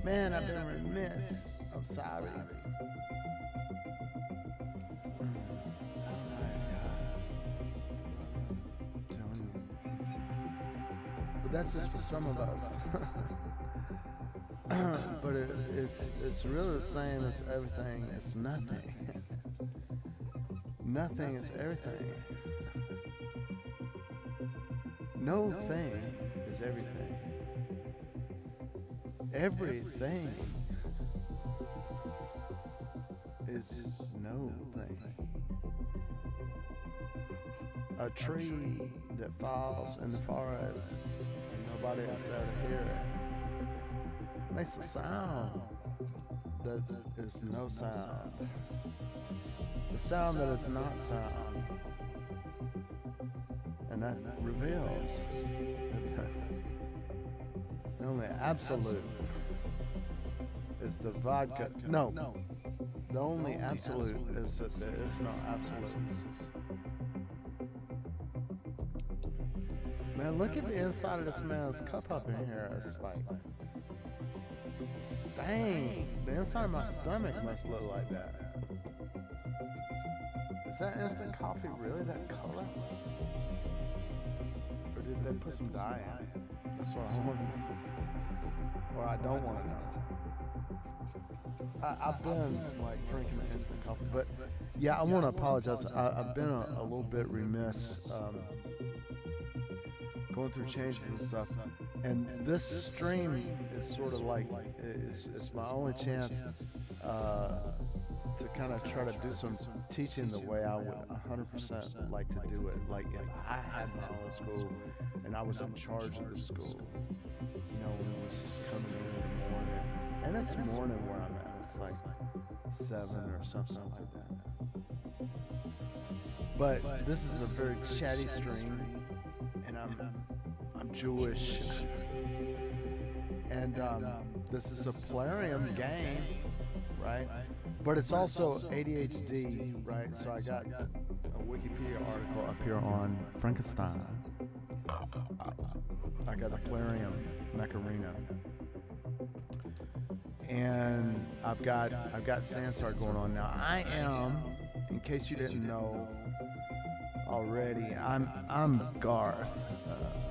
Man, I've been remiss. I'm sorry. But that's just for some of us. But it's really the same as everything. It's nothing. Nothing is everything. No thing is everything. Everything is no thing. A tree that falls in the forest and nobody is there to hear it makes a sound that is no sound. The sound that is not sound. And that reveals the only absolute is the vodka. No, the only absolute is that there is no absolutes. Man, look at the inside of this man's cup up in here. It's like stained. The inside of my stomach must look like that. Is that instant coffee really that color? Or did they put some dye in it? That's what I want to know. Or I don't want to know. I've been like drinking instant coffee, but yeah, I want to apologize. I've been a little bit remiss going through changes and stuff. And this stream is sort of like, it's my only chance to kind of try to do some teaching the way I would 100% like to do it. Like if I had my own school and I was in charge of the school, you know, when it was just coming in the morning. And it's morning where I'm at. It's like 7 or something like that. But this is a very chatty stream, and I'm Jewish. And this is a plarium game, right? But it's also ADHD, right? So I got a Wikipedia article up here on Frankenstein. I got a plarium, Mech Arena. And I've got Sansar going on now. I am, in case you didn't know already, I'm Garth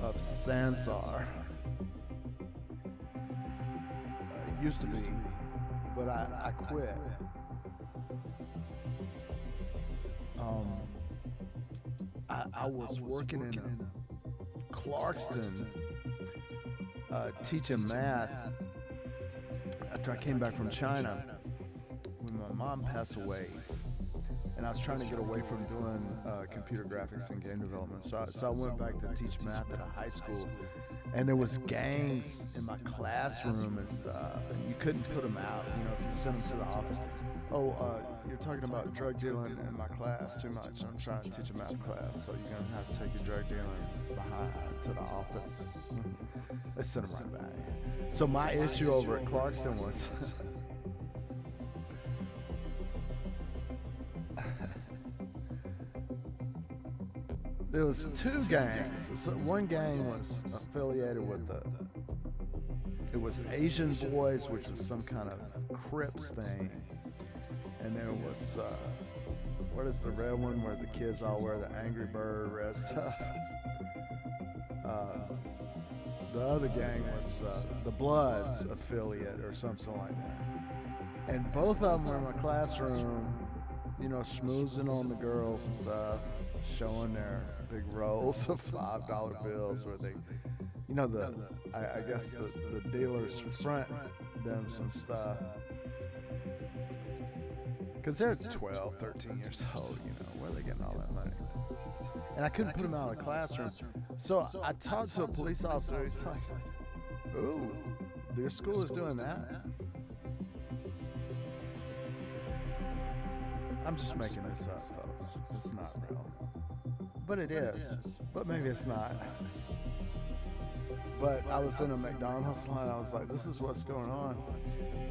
of Sansar. Used to be, but I quit. I was working in Clarkston teaching math after I came back from China when my mom passed away, and I was trying to get away from doing computer graphics and game development. So I went back to teach math at a high school, and there was gangs in my classroom and stuff, and you couldn't put them out. You know, if you sent them to the office, you're talking about drug dealing in my class too much. I'm trying to teach a math class, so you're gonna have to take your drug dealing behind to the office. Let's send them right back. So my issue over at Clarkston was there was two gangs. So one gang was affiliated with it was Asian Boys, which was some kind of Crips thing, and then it was what is the red one where the kids all wear the Angry Bird red stuff? The other gang was the Bloods affiliate or something like that. And both of them were in my classroom, you know, schmoozing on the girls and stuff, showing their big rolls of $5 bills where they, you know, I guess the dealers front them some stuff. Because they're 12, 13 years old, you know, where are they getting all that money? And I couldn't put them out of the classroom. So I talked to a police officer. He's like, ooh, your school is doing that? I'm just making this up, folks. It's not real. But it is. But maybe it's not. But I was in a McDonald's line. I was like, this is what's going on.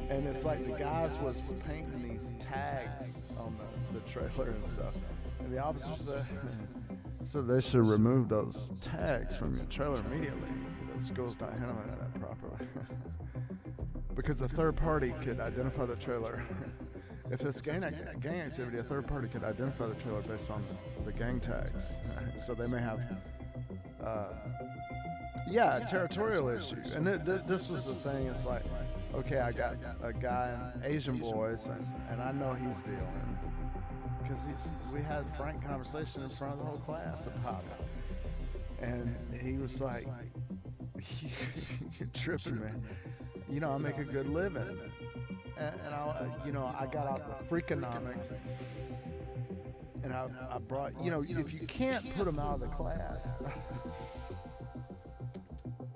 And it's like the guys was painting these tags on the trailer and stuff. And the officer said they should remove those tags from your trailer immediately. The school's not handling that properly. because a third party could identify the trailer. If it's gang activity, a third party could identify the trailer based on the gang tags. So they may have, territorial issues. And this was the thing. It's like, okay, I got a guy in Asian boys, and I know he's dealing, because we had frank conversation in front of the whole class about it. And he was like, "You're tripping, man. You know, I make a good living." And I got out the Freakonomics, and I brought, if you can't put them out of the class,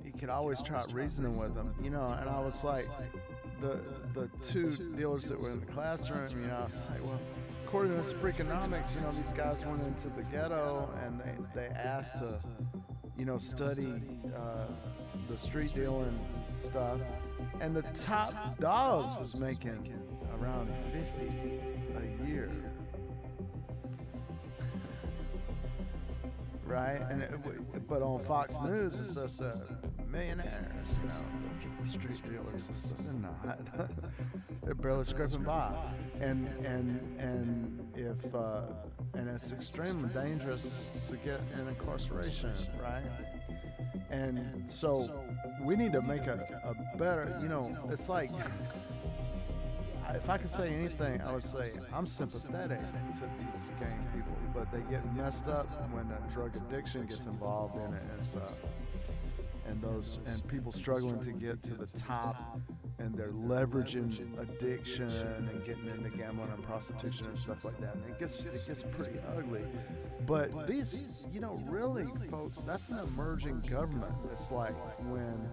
you could always try reasoning with them, and I was like, the two dealers that were in the classroom, I was like, well, according to this Freakonomics, these guys went into the ghetto and they asked to, study the street dealing stuff. And the top dogs was making around 50 a year, right? But on Fox News, it's just millionaires, street dealers. They're not. They're barely scraping by, and it's extremely dangerous to get in incarceration, right? And so we need to make a better, it's like, if I could say anything, I would say I'm sympathetic to these gang people, but they get messed up when drug addiction gets involved in it and stuff. And people struggling to get to the top, and they're leveraging addiction and getting into gambling and prostitution and stuff like that. And it gets pretty ugly. But these, really, folks, that's an emerging government. It's like when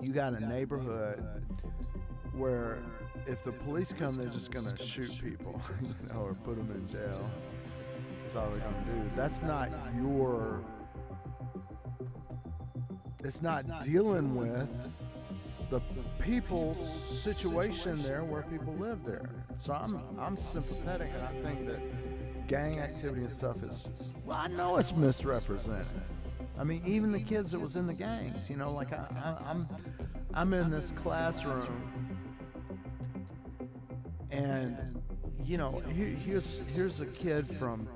you got a neighborhood where if the police come, they're just going to shoot people, or put them in jail. That's all they're going to do. That's not it's not dealing with the people's situation there where people live there. So I'm sympathetic, and I think that gang activity and stuff is, well, I know it's misrepresented. I mean, even the kids that was in the gangs, like I'm in this classroom, and here's a kid from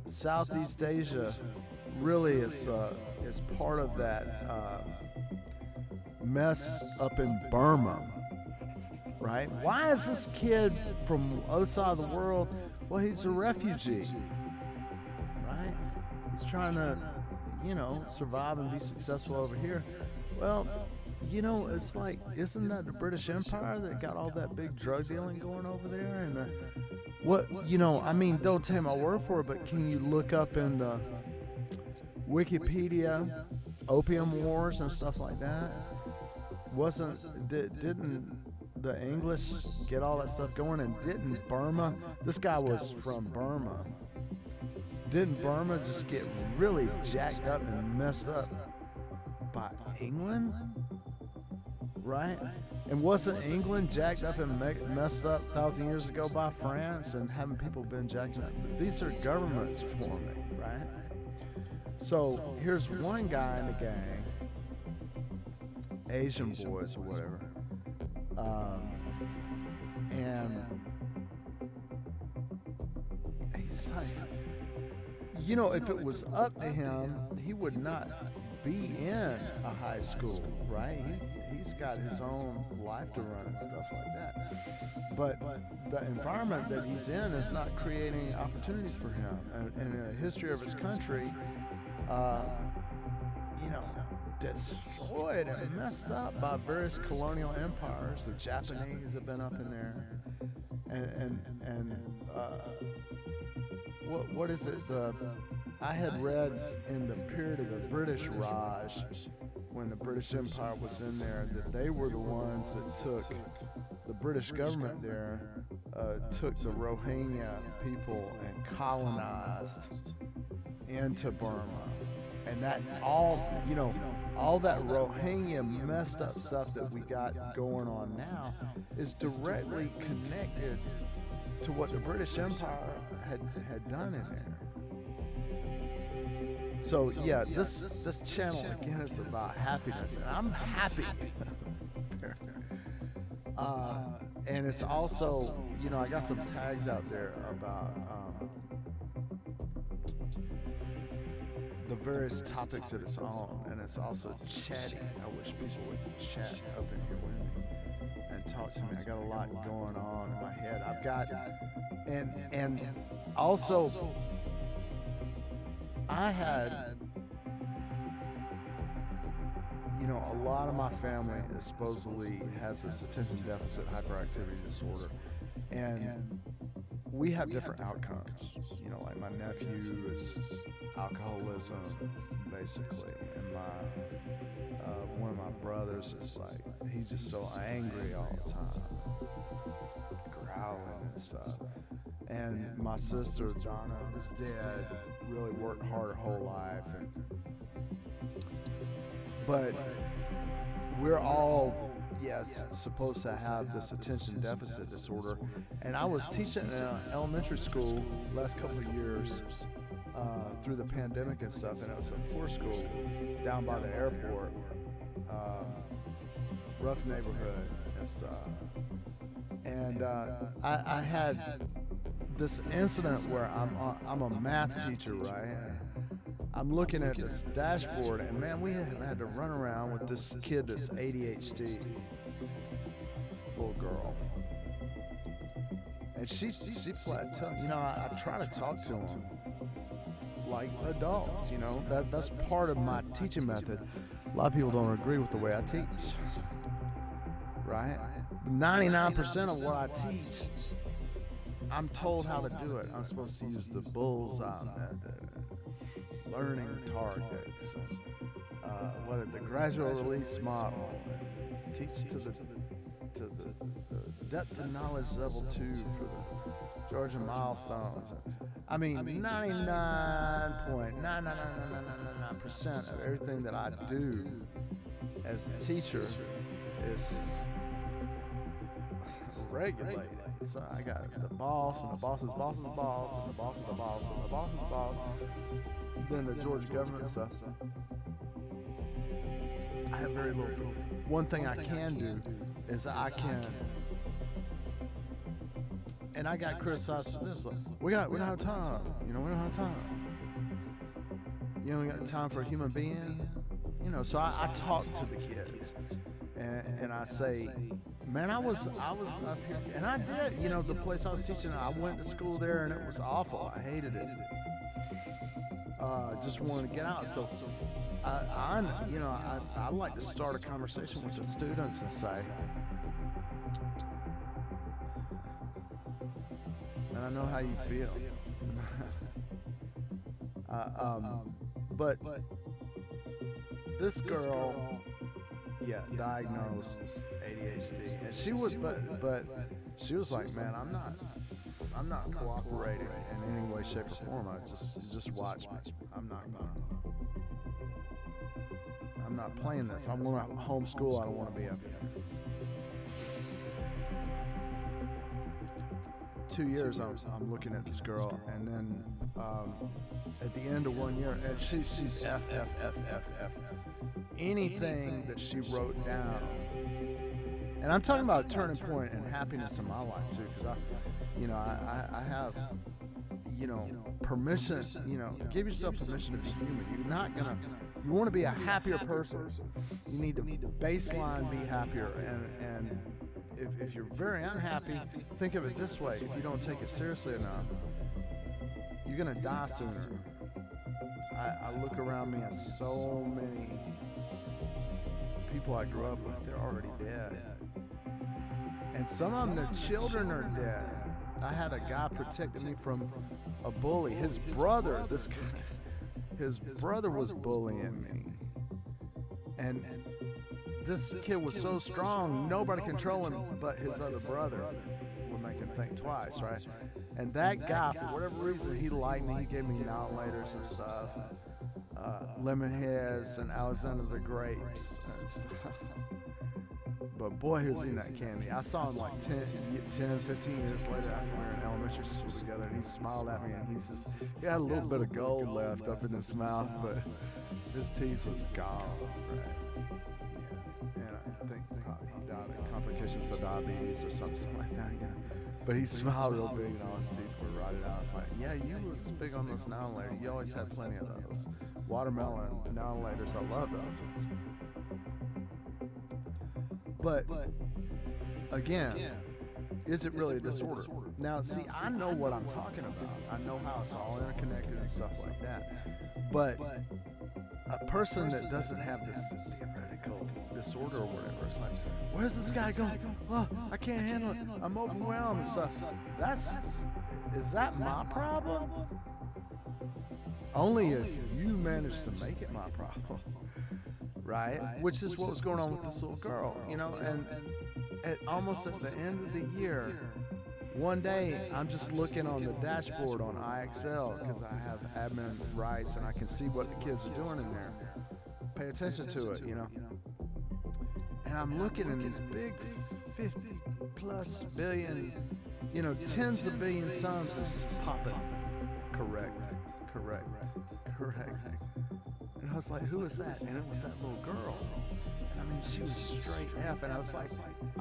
Southeast Asia, really is part of that mess up in Burma, right? Why is this kid from the other side of the world? Well, he's a refugee, right? He's trying to, survive and be successful over here. Well, it's like, isn't that the British Empire that got all that big drug dealing going over there? And don't take my word for it, but can you look up in the Wikipedia opium wars and stuff like that? Didn't the English get all that stuff going, and didn't Burma, this guy was from Burma, didn't Burma just get really jacked up and messed up by England, right? And wasn't England jacked up and messed up 1,000 years ago by France, and haven't people been jacking up? These are governments forming, right? So here's one guy in the gang, Asian boys or whatever, and he's like, if it was up to him, he would not be in a high school, right? He's got his own life to run and stuff like that. But the environment that he's in is not creating opportunities for him. And in the history of his country, destroyed and messed up by various colonial empires. The Japanese have been up in there, and what is it? I had read in the period of the British Raj, when the British Empire was in there, that they were the ones that took, the British government there took the Rohingya people and colonized into Burma. And that all that Rohingya messed up stuff that we got going on now is directly connected to what the British Empire had done in there. So yeah, this channel again is about happiness, and I'm happy. And it's also, you know, I got some tags out there about the various topics that it's on, and it's also chatty. I wish people would chat up in here with me and talk to me. I got a lot going on in my head. I've got, and also, I had, you know, a lot of my family supposedly has this attention deficit hyperactivity disorder, and we have different outcomes. You know, like my nephew is alcoholism, basically, and one of my brothers is like, he's just so angry all the time, growling and stuff. And my sister Donna, his dad, really worked hard her whole life, but we're all, yes, supposed to have this attention deficit disorder. And I was teaching in elementary school last couple of years through the pandemic and stuff, and it was a poor school down by the airport, rough neighborhood and stuff. And I had this incident where I'm a math teacher, right? I'm looking at this dashboard, and man, we had to run around with this kid, this ADHD little girl, and she plateaued. You know, I try to talk to them like adults. You know, that's part of my teaching method. A lot of people don't agree with the way I teach, right? 99% of what I teach, I'm told how to do it. I'm supposed to use the bullseye method, learning targets, the gradual release model, teach to the depth of knowledge level 2 for the Georgia milestones. I mean, 99.99999% of everything that I do as a teacher is regulated. So I got the boss, and the boss's boss's boss, and the boss of the boss, and the boss's boss, then the Georgia government stuff. I have very little. One thing I can do is I can, and I got criticized for this. We don't have time. You know, we don't have time. You know, we got time for a human being. You know, so I talk to the kids, and I say, man, I was up here, and I did. You know, the place I was teaching, I went to school there, and it was awful. I hated it. Just wanted to get out. So I like to start a conversation with the students and say, and I know how you feel. But this girl, diagnosed ADHD, and she was, but she was like, man, I'm not cooperating in any way, shape, or form. I just watch me. I'm not playing this. I'm going to homeschool. I don't want to be up here. 2 years, I'm looking at this girl, and then at the end of 1 year, and she's F. Anything that she wrote down, and I'm talking about a turning point and happiness in my life too, because I have, permission. Give yourself permission to be human. You want to be a happier person. You need to baseline be happier, and if you're very unhappy, think of it this way: if you don't take it seriously enough, you're gonna die sooner. I look around me at so many people I grew up with; they're already dead, and some of them, their children are dead. I had a guy protecting me from a bully. His brother was bullying me, and this kid was so strong, nobody controlled him but his other brother would make him think twice, right? And that guy, for whatever reason, he liked me. He gave me now-laters and stuff, lemon heads and Alexander the Grapes and stuff. But boy, he was eating that candy. I saw him like 10, 15 years later after we were in elementary school together, and he smiled at me, and he had a little bit of gold left up in his mouth, but his teeth was gone. Right? Yeah. And I think he died of complications of diabetes or something like that. Yeah. But he smiled real big and all his teeth were rotted out. I was like, yeah, you was big on those now and later. You always had plenty of those. Watermelon now and laters, I love those. But again, is it really a disorder? Now, see, I know what I'm talking about. I know how it's all interconnected and stuff like that. But a person that doesn't have this theoretical disorder or whatever, it's like, where's this guy going? Oh, I can't handle it. I'm overwhelmed and stuff. Is that my problem? Only if you manage to make it my problem, right? Which is what was going on with this little girl, you know, and almost at the end of the year, one day I'm just looking on the dashboard on IXL because I have admin rights and I can see what the kids are doing in there. Pay attention to it, you know. And I'm looking in these big 50 plus billion, you know, tens of billion sums is just popping. Correct. And I was like, who is that? And it was that little girl. And I mean, she was straight F. And I was like,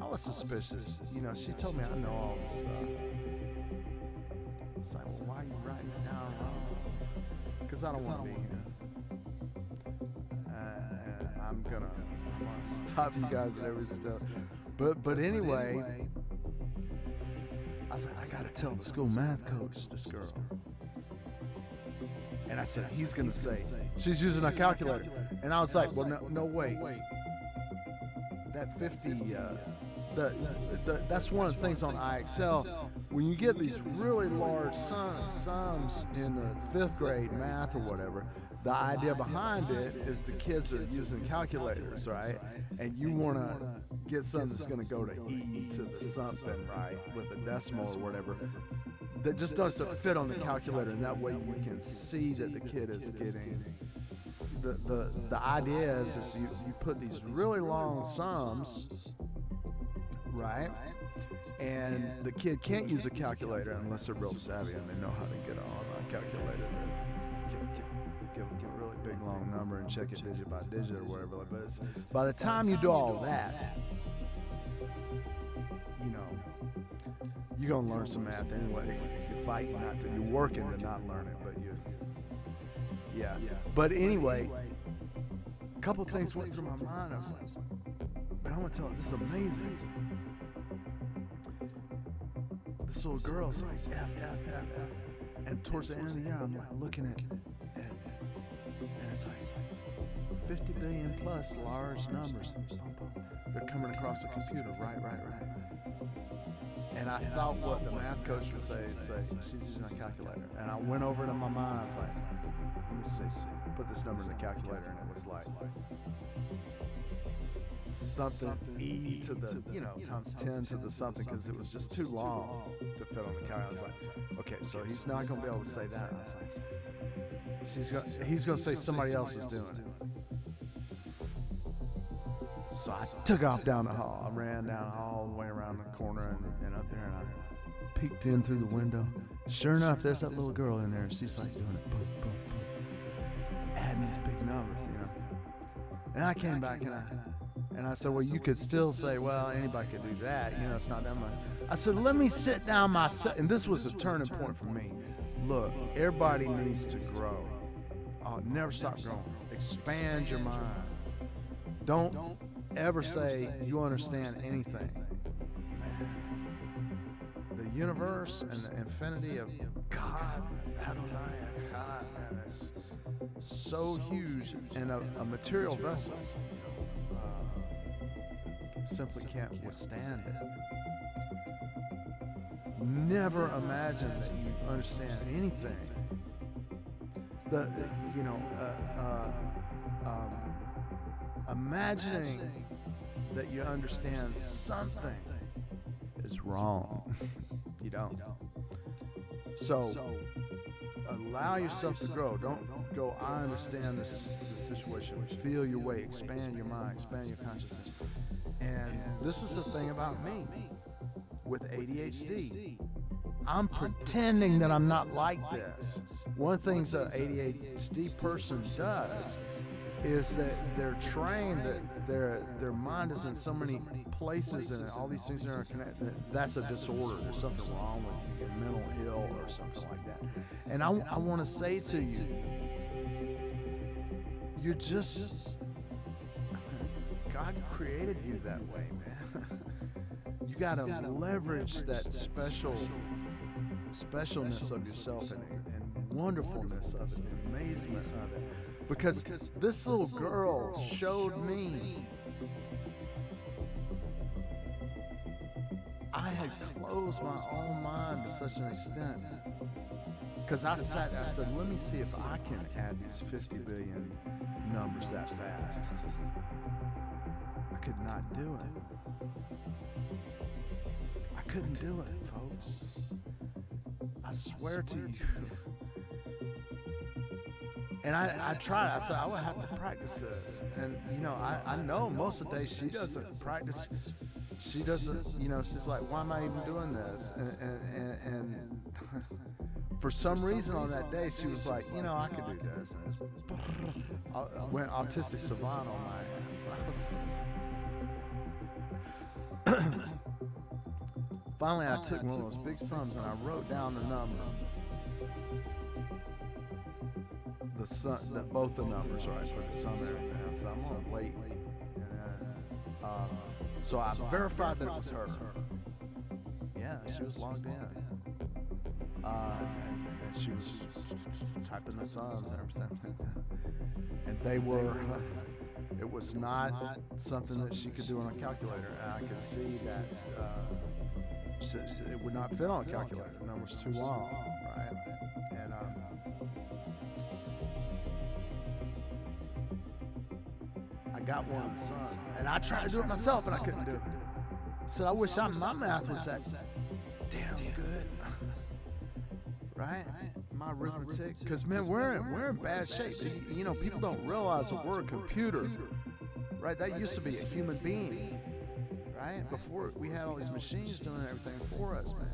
I was suspicious. You know, she told me I know all this stuff. It's like, well, why are you writing it down? Because I don't want to be here. I'm gonna stop you guys at every step. But anyway, I was like, I gotta tell the school math coach this girl. And I said, he's gonna say she's using a calculator. And I was like, well, no, wait. That 50, that's one of the things on IXL. When you get these really large sums in the 5th grade math or whatever, the idea behind it is the kids are using calculators, right? And you want to get something that's going to go to E to the something, right, with a decimal or whatever, that just doesn't fit on the calculator, and that way you can see that the kid is getting. The idea is you put these really long sums, right? And the kid can't use a calculator unless they're real savvy and they know how to get on a calculator. Give them a really big long number and check it digit by digit or whatever. But by the time you do all that, you know, you're gonna learn some math anyway. You're fighting not to. You're working to not learn it, but you. Yeah. But anyway, a couple things went through my mind. I was like, man, I want to tell you, this is amazing. This little girl's like, F. And towards the end of the year, I'm like looking at it, and it's like 50 billion plus large numbers. They're coming across the computer, right. And I thought what the math coach would say, she's using a calculator. And I went over it in my mind, I was like, let me see, put this number in the calculator, and it was like something E to the, you know, times 10 to the something, because it was just too long to fit on the calculator. I was like, okay, so he's not going to be able to say that. I was like, he's going to say somebody else is doing it. So I took off down the hall. I ran down the hall all the way around the corner and up there, and I peeked in through the window. Sure enough, there's that little girl in there, and she's like doing it, boom, boom, boom, adding these big numbers, you know. And I came back and I said, well, you could still say, well, anybody could do that, you know, it's not that much. I said, let me sit down myself, and this was a turning point for me. Look, everybody needs to grow. Never stop growing. Expand your mind. Don't ever say you understand anything. The universe and the infinity of God, Adonai, God, man, is so huge, and a material vessel simply can't withstand it. Never imagine that you understand anything. Imagining that you understand something is wrong. You don't. So allow yourself to grow. Don't go, I understand this situation. Feel your way, expand your mind, expand your consciousness. And this is the thing about me with ADHD. I'm pretending that I'm not like this. One of the things an ADHD person does is that they're trained that their mind is in so many places and all these things are interconnected. That's a disorder. There's something wrong with you. You're mental ill or something like that. And I want to say to you, you're just, God created you that way, man. You got to leverage that specialness of yourself and wonderfulness of it, and amazement of it. Because this little girl showed me I had closed my own mind to such an extent. Because I said, let me see if I can add these 50 billion numbers that fast. I could not do it. I couldn't do it, folks. I swear to you. And I tried. I said, I would have to practice this. And, you know, I know most of the day she doesn't practice. She doesn't, you know, she's like, why am I even doing this? And for some reason on that day, she was like, you know, I could do this. I went autistic savant on my ass. Finally, I took one of those big sums and I wrote down the number. Both the numbers, right, for the sum and everything. So I'm on late. So I verified that it was her. Yeah, she was logged in. And she was typing the sums and everything. And they were, it was not something that she could do on a calculator. And I could see that it would not fit on a calculator. The number's too long, right? And I got one of the sons, and I tried to do it myself, and I couldn't do it. So I wish my math was that damn good, right? My arithmetic, because man, we're in bad shape. You know, people don't realize that we're a computer, right? That used to be a human being, right? Before we had all these machines doing everything for us, man.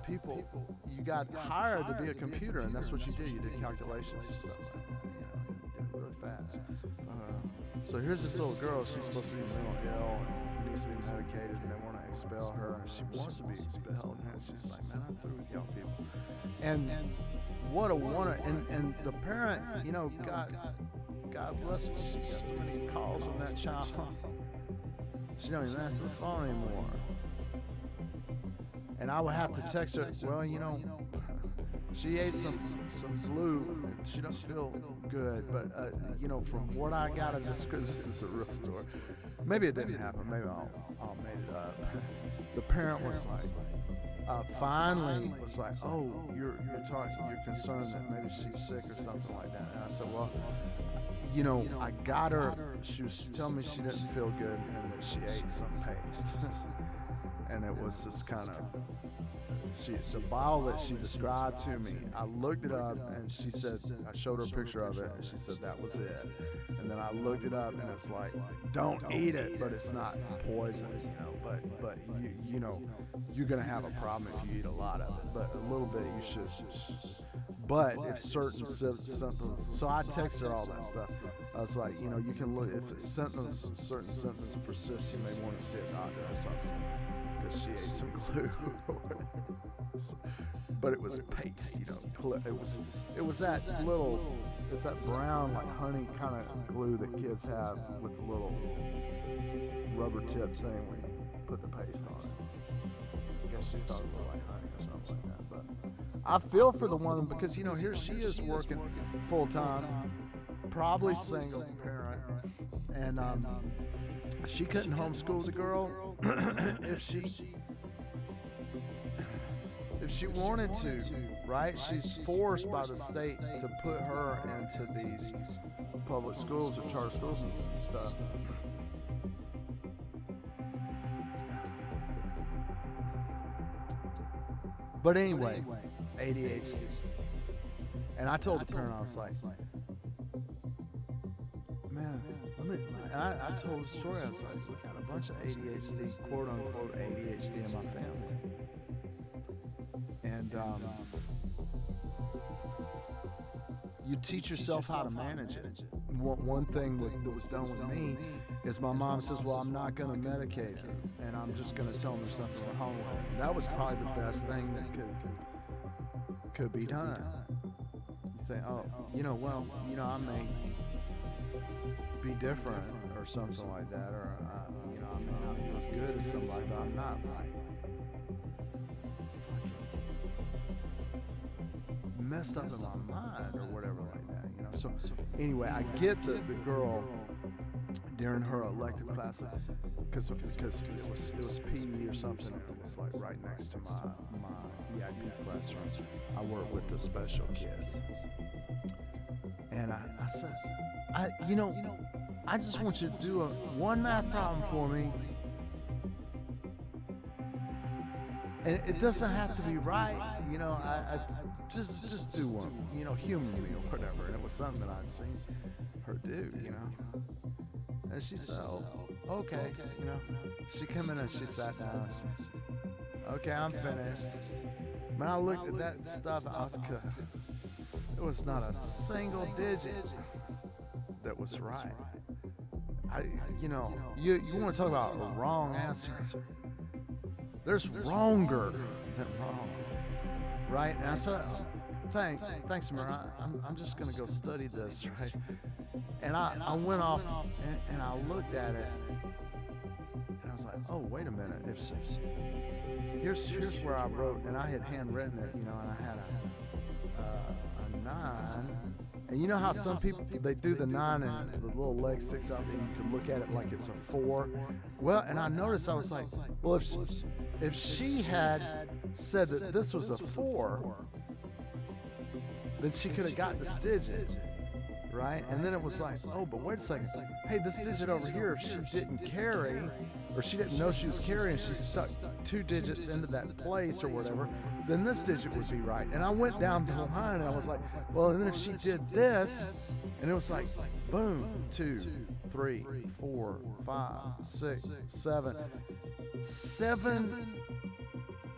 People, you got hired to be a computer, and that's what you did. You did calculations and stuff like that. You did it really fast. So here's this little girl. She's supposed to be mental ill and needs to be medicated, and they want to expel her. She wants to be expelled, and she's like, man, I'm through with y'all people. And what a wonder. And the parent, you know, God bless her. She got so many calls on that child. She don't even answer the phone anymore. And I would have to text her, well, you know, she ate some glue and she doesn't feel good, but you know, from what I got of this, because this is a real story. Maybe it didn't happen. Maybe I'll made it up. The parent was like, finally was like, oh, you're concerned that maybe she's sick or something like that. And I said, well, you know, I got her. She was telling me she didn't feel good and that she ate some paste. And it was just kind of, the bottle that she described to me, I looked it up and she said, I showed her a picture of it and she said that was it. And then I looked it up and it's like, don't eat it, but it's not poison, you know, but you know, you're gonna have a problem if you eat a lot of it, but a little bit you should. But if certain symptoms, so I texted her all that stuff. I was like, you know, you can look, if certain symptoms persist, you may want to see a doctor or something. Because she ate some glue. But it was paste, you know. It was that little, it's that brown, like honey kind of glue that kids have with the little rubber tip thing where you put the paste on it. I guess she thought it looked like honey or something like that. But I feel for the woman because, you know, here she is working full time, probably single parent, and she couldn't homeschool the girl if she wanted to, right? She's forced by the state to put her into these public schools or charter schools and stuff. But anyway, ADHD. And I told the parent, I was like, man, I told the story. I was like, we got a bunch of ADHD, quote unquote ADHD in my family. And, you teach yourself how to manage it. One thing that was done with me is my mom says, well, I'm not going to medicate him, and I'm just going to tell him there's nothing wrong with him. That was probably the best thing that could be done. You think, oh, I may be different or something like that, or I may not be as good as somebody, but I'm not like messed up in my mind or whatever like that, So anyway, I get the girl during her elective classes because it was PE or something. It was like right next to my EIP classroom. I work with the special kids, and I said, I just want you to do one math problem for me. And it doesn't have to be right, I just do one, humor me or whatever. And it was something that I'd seen her do, And she said, oh, okay, She came in and she sat down. She said, okay, I'm finished. When I looked at that stuff, it was not a single digit that was right. You want to talk about a wrong answer. There's wronger than wrong, right? And I said, thanks, Mara. I'm just going to go study this, right? And I went off and I looked at it, and I was like, oh, wait a minute. Here's where I wrote, and I had handwritten it, and I had a 9. And you know how some people, they do the 9 and the little leg sticks out and you can look at it like it's a 4? Well, and I noticed, I was like, well, if she had said that this was a 4, then she could have got this digit, right? And then it was like, oh, but wait a second. Hey, this digit over here, if she didn't carry, or she didn't know she was carrying, she stuck 2 digits into that place or whatever, then this digit would be right. And I went down the line and I was like, well, and then if she did this, and it was like, boom, 2, 3, 4, 5, 6, 7. 7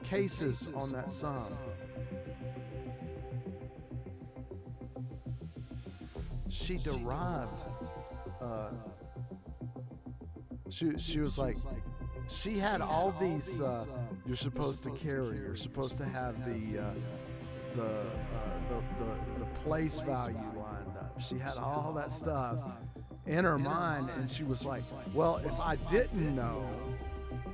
cases on that sum. She derived, she was like, she had all these, you're supposed to carry, you're supposed to have the place value lined up. She had all that stuff in her mind, and she was like, well, if I didn't know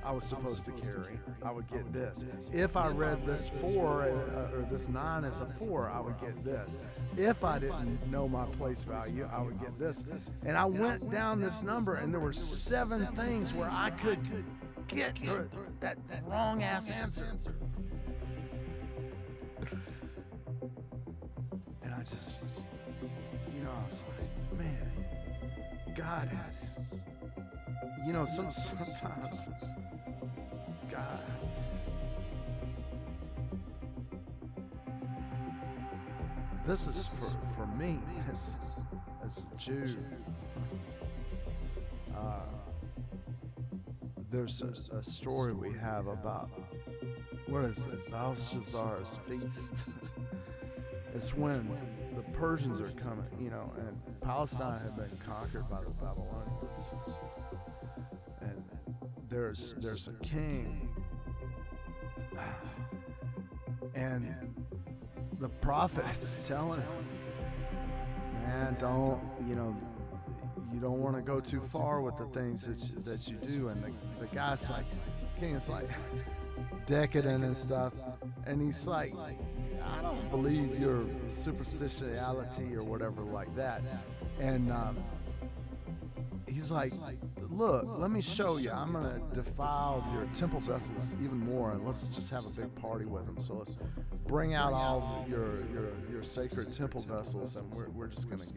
I was supposed to carry, I would get this. If I read this 4 or this 9 as a 4, I would get this. If I didn't know my place value, I would get this. And I went down this number, and there were 7 things where I could get that wrong ass answer. And I just, I was like, man, God has, sometimes God, this is for me as a Jew. There's a story we have about, what is this, Belshazzar's feast. It's when the Persians are coming, and Palestine had been conquered by the Babylonians. And there's a king, and the prophet's telling him, man, you don't want to go too far with the things that you do. And the guy's like, king is like decadent and stuff, and he's like, I don't believe your superstitionality or whatever like that. And he's like, look, let me show you. I'm going to defile your temple vessels even more, and let's just have a big party with them. So let's bring out all your sacred temple vessels, and we're just going to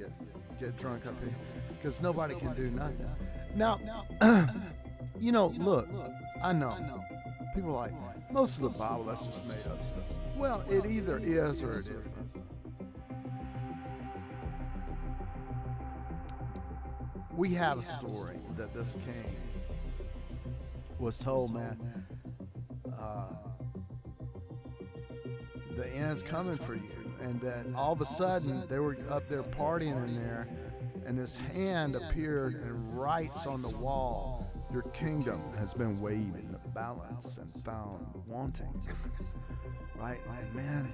get drunk up here, because nobody can do nothing. Now, look, I know. People are like, most of the Bible, that's just made up stuff. Well, it either is or it isn't. We have a story that this king was told, man, the end's coming for you. and then all of a sudden they were up there partying in there, and this hand appeared and writes on the wall, "Your kingdom has been weighed in the balance and found wanting." Right? Like, man,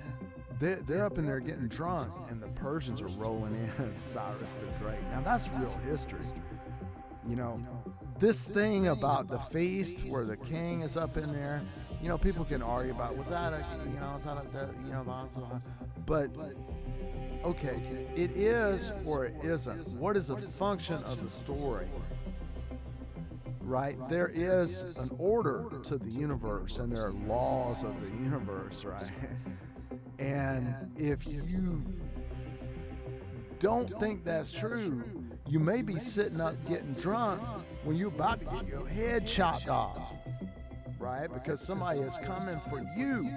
they're up in there getting drunk, and the Persians are rolling in Cyrus the Great. Now that's real history. You know, this thing about the feast where the king is up in there, you know, people can argue about, was that a, you know, is that a, you know, but okay, it is or it isn't. What is the function of the story? Right? There is an order to the universe, and there are laws of the universe, right? And if you don't think that's true, you may be sitting up getting drunk when you're about to get your head chopped off, right? Because somebody is coming for you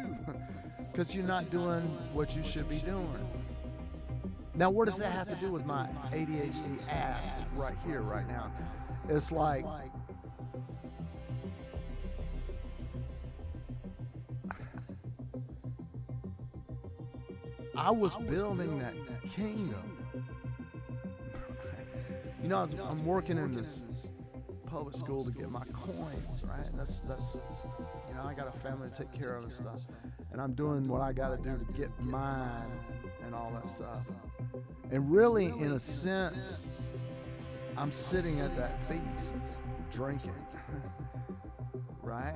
because you're not doing what you should be doing. Now, what does that have to do with my ADHD ass right here, right now? It's like, I was building that kingdom. You know, I'm working in this public school to get my coins, right? And that's you know, I got a family to take care of and stuff, and I'm doing what I got to do to get mine and all that stuff. And really, in a sense, I'm sitting at that feast drinking, right?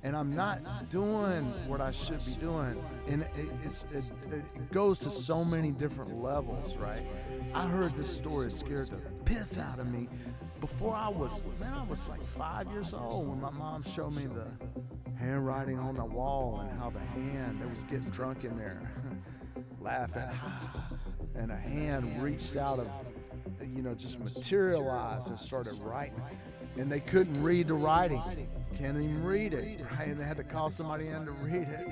And I'm not doing what I should be doing. And it goes to so many different levels, right? I heard this story, it scared the piss out of me. Before I was like 5 years old when my mom showed me the handwriting on the wall and how the hand, it was getting drunk in there, laughing. And a hand reached out of, you know, just materialized and started writing. And they couldn't read the writing. Can't even read it, right? And they had to call somebody in to read it.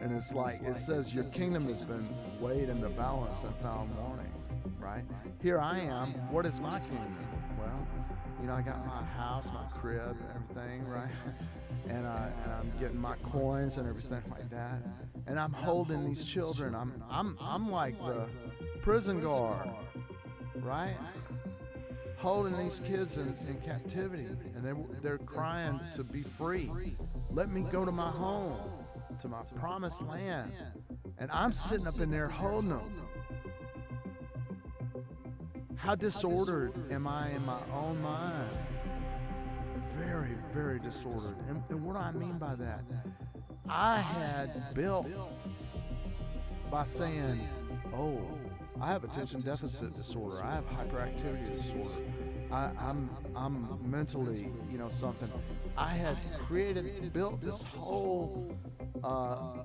And it's like, it says, your kingdom has been weighed in the balance and found wanting, right? Here I am. What is my kingdom? Well, you know, I got my house, my crib, everything, right? And I'm getting my coins and everything like that. And I'm holding these children. I'm like the prison guard, right? Holding these kids in captivity, and they're crying to be free. Let me go to my home, to my promised land. And I'm sitting up in there holding them. How disordered am I in my own mind? Very, very disordered. And what do I mean by that? I had built by saying, oh, I have attention deficit disorder. I have hyperactivity disorder. I'm mentally, you know, something. I had built this whole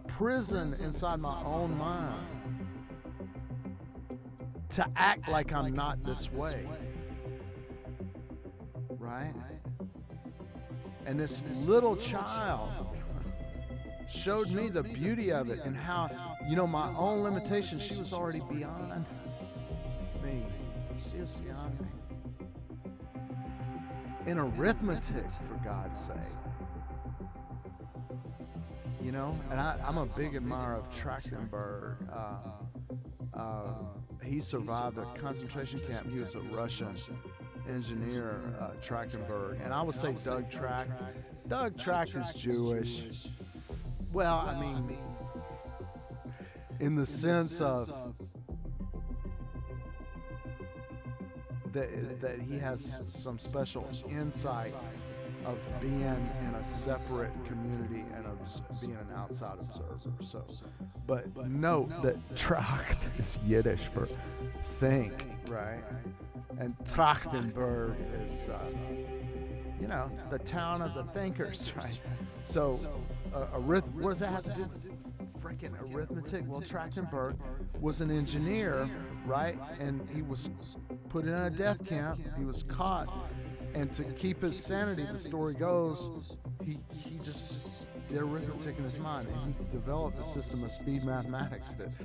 prison inside my own mind to act like I'm not this way, right? And this little child showed me the beauty of it and how, you know, my own limitations, she was already beyond me. She was beyond me. In arithmetic, for God's sake. You know, and I'm a big admirer of Trachtenberg. He survived a concentration camp. He was a Russian engineer, Trachtenberg. And I would say Doug Tracht. Doug Tracht is Jewish. Well, I mean, in the sense of that he has some special insight of being in a separate community and of being an outside observer. So, but note that Tracht is Yiddish for think, right? And Trachtenberg is, you know, the town of the thinkers, right? So, what does that have to do with freaking arithmetic? Well, Trachtenberg was an engineer, right? And he was put in a death camp. He was caught. And to keep his sanity, the story goes, he just did arithmetic in his mind. And he developed a system of speed mathematics that,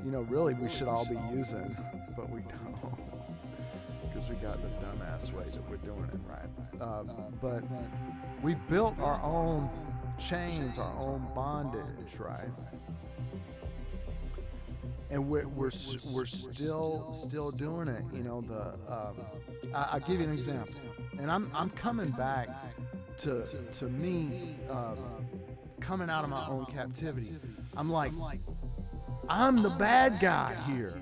you know, really we should all be using, but we don't. Because we got the dumbass way that we're doing it, right? But we've built our own chains, our own bondage, right? and we're still doing it. You know, I'll give you an example, and I'm coming back to me coming out of my own captivity. I'm like, I'm the bad guy here.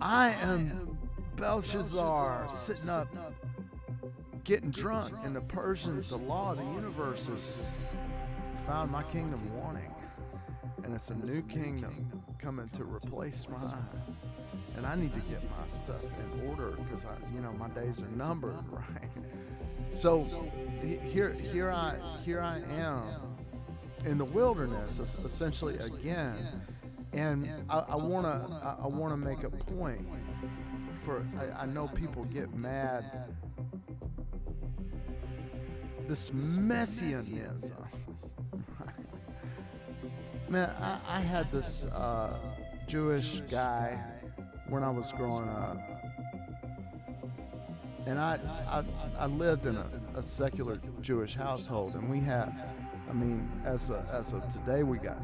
I am Belshazzar sitting up getting drunk, and the Persians, the law of the universe, has found my kingdom wanting, and it's a new kingdom coming to replace mine, and I need to get my stuff in order because my days are numbered, right? So here I am in the wilderness, essentially again, and I wanna make a point. I know people get mad. This messianism. Man, I had this Jewish guy when I was growing up, and I lived in a secular Jewish household, and we had, as of today, we got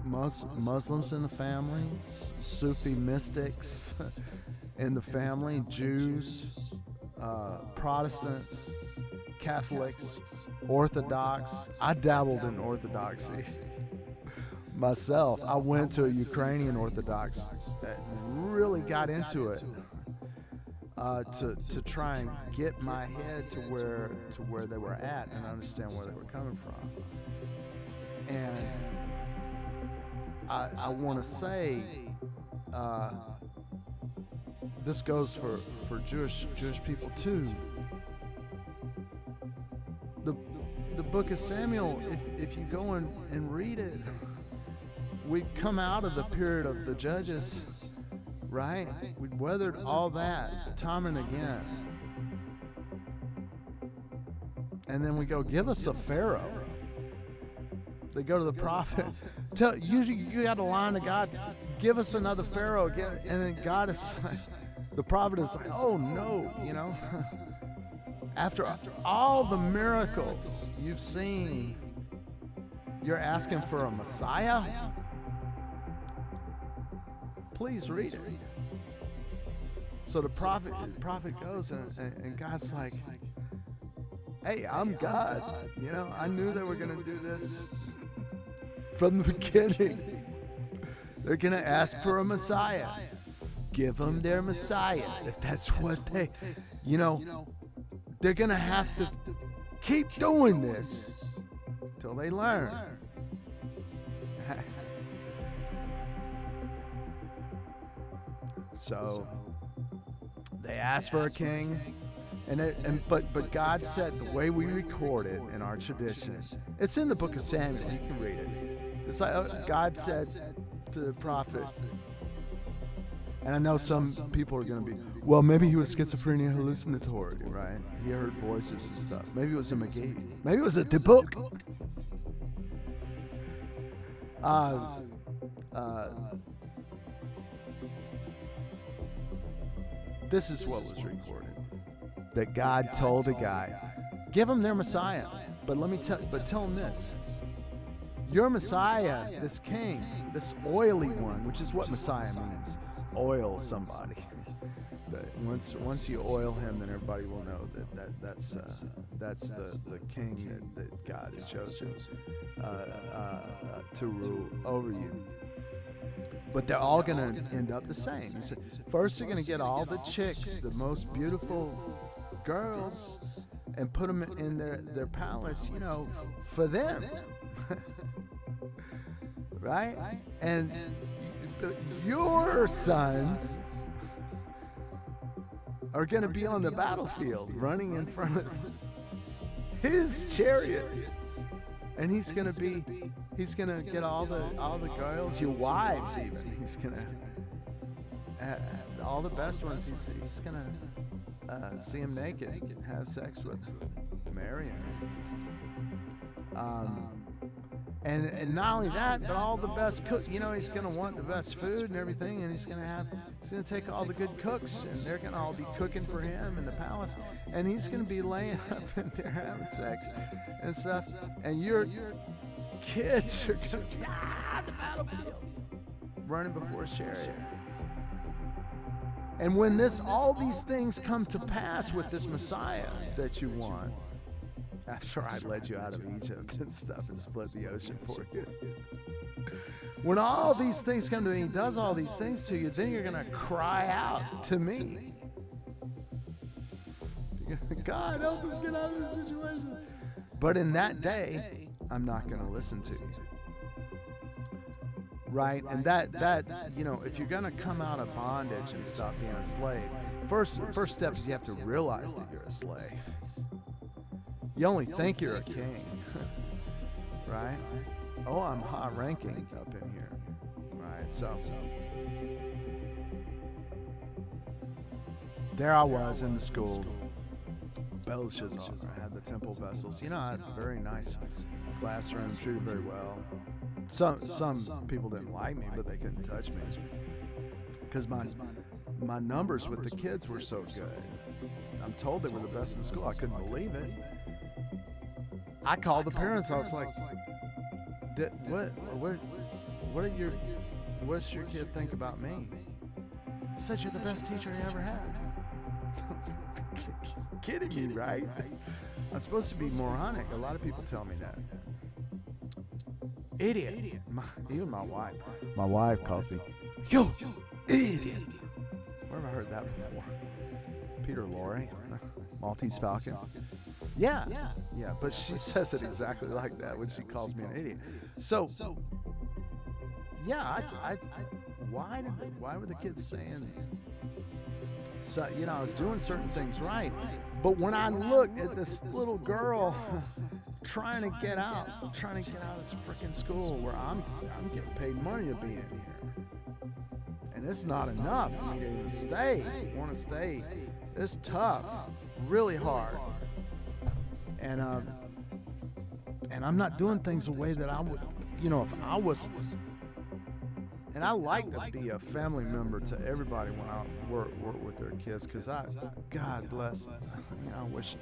Muslims in the family, Sufi mystics in the family, Jews, Protestants, Catholics, Orthodox. I dabbled in Orthodoxy myself. I went to a Ukrainian Orthodox that really got into it to try and get my head to where they were at and understand where they were coming from. And I want to say this goes for Jewish people too. The book of Samuel, if you go and read it, we come out of the period of the judges, right? We weathered all that time and again. And then we go, give us a pharaoh. They go to the prophet. Usually you got a line to God, give us another pharaoh again. And then God is like, the prophet is like, oh no, After all the miracles you've seen, you're asking for a Messiah? Please read it. So the prophet goes and God's like, hey, I'm God. I knew they were going to do this from the beginning. They're going to ask for a Messiah. Give them their Messiah. If that's what they're going to have to keep doing this till they learn. So they asked for a king, but God said, the way we record it in our tradition, it's in the book of Samuel, you can read it. It's like God said to the prophet, and I know some people are going to be, well, maybe he was schizophrenia hallucinatory, right? He heard voices and stuff. Maybe it was a McGee. Maybe it was a Tibuk. This is what was recorded. That God told a guy, give them their Messiah. But tell them this. Your Messiah, this king, this oily one, which is what Messiah means. Oil somebody. Once you oil him, then everybody will know that's the king that God has chosen to rule over you. But they're all going to end up the same. He said, first they're going to get all the chicks, the most beautiful girls, and put them in their palace, for them. Right? And your sons are going to be on the battlefield running in front of his chariots. And he's going to get all the girls, your wives even. He's going to, all the best ones, he's going to see them naked, have sex with them, marry them. And not only that, but all the best cooks. He's going to want the best food and everything, and he's going to take all the good cooks, and they're going to all be cooking for him in the palace, and he's going to be laying up in there having sex and stuff, and your kids are going to be on the battlefield. running before his chariot. And when all these things come to pass with this Messiah that you want, after I led you out of Egypt and stuff and split the ocean for you, when all these things come to me, he does all these things to you, then you're going to cry out to me. God, help us get out of this situation. But in that day, I'm not going to listen to you. Right? And that if you're going to come out of bondage and stop being a slave, first step is you have to realize that you're a slave. You only think you're a king. Right? Oh, I'm high ranking up in here. Right? So there I was in the school. Belshazzar. I had the temple vessels. I had a very nice classroom, treated very well. Some people didn't like me, but they couldn't touch me because my numbers with the kids were so good. I'm told they were the best in school. I couldn't believe it. I called the parents. I was like, what's your kid think about me? He said, you're the best teacher he ever had. Kidding me, right? I'm supposed to be moronic. A lot of people tell me that. Idiot. Even my wife. My wife calls me, yo, idiot. Where have I heard that before? Peter Lorre, Maltese Falcon. Yeah, but she says it exactly like that when she calls me an idiot. So, yeah, why were the kids saying? So, I was doing certain things right, but when I looked at this little girl trying to get out of this freaking school where I'm getting paid money to be in here, and it's not enough for me to even stay. Want to stay? It's tough, really hard, and I'm not doing things the way that I would, if I was. And I like to be a family member to everybody when I work with their kids, because God bless. I wish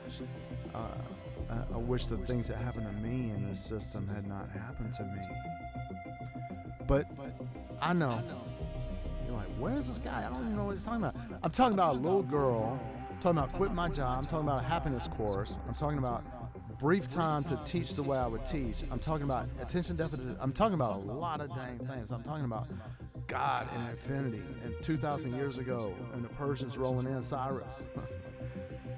the things that happened to me in this system had not happened to me. But I know. You're like, where is this guy? I don't even know what he's talking about. I'm talking about a little girl. I'm talking about quitting my job. I'm talking about a happiness course. I'm talking about brief time to teach the way I would teach. I'm talking about attention deficit. I'm talking about a lot of dang things. I'm talking about God and infinity and 2,000 years ago and the Persians rolling in Cyrus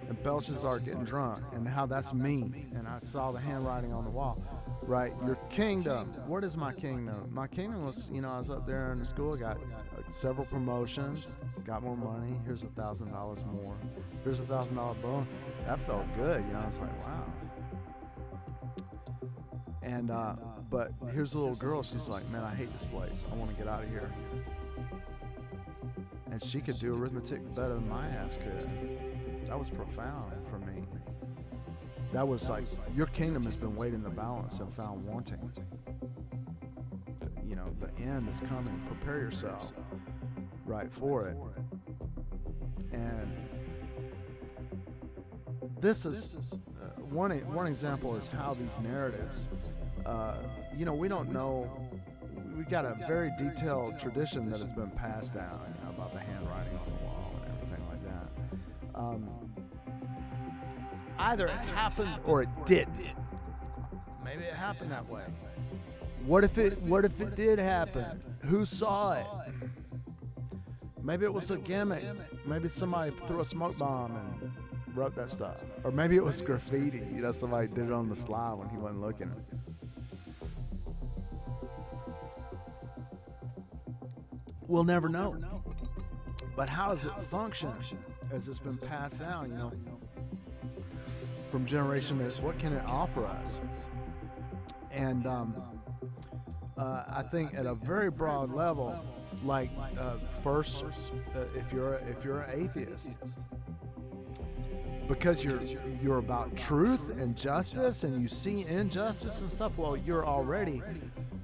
and Belshazzar getting drunk and how that's me. And I saw the handwriting on the wall. Right? Your kingdom. What is my kingdom? My kingdom was, I was up there in the school, got several promotions, got more money. Here's $1,000 more. Here's $1,000 bonus. That felt good. I was like, wow. And but here's a little girl. She's like, man, I hate this place. I want to get out of here. And she could do arithmetic better than my ass could. That was profound for me. That was like, your kingdom has been weighed in the balance and found wanting. The end is coming. Prepare yourself, right, for it. And this is one example is how these narratives, we don't know. We've got a very detailed tradition that has been passed down, about the handwriting on the wall and everything like that. Either it happened or it didn't. Maybe it happened that way. What if it did happen? Who saw it? Maybe it was a gimmick. Maybe somebody threw a smoke bomb and wrote that stuff. Or maybe it was graffiti. Somebody did it on the sly when he wasn't looking. We'll never know. But how does it function as it's been passed down, from generation to what can it offer us? And I think at a very broad level, like first, if you're an atheist, because you're about truth and justice, and you see injustice and stuff, well,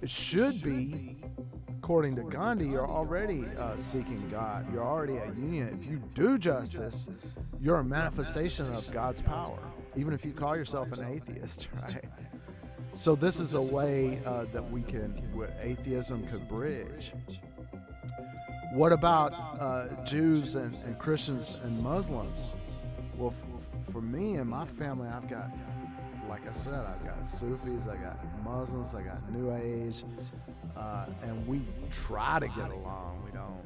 it should be, according to Gandhi, you're already seeking God. You're already a union. If you do justice, you're a manifestation of God's power, even if you call yourself an atheist, right? So this is a way that atheism could bridge. What about Jews and Christians and Muslims? Well, for me and my family, I've got, like I said, I've got Sufis, I got Muslims, I got New Age, and we try to get along. We don't.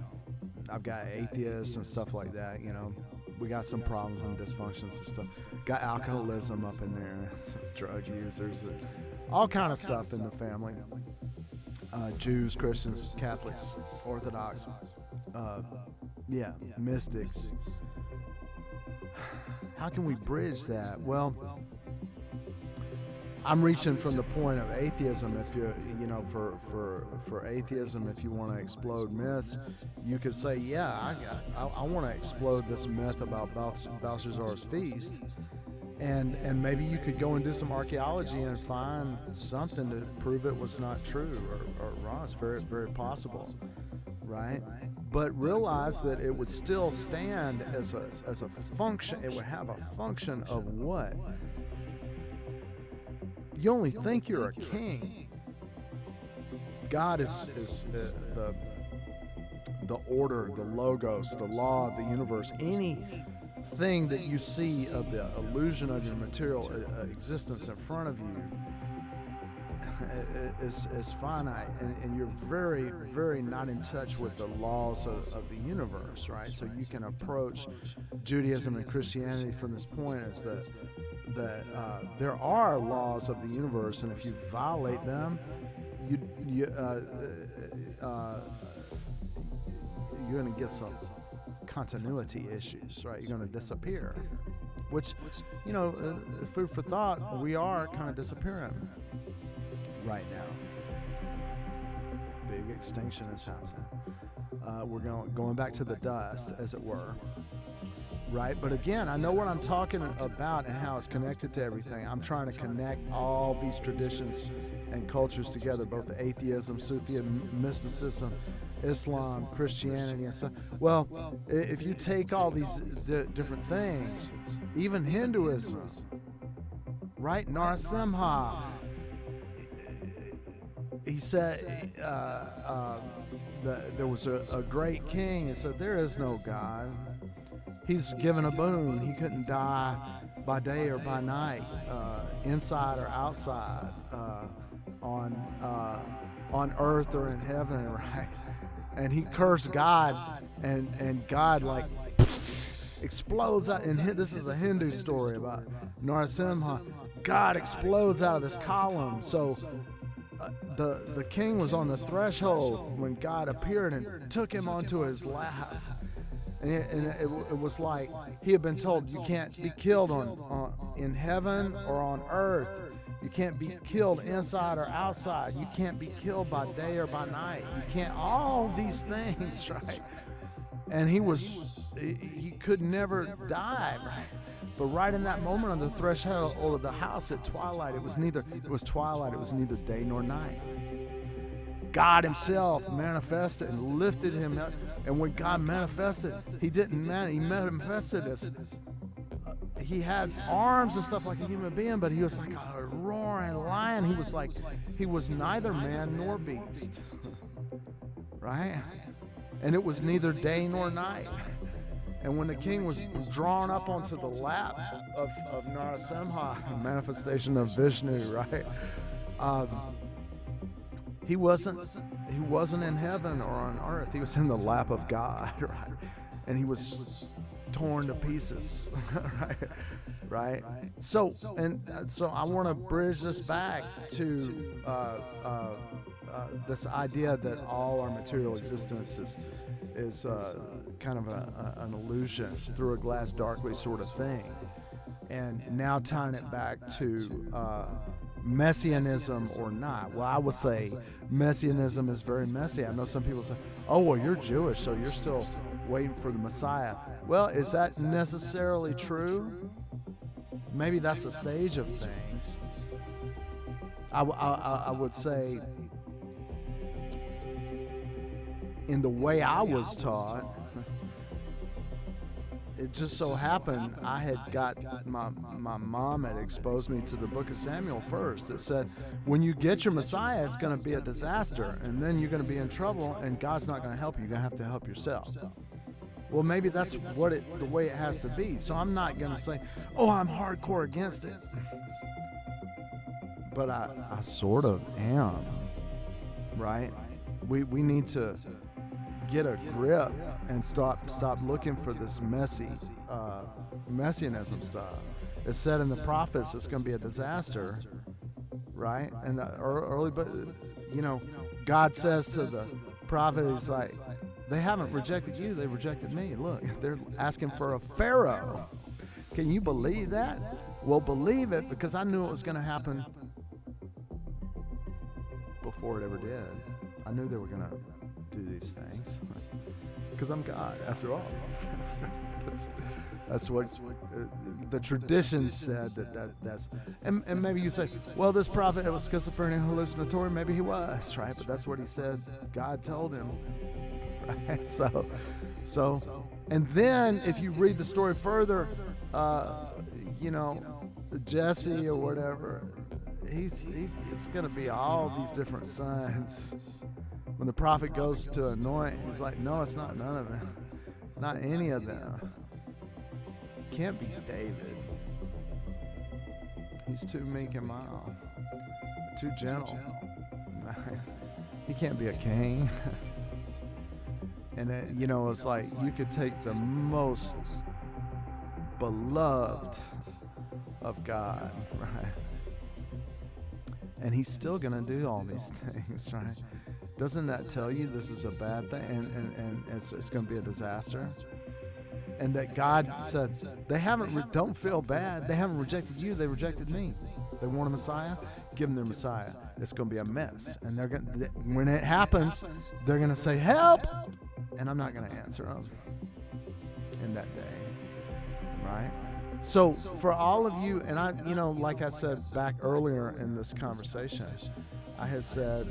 I've got atheists and stuff like that, you know. We got some problems and dysfunctions and stuff. Got alcoholism up in there, some drug users, all kind of stuff in the family. Jews, Christians, Catholics, Orthodox, mystics. How can we bridge that? Well, I'm reaching from the point of atheism. If for atheism, if you want to explode myths, you could say, I want to explode this myth about Belshazzar's feast, and maybe you could go and do some archaeology and find something to prove it was not true or wrong. It's very, very possible, right? But realize that it would still stand as a function. It would have a function of what? You only think you're a king. God is the order, the logos, the law of the universe. Anything that you see of the illusion of your material existence in front of you is finite, and you're very, very not in touch with the laws of the universe, right? So you can approach Judaism and Christianity from this point as that there are laws of the universe, and if you violate them, you're going to get some continuity issues, right? You're going to disappear, which, food for thought. We are kind of disappearing right now. Big extinction is happening. We're going back to the dust, as it were. Right, but again, I know what I'm talking about and how it's connected to everything. I'm trying to connect all these traditions and cultures together, both atheism, Sufism, mysticism, Islam, Christianity, and stuff. Well, if you take all these different things, even Hinduism, right? Narasimha, he said there was a great king. He said, there is no God. He's given a boon. He couldn't die by day or by night, inside or outside, on earth or in heaven, right? And he cursed God, and God explodes out. And this is a Hindu story about Narasimha. God explodes out of this column. So the king was on the threshold when God appeared and took him onto his lap. And it was like he had been told, you can't be killed in heaven or on earth. You can't be killed inside or outside. You can't be killed by day or by night. You can't, all these things, right? And he could never die, right? But right in that moment on the threshold of the house at twilight, it was neither day nor night. God himself manifested and lifted him up. And when God manifested, he manifested as he had arms and stuff like a human being, but he was like a roaring lion. He was neither man nor beast, right? And it was neither day nor night. And when the king was drawn up onto the lap of Narasimha, manifestation of Vishnu, right? He wasn't in heaven or on earth. He was in the lap of God, right? And he was torn to pieces, right? So I want to bridge this back to this idea that all our material existence is kind of an illusion, through a glass darkly sort of thing. And now tying it back to messianism or not. Well, I would say messianism is very messy. I know some people say, oh, well, you're Jewish, so you're still waiting for the Messiah. Well, is that necessarily true? Maybe that's a stage of things. I would say, in the way I was taught, it just so happened I had got my mom had exposed me to the book of Samuel first. It said, when you get your Messiah, it's going to be a disaster, and then you're going to be in trouble, and God's not going to help you. You're going to have to help yourself. Well, maybe that's the way it has to be. So I'm not going to say, oh, I'm hardcore against it. But I sort of am, right? We need to get a grip and stop looking for this messianism stuff. It's said in the prophets it's going to be a disaster, right? And early, but God says to the prophet, he's like, they haven't rejected you, they rejected me. Look, they're asking for a Pharaoh. Can you believe that? Well, believe it, because I knew it was going to happen before it ever did. I knew they were going to do these things, because I'm God, after all. that's what the tradition said. That's and maybe you say, well, this prophet was schizophrenic, hallucinatory. Maybe he was, right? But that's what he said. God told him, right? So, and then if you read the story further, Jesse or whatever, it's going to be all these different signs. When the prophet goes to anoint, he's like, no, it's not none of them. Not any of them. Can't be David. He's too meek and mild. Too gentle. He can't be a king. And it's like you could take the most beloved of God, right? And he's still going to do all these things, right? Doesn't that tell you this is a bad thing and it's going to be a disaster? And that God said, don't feel bad. They haven't rejected you. They rejected me. They want a Messiah. Give them their Messiah. It's going to be a mess. And when it happens, they're going to say, help. And I'm not going to answer them in that day. Right? So for all of you, and I, like I said back earlier in this conversation, I had said,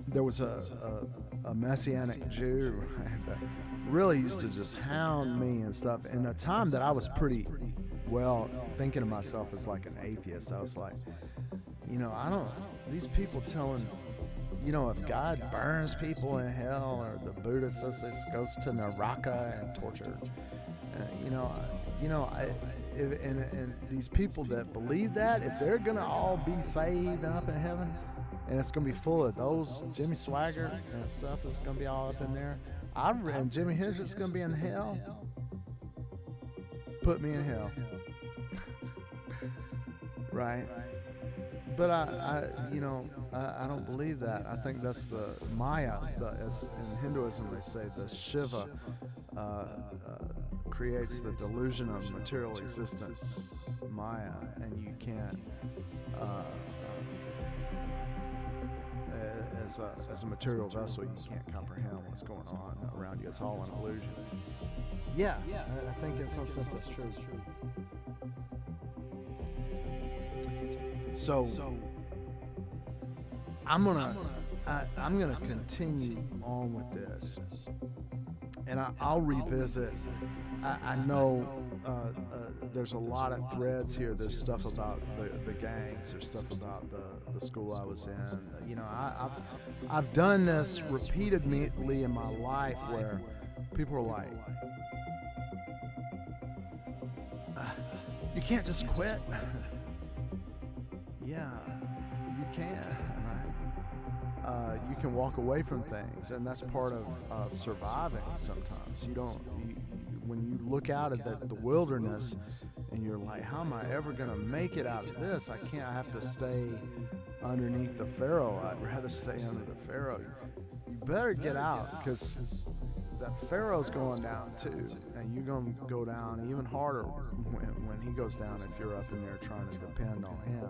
there was a Messianic Jew that really used to just hound me and stuff. In a time that I was pretty well thinking of myself as like an atheist, I was like, these people telling, if God burns people in hell, or the Buddha says it goes to Naraka and torture, and these people that believe that, if they're gonna all be saved up in heaven, and it's gonna be full of those Jimmy Swaggart and stuff that's gonna be all up in there, and Jimi Hendrix is gonna be in hell. Put me in hell, right? But I don't believe that. I think that's the Maya. As in Hinduism, they say the Shiva creates the delusion of material existence, Maya, and you can't. As a material vessel, you can't comprehend what's going on around you. It's all an illusion. Yeah, I think in some sense that's true. So I'm gonna continue on with this, and I'll revisit. I know there's a lot of threads here. There's stuff about the gangs. There's stuff about the school I was in. I've done this repeatedly in my life where people are like, you can't just quit. Yeah, you can, right? You can walk away from things, and that's part of surviving sometimes. When you look out at the wilderness and you're like, how am I ever going to make it out of this? I have to stay underneath the Pharaoh. I'd rather stay under the Pharaoh. You better get out, because that Pharaoh's going down too, and you're going to go down even harder when he goes down if you're up in there trying to depend on him.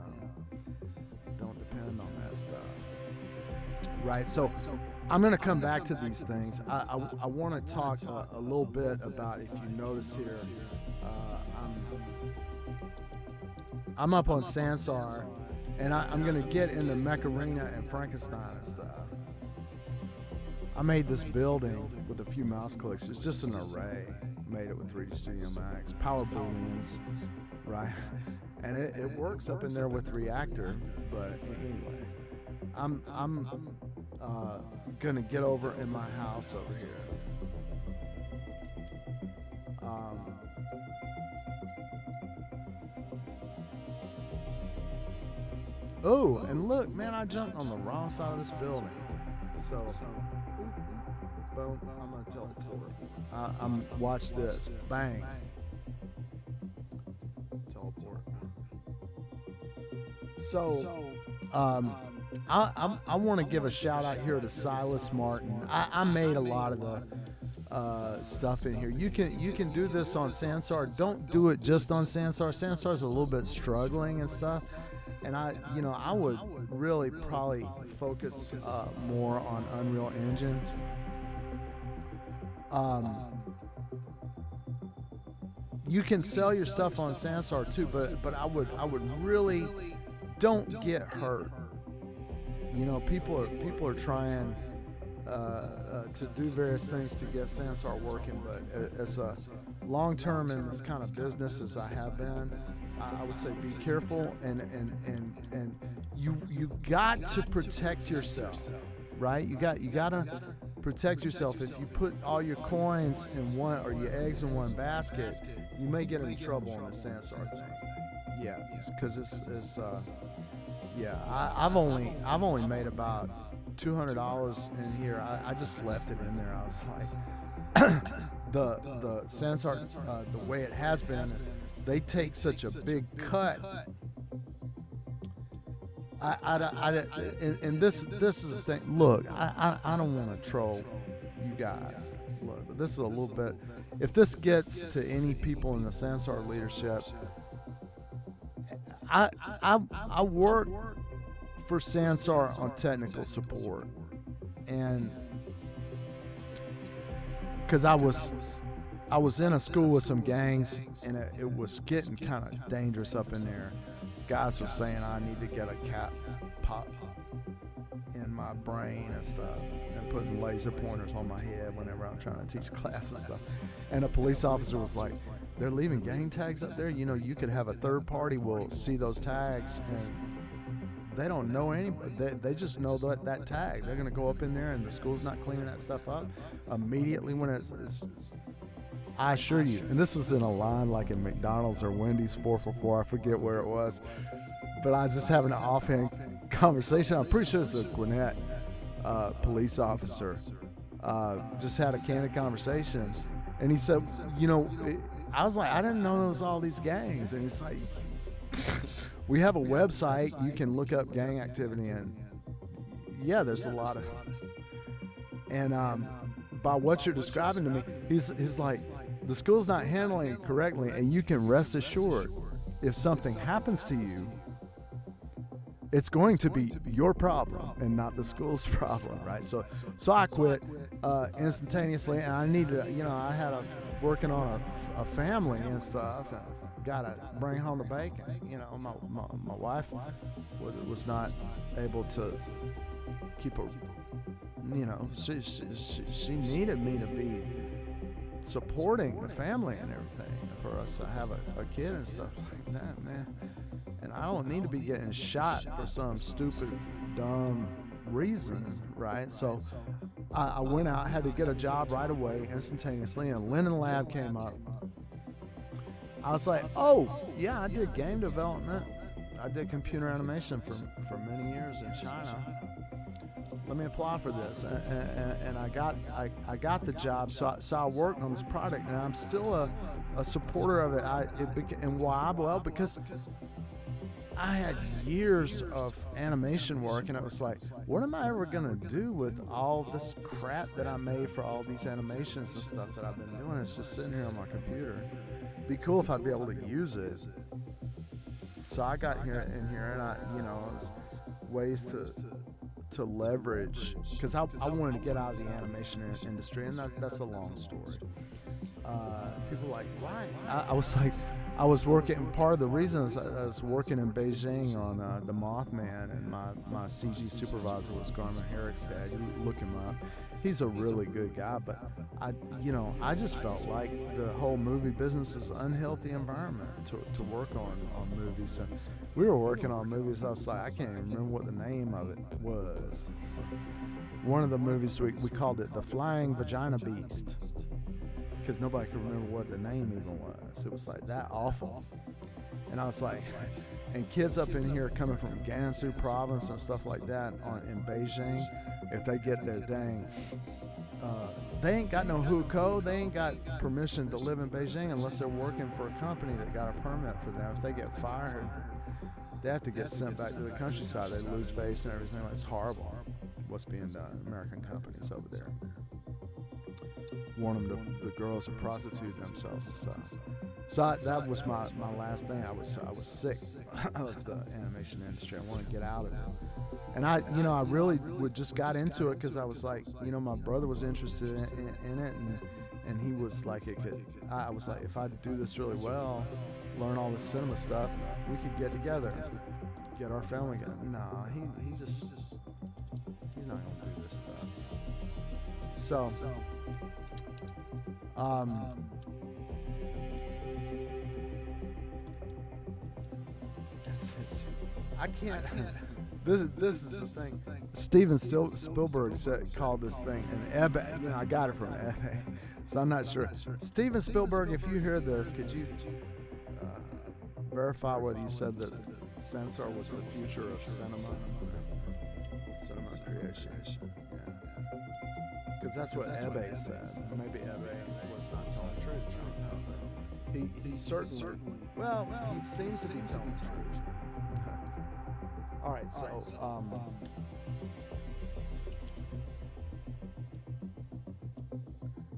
Don't depend on that stuff. Right, so I'm going to come back to these things. I want to talk a little bit about, if you notice here, I'm up on Sansar, and I'm gonna get in the Mech Arena and Frankenstein and stuff. I made this building with a few mouse clicks. It's just an array. Made it with 3D Studio Max, power booleans, right? And it works up in there with Reactor. But anyway, I'm gonna get over in my house over here. Oh, and look, man, I jumped on the wrong side of this building. So, boom, I'm gonna teleport. Watch this, bang. Teleport. So, I want to give a shout out here to Silas Martin. I made a lot of the stuff in here. You can do this on Sansar. Don't do it just on Sansar. Sansar's a little bit struggling and stuff. And I would really probably focus more on Unreal Engine. You can sell your stuff on Sansar too, but I would really don't get hurt. People are trying to do various things to get Sansar working, but as a long term in this kind of business as I have been, I would say be careful and you got to protect yourself, right? You gotta protect yourself. If you put all your coins in one or your eggs in one basket, you may get in trouble on the Sansar thing. Yeah, because it's I've only made about $200 in here. I just left it in there. I was like, the Sansar, the way it has been is they take such a big cut. And this is the thing. Look, I don't want to troll you guys. Look, but this is a little bit. If this gets to any people in the Sansar leadership, I work for Sansar on technical support, and because I was in a school with some gangs, and it was getting kind of dangerous up in there. Guys were saying I need to get a cat pop in my brain and stuff, and putting laser pointers on my head whenever I'm trying to teach class and stuff. And a police officer was like, "They're leaving gang tags up there. You could have a third party will see those tags, and they don't know anybody. They just know that tag. They're gonna go up in there, and the school's not cleaning that stuff up immediately when it's." I assure you, and this was in a line like in McDonald's or Wendy's 444, I forget where it was, but I was just having an offhand conversation. I'm pretty sure it's a Gwinnett police officer. Just had a candid conversation, and he said, I was like, I didn't know there was all these gangs, and he's like, we have a website, you can look up gang activity, and yeah, there's a lot of, and by what you're describing to me, he's like, the school's not handling it correctly, and you can rest assured, if something happens to you, it's going to be your problem and not the school's problem, right? So I quit instantaneously, and I needed, I had working on a family and stuff. Gotta bring home the bacon. My wife was not able to keep a. She needed me to be supporting the family and everything for us to have a kid and stuff like that, man. And I don't need to be getting shot for some stupid, dumb reason, right? So I went out, had to get a job right away, instantaneously, and Linden Lab came up. I was like, oh, yeah, I did game development. I did computer animation for many years in China. Let me apply for this, and I got the job. So I worked on this product, and I'm still a supporter of it. And why? Well, because I had years of animation work, and it was like, what am I ever gonna do with all this crap that I made for all these animations and stuff that I've been doing? It's just sitting here on my computer. It'd be cool if I'd be able to use it. So I got in here, and it was ways to leverage, because I wanted to get out of the animation industry, and that's a long story. people like, why? I was like, I was working, part of the reason is I was working in Beijing on the Mothman, and my CG supervisor was Garth Herrickstad. You look him up. He's a really good guy, but I just felt like the whole movie business is an unhealthy environment to work on movies. And we were working on movies, I was like, I can't even remember what the name of it was. One of the movies, we called it The Flying Vagina Beast, because nobody could remember what the name even was. It was like that awful. And I was like, and kids up in here coming from Gansu province and stuff like that in Beijing, if they get their dang, they ain't got no hukou, they ain't got permission to live in Beijing unless they're working for a company that got a permit for them. If they get fired, they have to get sent back to the countryside. They lose face and everything. It's horrible what's being done. American companies over there want them the girls to prostitute themselves and stuff. So that was my last thing. I was sick of the animation industry. I wanted to get out of it. And I really just got into it because I was like, my brother was interested in it, and he was like, I was like, if I do this really well, learn all the cinema stuff, we could get together, get our family together. No, he's not gonna do this stuff. So, I can't. This is the thing. Steven Spielberg called this thing an Ebe. I got it from Ebe, so I'm not sure. Steven Spielberg, if you hear this, could you verify whether you said that Sansar was the future of cinema creation? Yeah, because that's what Ebe said. Maybe Ebe was not telling the truth. He certainly. Well, he seems to be telling the truth. All right, so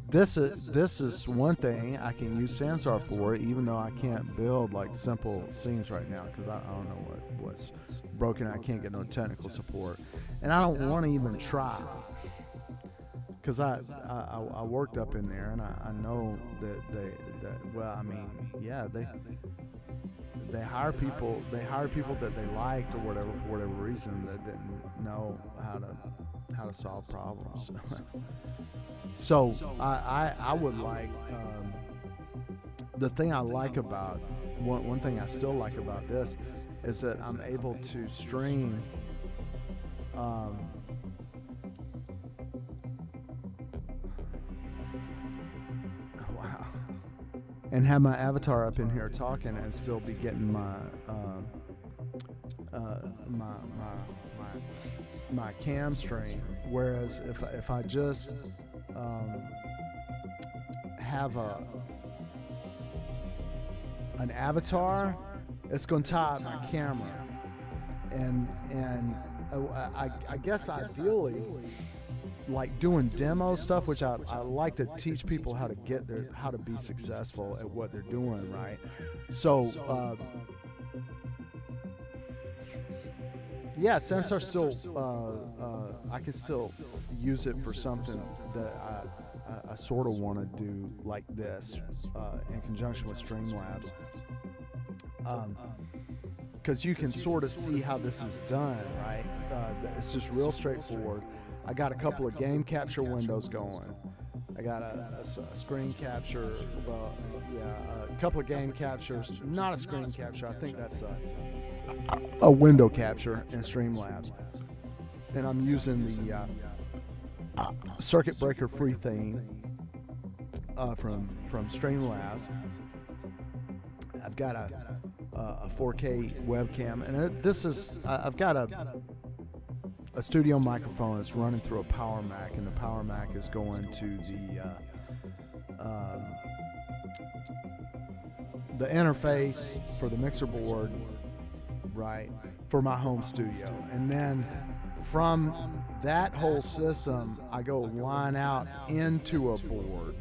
this is one thing I can use Sansar for, even though I can't build like simple scenes right now because I don't know what's broken. I can't get no technical support, and I don't want to even try because I worked up in there, and I know they hire people that they liked or whatever for whatever reason that didn't know how to solve problems. So I would like the thing I like about one thing I still like about this is that I'm able to stream and have my avatar up in here talking and still be getting my cam stream. Whereas if I just have an avatar, it's going to tie up my camera, and I guess ideally, like doing demo stuff, which I like to teach people how to be successful at what they're doing, right? So yeah, Sansar still I can still use it for something that I sort of want to do like this in conjunction with Streamlabs, because you can sort of see how this is done, right? It's just real straightforward. I got a couple of game capture windows going. I got a screen capture, a couple of game captures, not a screen capture. I think that's a window capture in Streamlabs. And I'm using the circuit breaker free theme from Streamlabs. I've got a 4K webcam, and I've got a studio microphone that's running through a Power Mac, and the Power Mac is going to the interface for the mixer board, right, for my home studio. And then from that whole system, I go line out into a board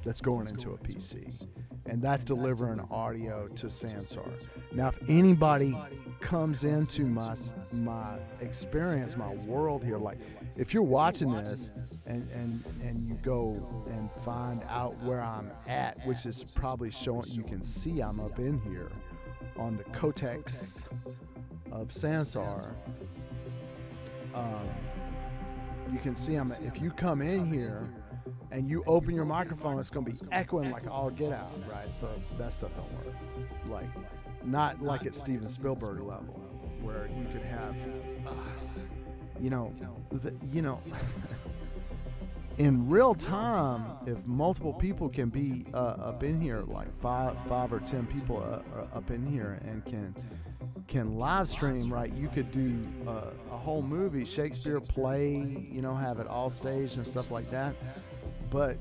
that's going into a PC. and that's delivering audio to Sansar. Now, if anybody comes into my experience, my world here, like if you're watching this and you go and find out where I'm at, which is probably showing, you can see I'm up in here on the cotex of Sansar. You can see if you come in here and you open your microphone, it's going to be echoing like all get out, right? So that stuff don't work. Like, not like at Steven Spielberg level, where you could have, in real time, if multiple people can be up in here, like five or 10 people up in here, and can live stream, right? You could do a whole movie, Shakespeare play, have it all staged and stuff like that. But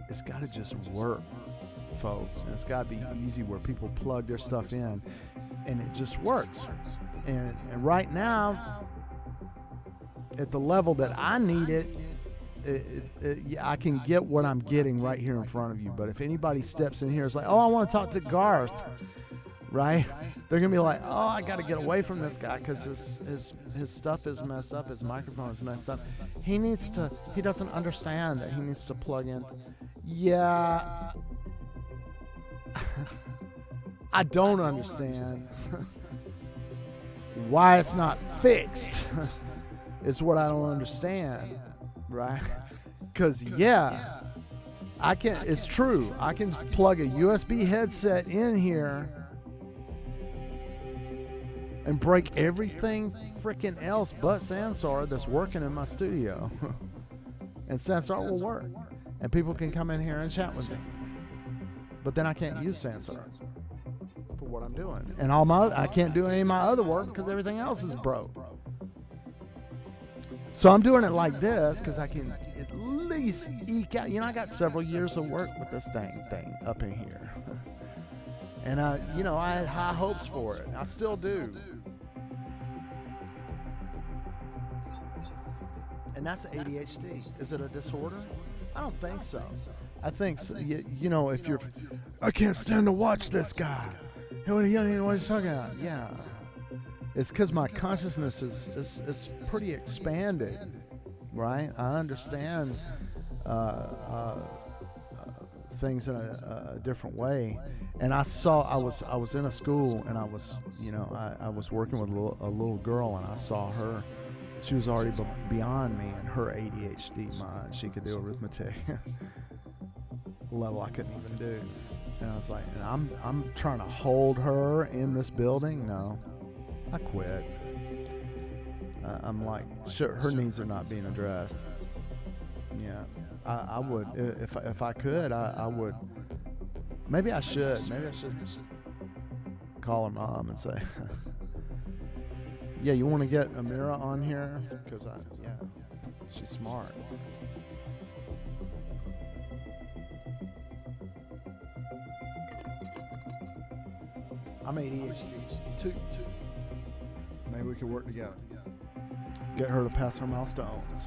it's got to just work, folks. And it's got to be easy where people plug their stuff in and it just works. And right now, at the level that I need it, I can get what I'm getting right here in front of you. But if anybody steps in here, it's like, oh, I want to talk to Garth, right? They're going to be like, oh, I got to get away from this guy because his stuff is messed up. His microphone is messed up. He doesn't understand that he needs to plug in. Yeah, I don't understand why it's not fixed is what I don't understand. Right? Because, it's true. I can plug a USB headset in here and break everything freaking else but Sansar that's working in my studio. And Sansar will work. And people can come in here and chat with me. But then I can't use Sansar for what I'm doing. And I can't do any of my other work because everything else is broke. So I'm doing it like this because I can at least eke out. I got several years of work with this thing up in here. And, I had high hopes for it. I still do. And that's ADHD. Is it a disorder? I don't think so. I think, so, if you're, I can't stand to watch this guy. He don't even know what he's talking about. Yeah. It's because my consciousness is pretty expanded, right? I understand things in a different way, and I was in a school, and I was working with a little girl, and I saw her. She was already beyond me in her ADHD mind. She could do arithmetic level I couldn't even do, and I was like, and I'm trying to hold her in this building. No. I quit. I'm like, sure, her needs are not being addressed. Yeah, I would, if I could, I would. Maybe I should call her mom and say, yeah, you want to get Amira on here? Because she's smart. I'm ADHD too. Maybe we could work together. Get her to pass her milestones.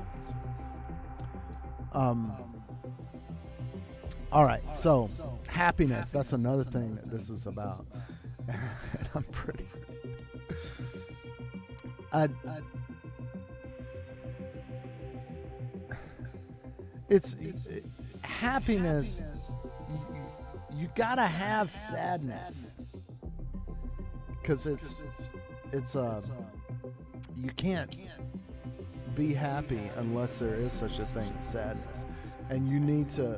All right, so happiness, that's another thing that this is about. And I'm pretty... happiness, you gotta have sadness. Because you can't be happy unless there is such a thing as sadness, and you need to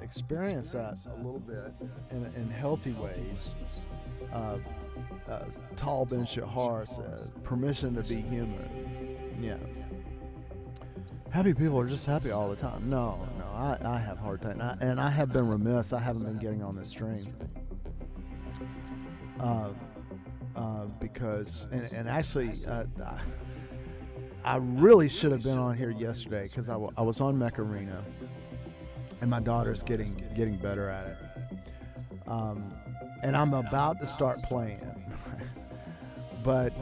experience that a little bit in healthy ways. Tal Ben Shahar said, "Permission to be human." Yeah, happy people are just happy all the time. No, I have a hard time, and I have been remiss. I haven't been getting on this stream. Because actually I really should have been on here yesterday because I was on Mech Arena, and my daughter's getting better at it, and I'm about to start playing, but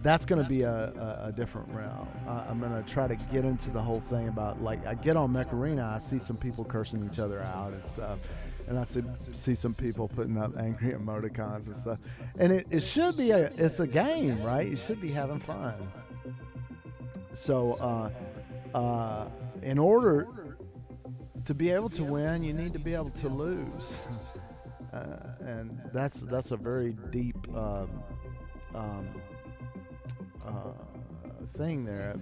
that's going to be a different realm. I'm going to try to get into the whole thing about, like, I get on Mech Arena, I see some people cursing each other out and stuff, and I see some people putting up angry emoticons and stuff, and it should be it's a game, right? You should be having fun. So in order to be able to win, you need to be able to lose, and that's a very deep thing there.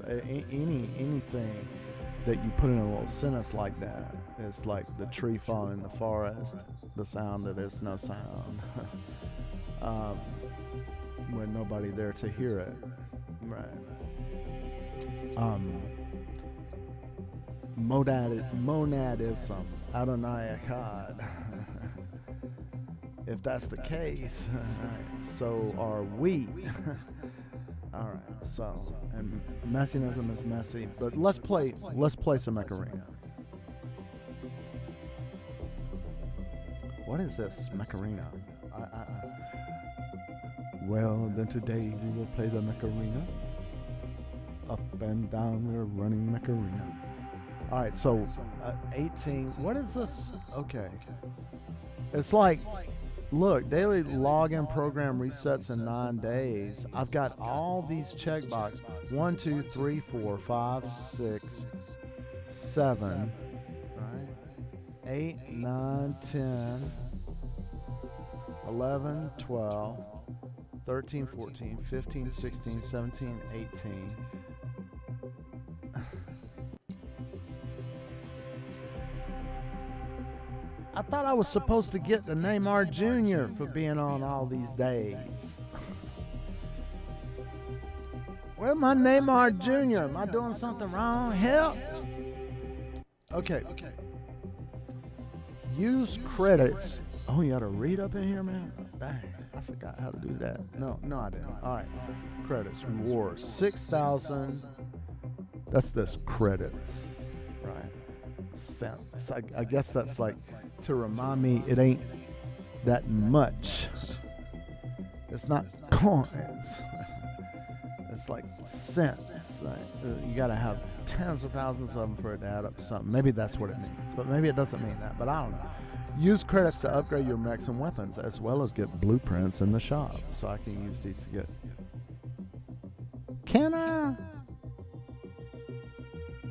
Anything that you put in a little sentence like that, it's like the tree falling in the forest, the sound that is no sound, with nobody there to hear it, right? Monadism, Adonai Echad. If that's the case, so are we. All right. So, and messianism is messy, but let's play some Mech Arena. What is this Mech Arena? Well, then today we will play the Mech Arena. Up and down, we're running Mech Arena. All right. So, 18. What is this? Okay. It's like. Look, daily login program resets in 9 days. I've got all these checkboxes. 1, 2, 3, 4, 5, 6, 7, right? 8, 9, 10, 11, 12, 13, 14, 15, 16, 17, 18. I thought I was supposed to get the Neymar Jr. for being on all these days. Where's my Neymar Jr.? Am I doing something wrong? Help! Okay. Use credits. Oh, you got to read up in here, man? Dang, I forgot how to do that. No, I didn't. All right. Credits. Rewards. 6,000. That's this credits. Right. Cents. I guess that's like to remind me it ain't that much. It's not coins. It's like cents. Right? You got to have tens of thousands of them for it to add up to something. Maybe that's what it means, but maybe it doesn't mean that. But I don't know. Use credits to upgrade your mechs and weapons, as well as get blueprints in the shop. So I can use these to get. Can I?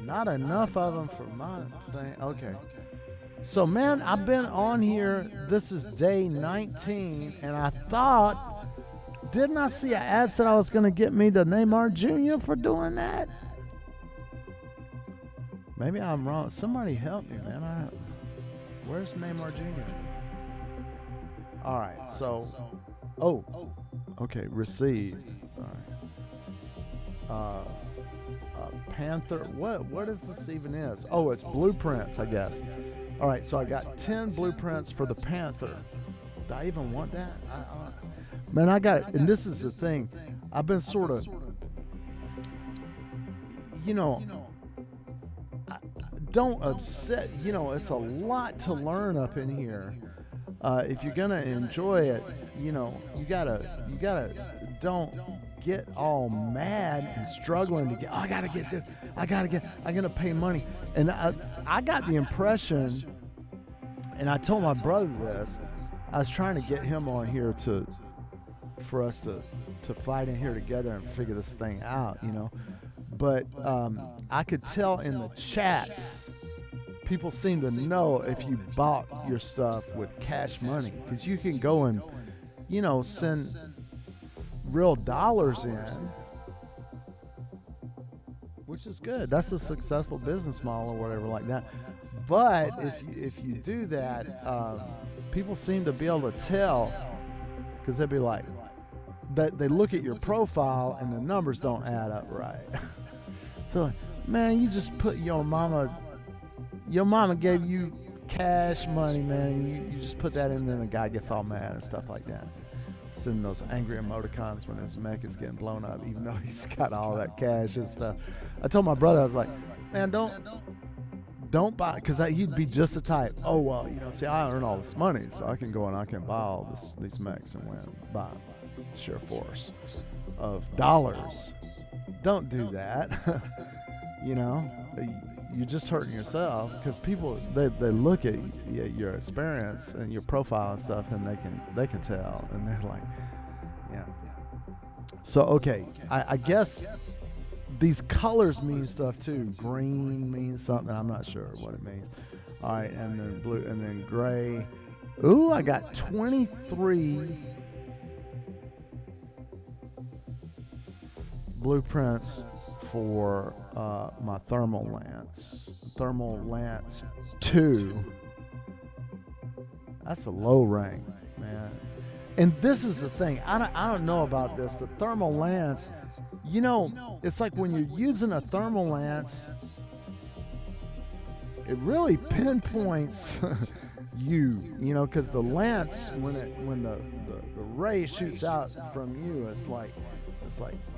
Not enough of them for my thing. Okay. So, man, I've been on here. This is day 19, and I thought, didn't I see an ad said I was going to get me the Neymar Jr. for doing that? Maybe I'm wrong. Somebody help me, man. Where's Neymar Jr.? All right. So, okay. Receive. All right. Panther. What is this even is? Oh, it's blueprints, I guess. All right, so I got 10 blueprints for the Panther. Do I even want that? Man, I got it. And this is the thing. I've been sort of, don't upset. It's a lot to learn up in here. If you're gonna enjoy it, you gotta don't get all mad and struggling to get. Oh, I gotta get this. I'm gonna pay money. And I got the impression, and I told my brother this. I was trying to get him on here for us to fight in here together and figure this thing out, But I could tell in the chats, people seem to know if you bought your stuff with cash money, because you can go and, send real dollars in, which is good. That's a successful business model or whatever like that. But if you do that, people seem to be able to tell, because they'd be like, that they look at your profile and the numbers don't add up right. So, man, you just put your mama gave you cash money, man, and you just put that in, and then the guy gets all mad and stuff like that. Sending those angry emoticons when his mech is getting blown up, even though he's got all that cash and stuff. I told my brother, I was like, man, don't buy, because he'd be just the type, oh, well, see, I earn all this money, so I can go and I can buy all these mechs and win by sheer force. of dollars. Don't do that. You know, you're just hurting yourself, because people they look at your experience and your profile and stuff, and they can tell, and they're like, yeah. So okay, I guess these colors mean stuff too. Green means something. I'm not sure what it means. All right, and then blue, and then gray. Ooh, I got 23 blueprints for my thermal lance. Thermal lance 2. That's a low rank, man. And this is the thing. I don't know about this. The thermal lance, you know, it's like when you're using a thermal lance, it really pinpoints you know, because the lance, when the ray shoots out from you, it's like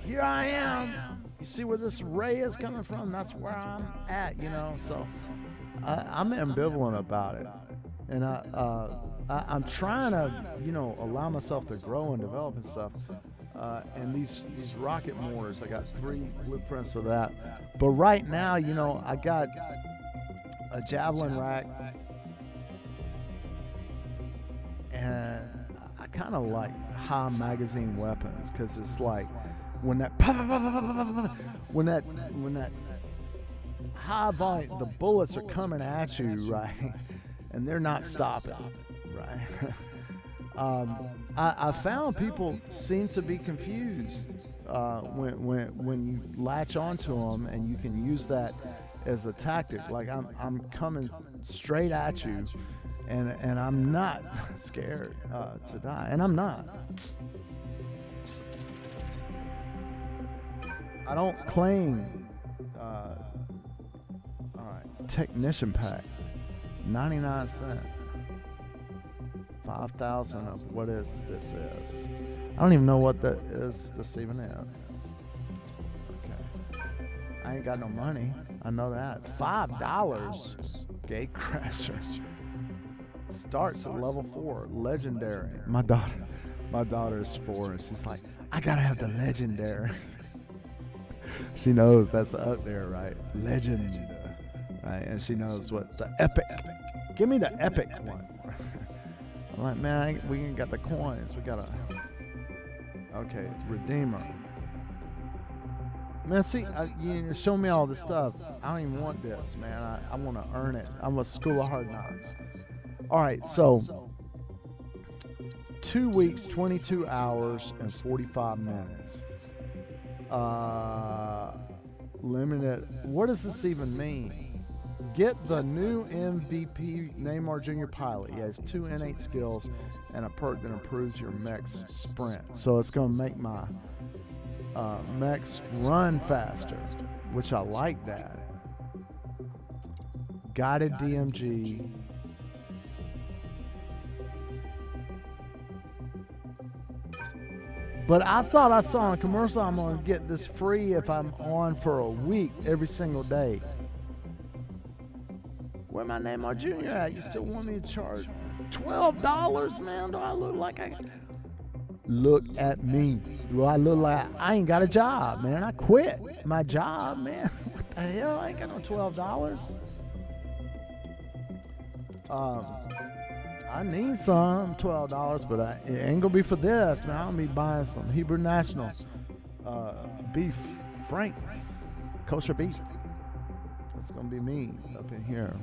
here I am. You see where this ray is coming from? That's where I'm at, you know. So I'm ambivalent about it, and I'm trying to, you know, allow myself to grow and develop and stuff. And these rocket mortars, I got 3 blueprints of that. But right now, you know, I got a javelin rack, and I kind of like high magazine weapons, because it's like when that high volume, the bullets are coming at you, right, and they're not stopping, right. I found people seem to be confused when you latch onto them, and you can use that as a tactic. Like I'm coming straight at you, and I'm not scared to die, and I'm not. I don't claim. All right, technician pack, 99 cents. 5,000 of what is this is. I don't even know what that is. This even is. Okay. I ain't got no money. I know that. $5. Gate crasher. Starts at level 4. Legendary. My daughter's 4, and she's like, I gotta have the legendary. She knows that's up there, right? Legend. Right? And she knows what the epic. Give me the epic one. I'm like, man, we ain't got the coins. We gotta. Okay, Redeemer. Man, see, you show me all this stuff. I don't even want this, man. I want to earn it. I'm a school of hard knocks. All right, so 2 weeks, 22 hours, and 45 minutes. Limited. What does this even mean? Get the new MVP Neymar Jr. pilot. He has 2 innate skills and a perk that improves your mech's sprint. So it's going to make my mechs run faster, which I like that. Guided DMG. But I thought I saw in a commercial I'm going to get this free if I'm on for a week every single day. Where my Neymar Jr. at? You still want me to charge $12, man? Do I look like I... Look at me. Do I look like I ain't got a job, man? I quit my job, man. What the hell? I ain't got no $12. I need some $12, but it ain't gonna be for this, man. I'm gonna be buying some Hebrew National beef, Frank's kosher beef. That's gonna be me up in here.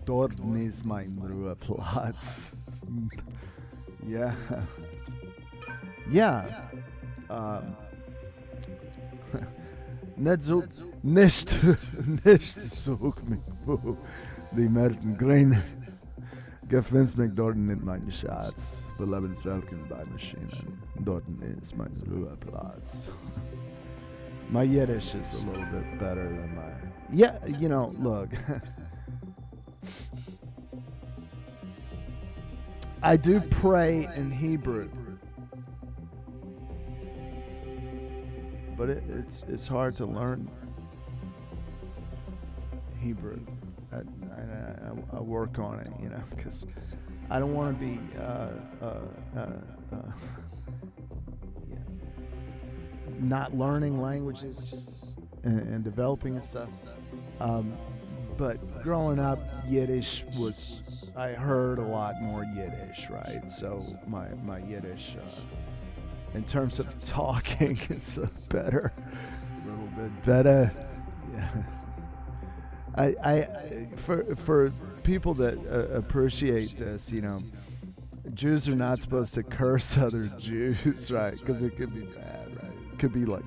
Dort is mein Ruheplatz. Yeah. Yeah. Nicht such mich, die Merten Grün. Gefindest mich dort nicht, mein Schatz. Wir lebenswelken bei Maschinen. Dort ist mein Ruheplatz. My Yiddish is a little bit better than my... Yeah, you know, look. I do pray in Hebrew. But it's hard to learn Hebrew. I work on it, you know, because I don't want to be not learning languages and developing and stuff. But growing up, Yiddish was, I heard a lot more Yiddish, right? So my Yiddish, in terms of talking, is better, a little bit better. Yeah. For people that appreciate this, Jews are not supposed to curse other Jews, right? Because it could be bad, right? It could be like,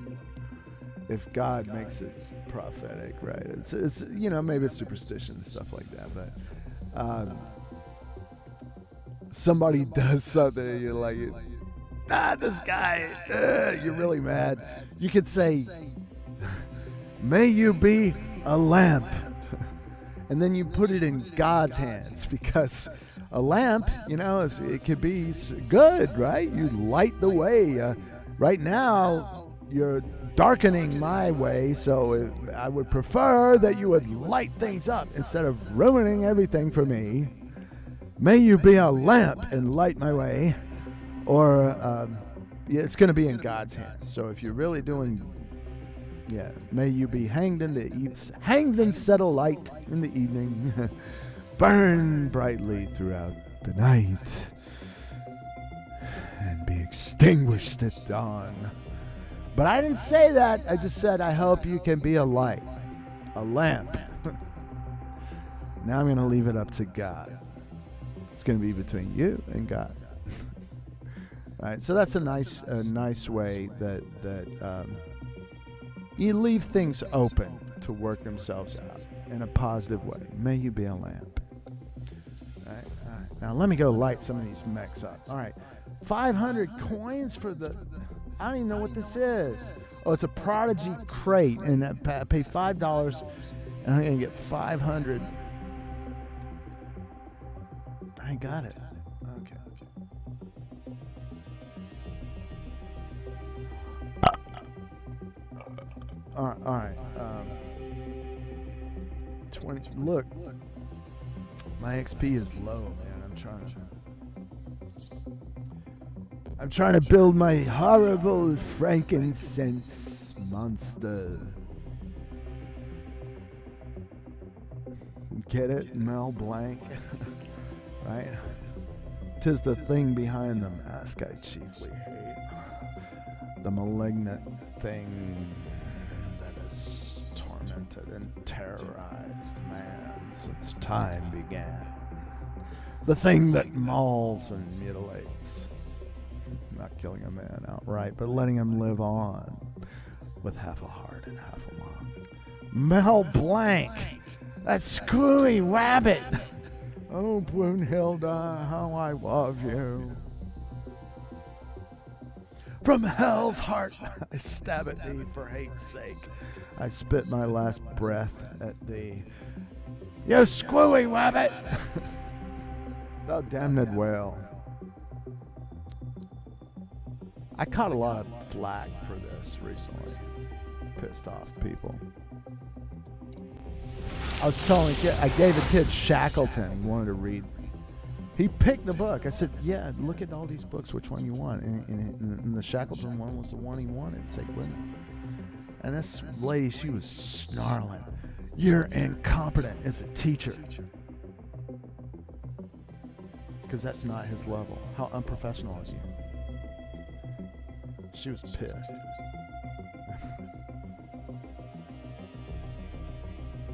if God makes it prophetic, right? It's maybe it's superstition and stuff like that, but somebody does something and you're like, this guy, you're really mad. You could say, may you be a lamp. And then you put it in God's hands, because a lamp, it could be good, right? You light the way. Right now, you're darkening my way, so I would prefer that you would light things up instead of ruining everything for me. May you be a lamp and light my way. Or it's going to be in God's hands. So if you're really doing... Yeah, may you be hanged and set alight in the evening, burn brightly throughout the night, and be extinguished at dawn. But I didn't say that. I just said, I hope you can be a light, a lamp. Now I'm going to leave it up to God. It's going to be between you and God. All right, so that's a nice way that you leave things open to work themselves out in a positive way. May you be a lamp. All right. Now let me go light some of these mechs up. All right. 500 coins for the... I don't even know what this is. Oh, it's a Prodigy crate, and I pay $5, and I'm going to get 500. I got it. Okay. All right. 20. Look, my XP is low, man. I'm trying to build my horrible frankincense monster. Get it? Mel Blanc. Right? 'Tis the thing behind the mask I chiefly hate. The malignant thing that has tormented and terrorized man since time began. The thing that mauls and mutilates. Not killing a man outright, but letting him live on with half a heart and half a lung. Mel Blanc, that screwy rabbit. Oh, Brunhilde, how I love you. From hell's heart, I stab at thee for hate's sake. I spit my last breath at thee. You screwy rabbit! Thou damned whale. I caught a lot of flack for this recently. Pissed off people. I was telling a kid, I gave a kid Shackleton. He wanted to read. He picked the book. I said, yeah, look at all these books. Which one you want? And the Shackleton one was the one he wanted to take with him. And this lady, she was snarling. You're incompetent as a teacher. Because that's not his level. How unprofessional are you? She was pissed.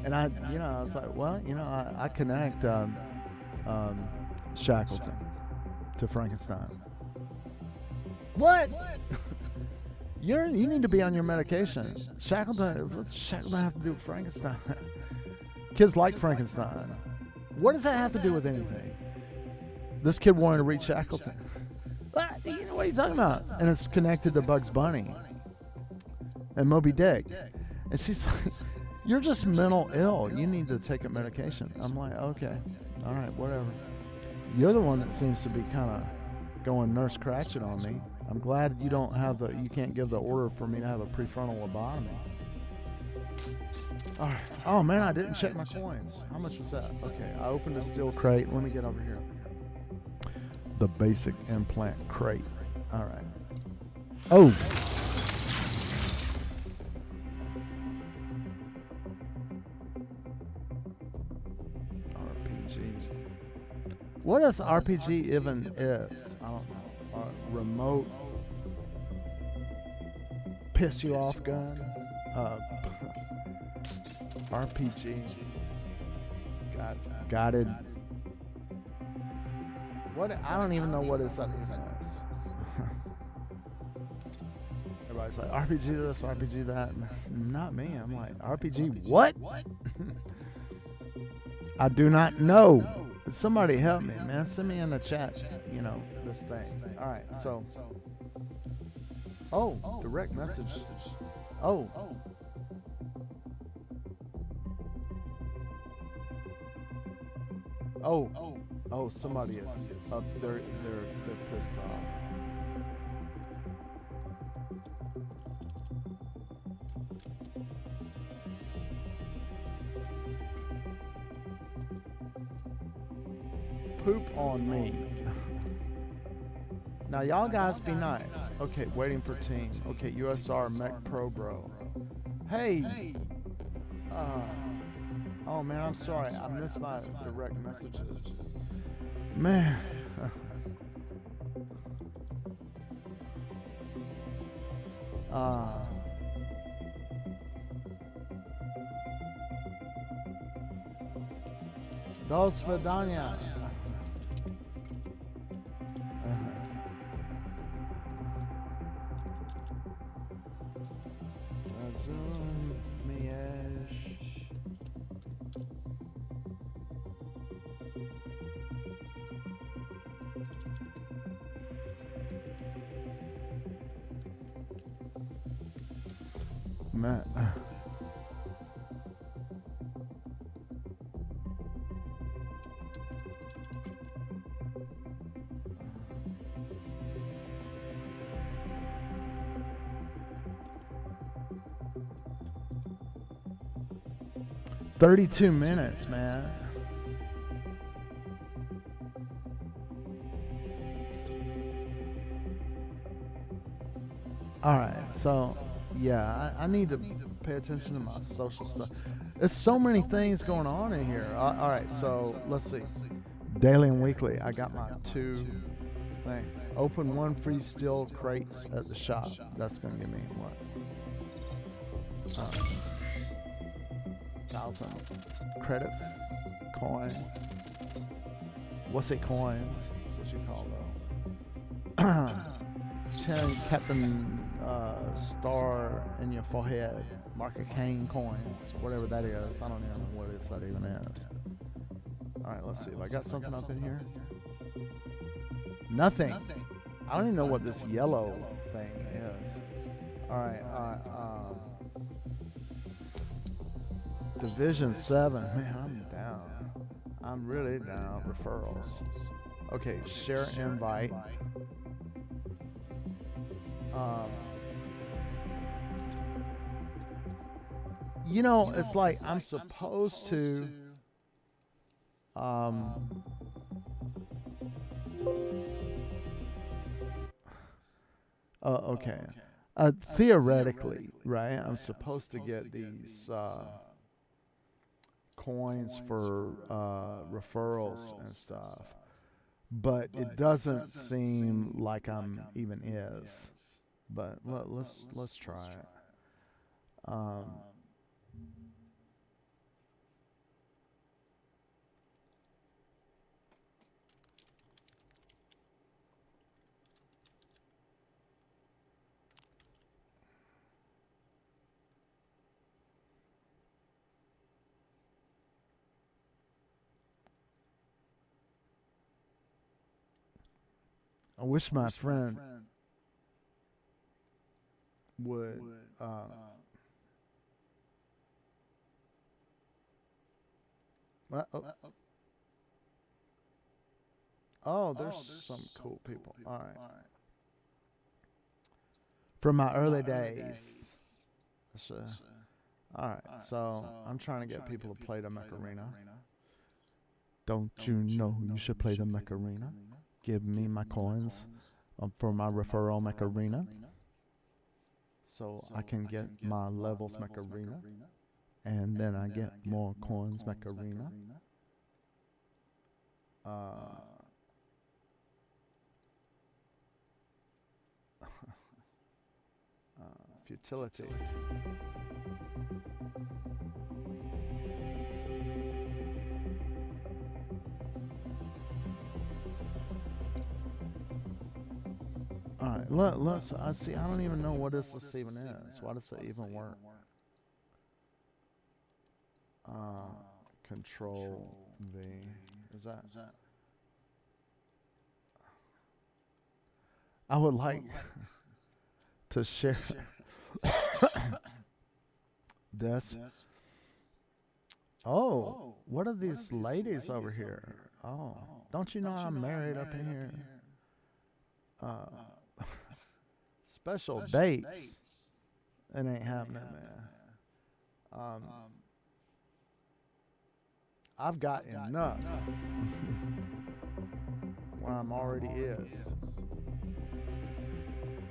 And I was like, well, I connect Shackleton to Frankenstein. What? You need to be on your medication. Shackleton, what's Shackleton have to do with Frankenstein? Kids like Frankenstein. What does that have to do with anything? This kid wanted to read Shackleton. What? You know what he's talking about? And it's connected to Bugs Bunny and Moby Dick. And she's like, you're just mental ill. You need to take a medication. I'm like, okay. All right, whatever. You're the one that seems to be kind of going Nurse Cratchit on me. I'm glad you can't give the order for me to have a prefrontal lobotomy. All right. Oh, man, I didn't check my coins. How much was that? Okay, I opened a steel crate. Let me get over here. The basic implant crate. All right. Oh. What does RPG even is? I don't know. Remote piss you off gun? RPG. Guided. What? I don't even know what is that even is. Everybody's like, RPG this, RPG that. Not me. I'm like, RPG what? I do not know. Somebody help me, man. Send me in the chat, you know, this thing. All right, so. Oh, direct message. Oh. Oh, somebody is. They're pissed off. Poop on me. Now y'all guys be nice. Okay, waiting for team. Okay, USR Mech Pro Bro. Hey. Oh man, I'm sorry. I missed my direct messages. Man. Do svidania. Matt. "32 minutes, man." All right, so yeah, I need to pay attention to my social stuff. There's so many things going on in here. All right, so let's see. Daily and weekly, I got my 2 things. Open 1 free steel crates at the shop. That's gonna give me what? 1,000 credits, coins. What's it, coins? What you call those? 10 Captain Star in your forehead, Marker Cane coins, whatever that is. I don't even know what that even is. All right, let's see if I got something up in here. Nothing. I don't even know what this yellow thing is. All right. Division 7. Man, I'm down. I'm really down. Referrals. Okay, share invite. You know, it's like I'm supposed to okay. Theoretically, right? I'm supposed to get these coins for referrals and stuff, but it doesn't seem like I'm even is. But let's try it. I wish my friend would there's some cool people. All right. From my early days. All right, so I'm trying to get people to play the Mech Arena. Don't you know you should play the Mech Arena? Give me my coins for my referral Mech Arena, so I can get my levels Mech Arena, and then I get more coins Mech Arena. futility. All right, let's. I see. I don't even know what this even is. Why does it even work? Control V. Is that? I would like to share this. Oh, what are these ladies over here? Oh, don't you know I'm married up in here? Special dates. It ain't happening, man. I've got enough where I'm already is.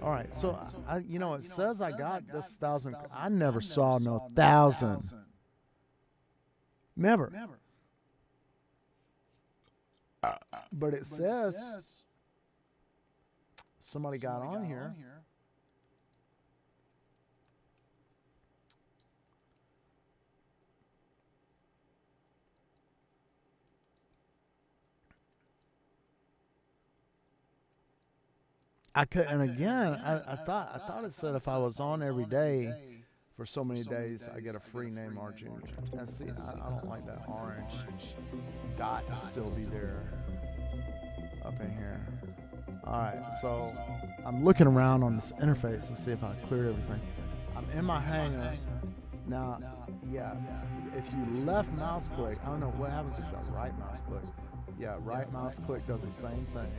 All right, so it says I got this 1,000. I never saw no 1,000. Never. But it says somebody got on here. I could, and again, I thought it said if I was on every day for so many days, I get a free name R Junior. And see, I don't like that orange dot to still be there up in here. All right, so I'm looking around on this interface to see if I cleared everything. I'm in my hangar now. Yeah, if you left mouse click, I don't know what happens if you right mouse click. Yeah, right mouse click does the same thing.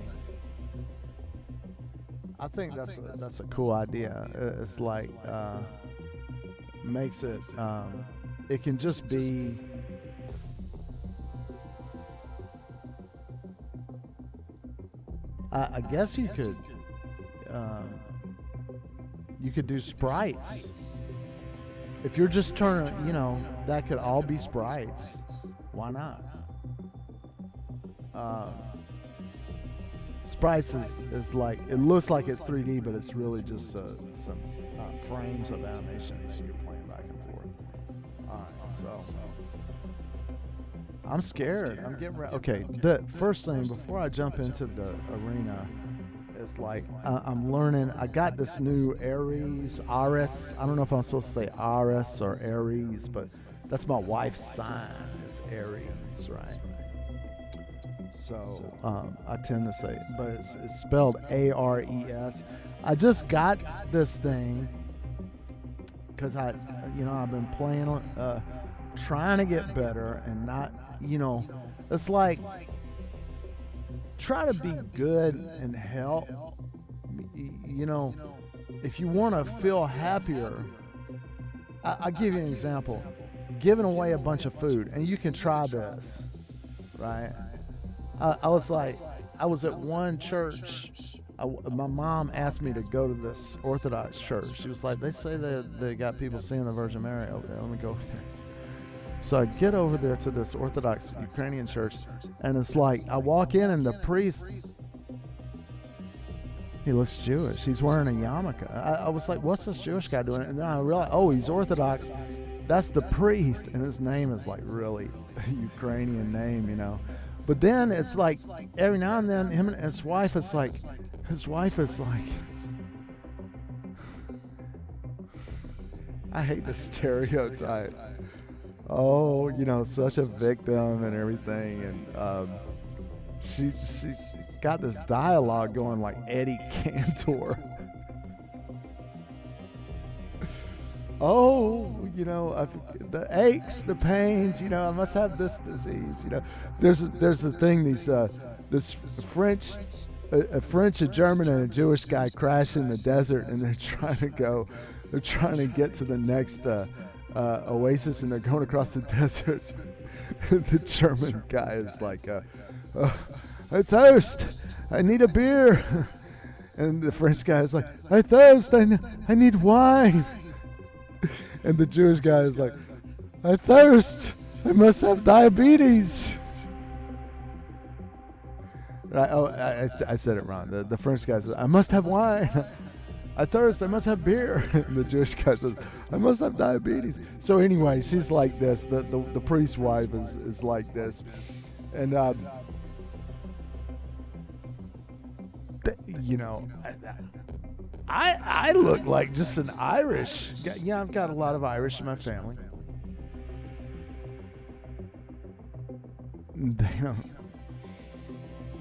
I think that's a cool idea. It's like makes it it can just be I guess you could do sprites. If you're just turning, that could all be sprites. Why not? Sprites is like, it looks like it's 3D, but it's really just some frames of animation that you're playing back and forth. Alright, so I'm scared. I'm getting ready. Okay, the first thing before I jump into the arena is like I'm learning. I got this new Aries. I don't know if I'm supposed to say Aries or Aries, but that's my wife's sign. It's Aries, right? So I tend to say, but it's spelled A-R-E-S. I just got this thing because I've been playing, trying to get better and not, it's like try to be good and help. If you want to feel happier, I'll give you an example. Giving away a bunch of food, and you can try this, right? I was at one church. My mom asked me to go to this Orthodox church. She was like, they say that they got people seeing the Virgin Mary over there. Let me go over there. So I get over there to this Orthodox Ukrainian church, and it's like, I walk in and the priest, he looks Jewish. He's wearing a yarmulke. I was like, what's this Jewish guy doing? And then I realized, oh, he's Orthodox. That's the priest, and his name is like really Ukrainian name, But then it's like every now and then him and his wife is like, I hate the stereotype. Oh, such a victim and everything. And she's got this dialogue going like Eddie Cantor. Oh, the aches, the pains, I must have this disease, There's a thing, this French, a German, and a Jewish guy crash in the desert, and they're trying to get to the next oasis, and they're going across the desert. The German guy is like, I thirst, I need a beer. And the French guy is like, I thirst, I need wine. And the Jewish guy is like, I thirst, I must have diabetes. Right? Oh, I said it wrong. The French guy says, I must have wine. I thirst. I must have beer. And the Jewish guy says, I must have diabetes. So anyway, she's like this. The priest's wife is like this. And, you know, I look like just an Irish. Yeah, I've got a lot of Irish in my family.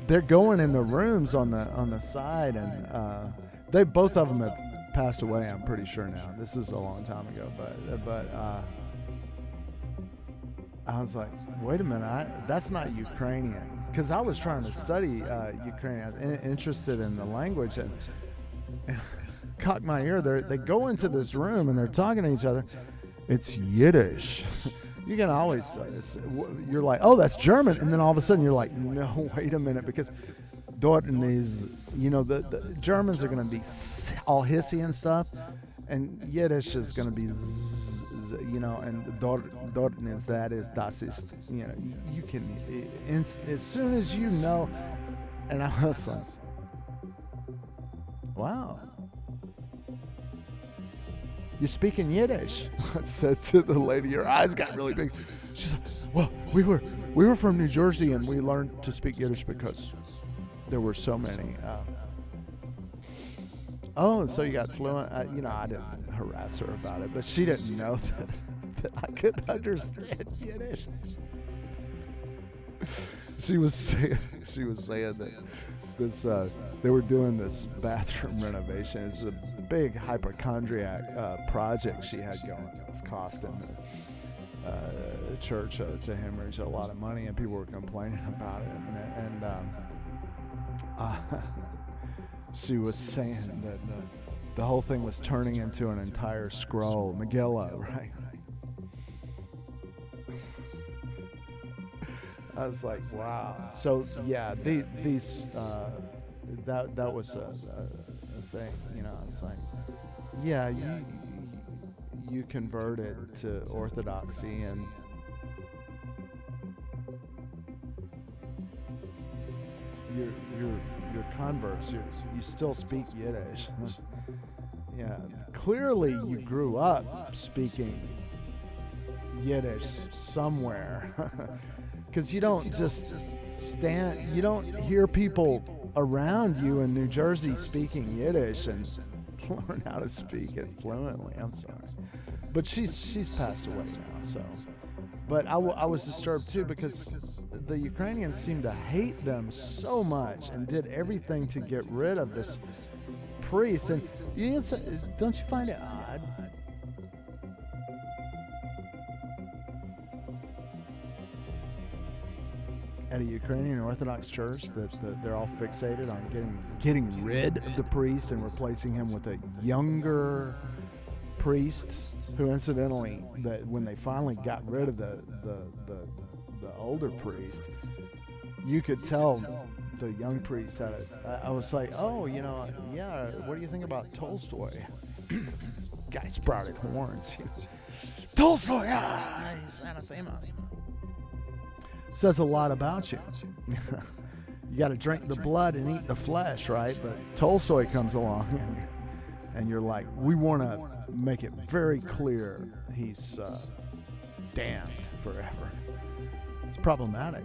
They're going in the rooms on the side, and they both of them have passed away. I'm pretty sure now. This is a long time ago, but I was like, wait a minute, that's not Ukrainian, because I was trying to study Ukrainian, interested in the language, and cock my ear. They go into this room and they're talking to each other. It's Yiddish. You can always say, you're like, oh, that's German. And then all of a sudden you're like, no, wait a minute. Because Dorten is, you know, the Germans are going to be all hissy and stuff. And Yiddish is going to be, you know, and Dorten is das ist, you know, you can, as soon as you know. And I was like, wow. You're speaking Yiddish. I said to the lady, her eyes got really big. She's like, well, we were from New Jersey, and we learned to speak Yiddish because there were so many. Oh, so you got fluent? You know, I didn't harass her about it, but she didn't know that I could understand Yiddish. She was saying that this they were doing this bathroom renovation. It's a big hypochondriac project she had going. It was costing the church to hemorrhage a lot of money, and people were complaining about it. And she was saying that the whole thing was turning into an entire scroll, Megillah, right? I was like, wow. So yeah, these that was a thing, you know. It's like, yeah, you converted to Orthodoxy, and you're converts. You still speak Yiddish. Yeah, clearly you grew up speaking Yiddish somewhere. Because you don't just you don't hear people around you in New Jersey speaking Yiddish and learn how to speak it fluently. I'm sorry. But she's passed away now, so. But I was disturbed too, because the Ukrainians seemed to hate them so much and did everything to get rid of this priest. And don't you find it odd? At a Ukrainian Orthodox church, that they're all fixated on getting rid of the priest and replacing him with a younger priest, who incidentally, that when they finally got rid of the older priest, you could tell the young priest had it. I was like, oh, you know, yeah, what do you think about Tolstoy? Guy sprouted horns. Tolstoy, yeah, he's Narasimha. Says a lot about you. You got to drink the blood and eat the flesh, right? But Tolstoy comes along, and you're like, we want to make it very clear he's damned forever. It's problematic.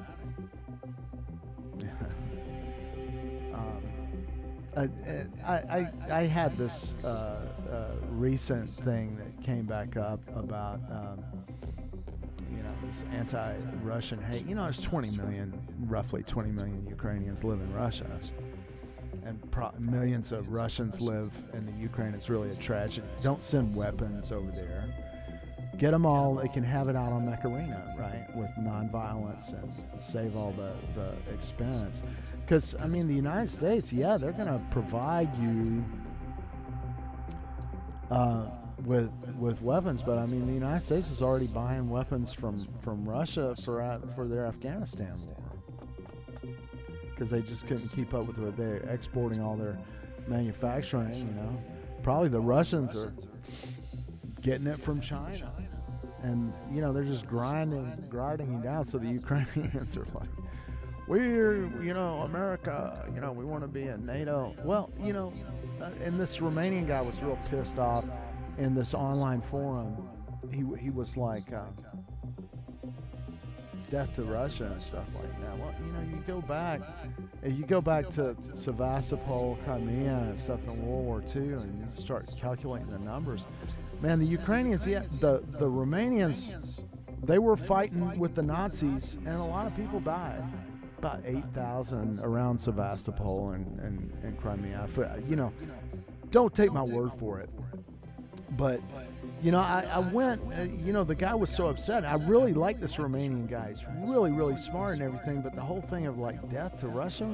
I had this recent thing that came back up about this anti-Russian hate. You know, there's roughly 20 million Ukrainians live in Russia, and millions of Russians live in the Ukraine. It's really a tragedy. Don't send weapons over there. Get them all. They can have it out on Mech Arena, right, with nonviolence, and save all the expense. Because, I mean, the United States, yeah, they're going to provide you with weapons, but I mean, the United States is already buying weapons from Russia for their Afghanistan war, because they just couldn't keep up with what they're exporting all their manufacturing. You know, probably the Russians are getting it from China, and you know, they're just grinding it down. So the Ukrainians are like, we're, America, we want to be in NATO. Well, and this Romanian guy was real pissed off in this online forum. He was like, death to Russia and stuff like that. Well, you go back to Sevastopol, Crimea, and stuff in World War II, and you start calculating the numbers. Man, the Ukrainians, the Romanians, they were fighting with the Nazis, and a lot of people died. About 8,000 around Sevastopol and Crimea. Don't take my word for it. But, I went, the guy was so upset. I really like this Romanian guy. He's really, really smart and everything, but the whole thing of, like, death to Russia,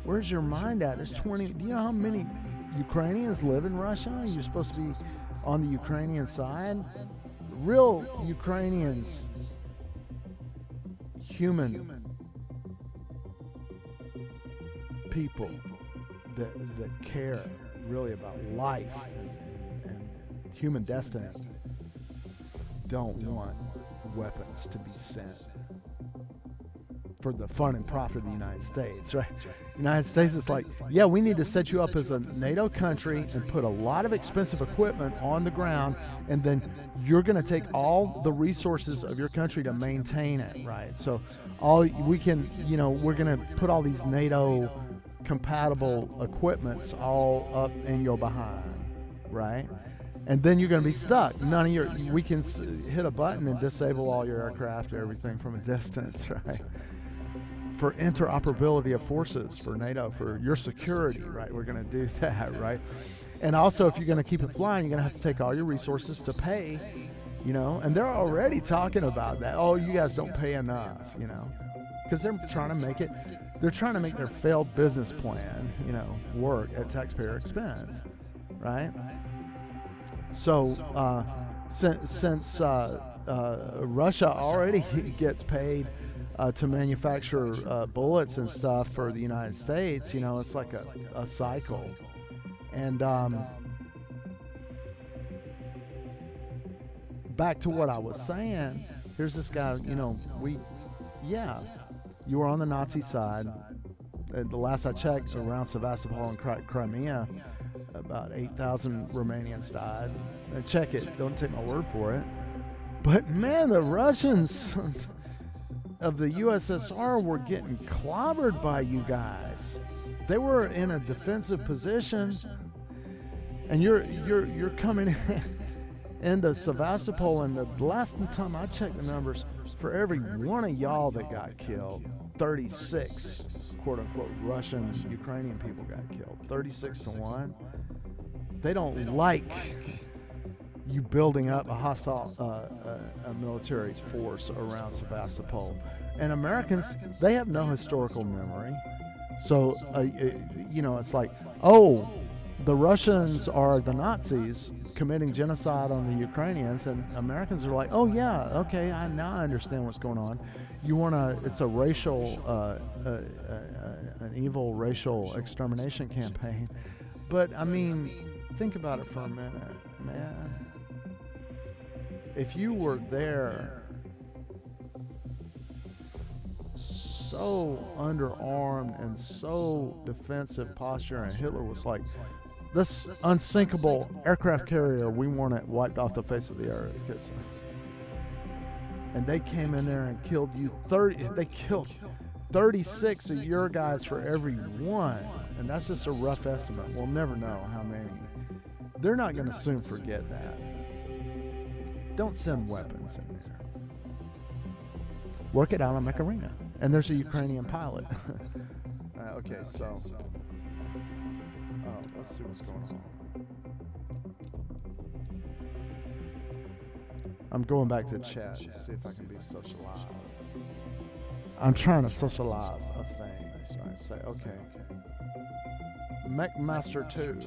where's your mind at? There's 20, do you know how many Ukrainians live in Russia? You're supposed to be on the Ukrainian side. Real Ukrainians, human people that care really about life and human destiny don't want weapons to be sent for the fun and profit of the United States, right? The United States is like, yeah, we need to set you up as a NATO country and put a lot of expensive equipment on the ground, and then you're going to take all the resources of your country to maintain it, right? So we're going to put all these NATO compatible equipments all up in your behind, right? And then you're going to be stuck. We can hit a button and disable all your aircraft or everything from a distance, right? For interoperability of forces, for NATO, for your security, right? We're going to do that, right? And also, if you're going to keep it flying, you're going to have to take all your resources to pay, and they're already talking about that. Oh, you guys don't pay enough, because they're trying to make it. They're trying to make their failed business plan, work at taxpayer expense, right? So since Russia already gets paid to manufacture bullets and stuff for the United States, it's like a cycle. And back to what I was saying, here's this guy, you were on the Nazi side. The last I checked, around Sevastopol and Crimea, about 8,000 Romanians died. Now check it. Don't take my word for it. But, man, the Russians of the USSR were getting clobbered by you guys. They were in a defensive position, and you're coming into Sevastopol, and the last time I checked the numbers, for every one of y'all that got killed, 36 quote-unquote Russian Ukrainian people got killed. 36 to 1. They don't like you building up a hostile military force around Sevastopol. And Americans, they have no historical memory. So, it's like, oh, the Russians are the Nazis committing genocide on the Ukrainians, and Americans are like, oh yeah, okay, now I understand what's going on. It's a racial, an evil racial extermination campaign. But I mean, think about it for a minute, man. If you were there, so underarmed and so defensive posture, and Hitler was like, this unsinkable aircraft carrier, we want it wiped off the face of the earth. And they came in there and killed you 30. They killed 36 of your guys for every one. And that's just a rough estimate. We'll never know how many. They're not going to soon forget that. Don't send weapons in there. Work it out on Mech Arena. And there's a Ukrainian pilot. Okay, so let's see what's going on. I'm going back to chat to see if I can be socialized. I'm trying to socialize a thing. So I say, okay. Mech Master 2.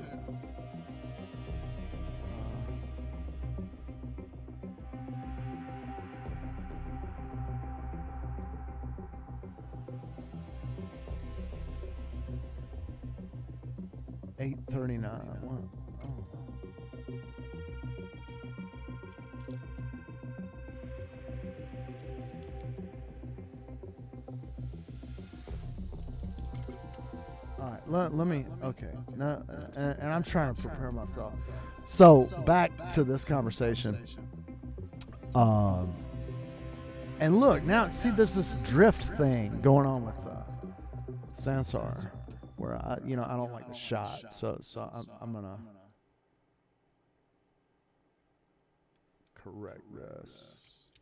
$839. Wow. Oh. right, let me, okay. Now, and I'm trying to prepare myself. So, back to this conversation. And look, now, see, there's this drift thing going on with Sansar, where I don't like the shot, so I'm gonna correct this.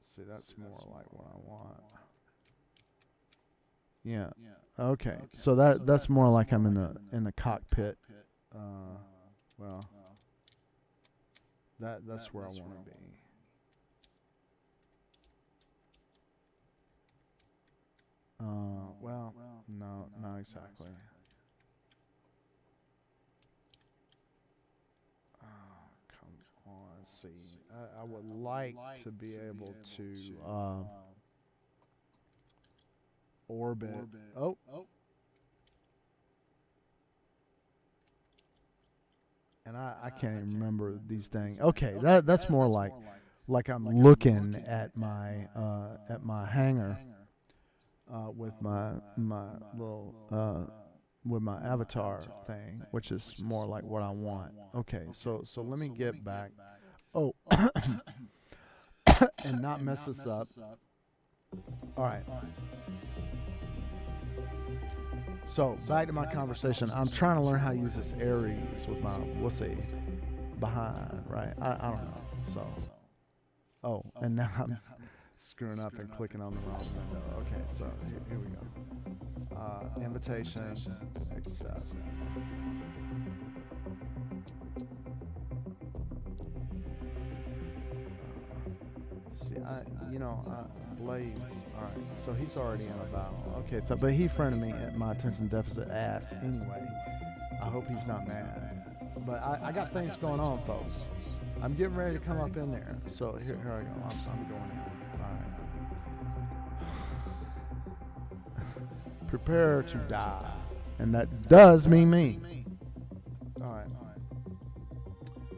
See, that's more like what I want. Yeah. Okay. So that's more like I'm in the cockpit. Well, that's where I want to be. Well, no, not exactly. Come on, see. I would like to be able to orbit. Oh. And I can't even remember these things. Okay, that's more like I'm looking at my hangar with my little with my avatar thing, which is more like what I want. Okay, so let me get back. Oh, and not mess this up. All right. So back to my conversation. I'm trying to learn how to use this Aries with my, we'll see, behind, right? I don't know. So, oh, and now I'm screwing up and clicking on the wrong window. Okay, so here we go. Invitations, accept. See, Blaze. All right, so he's already in a battle. Okay, but he friended me at my attention deficit ass anyway. I hope he's not mad. But I got things going on, folks. I'm getting ready to come up in there. So here I go. I'm going in. All right. Prepare to die, and that does mean me. All right.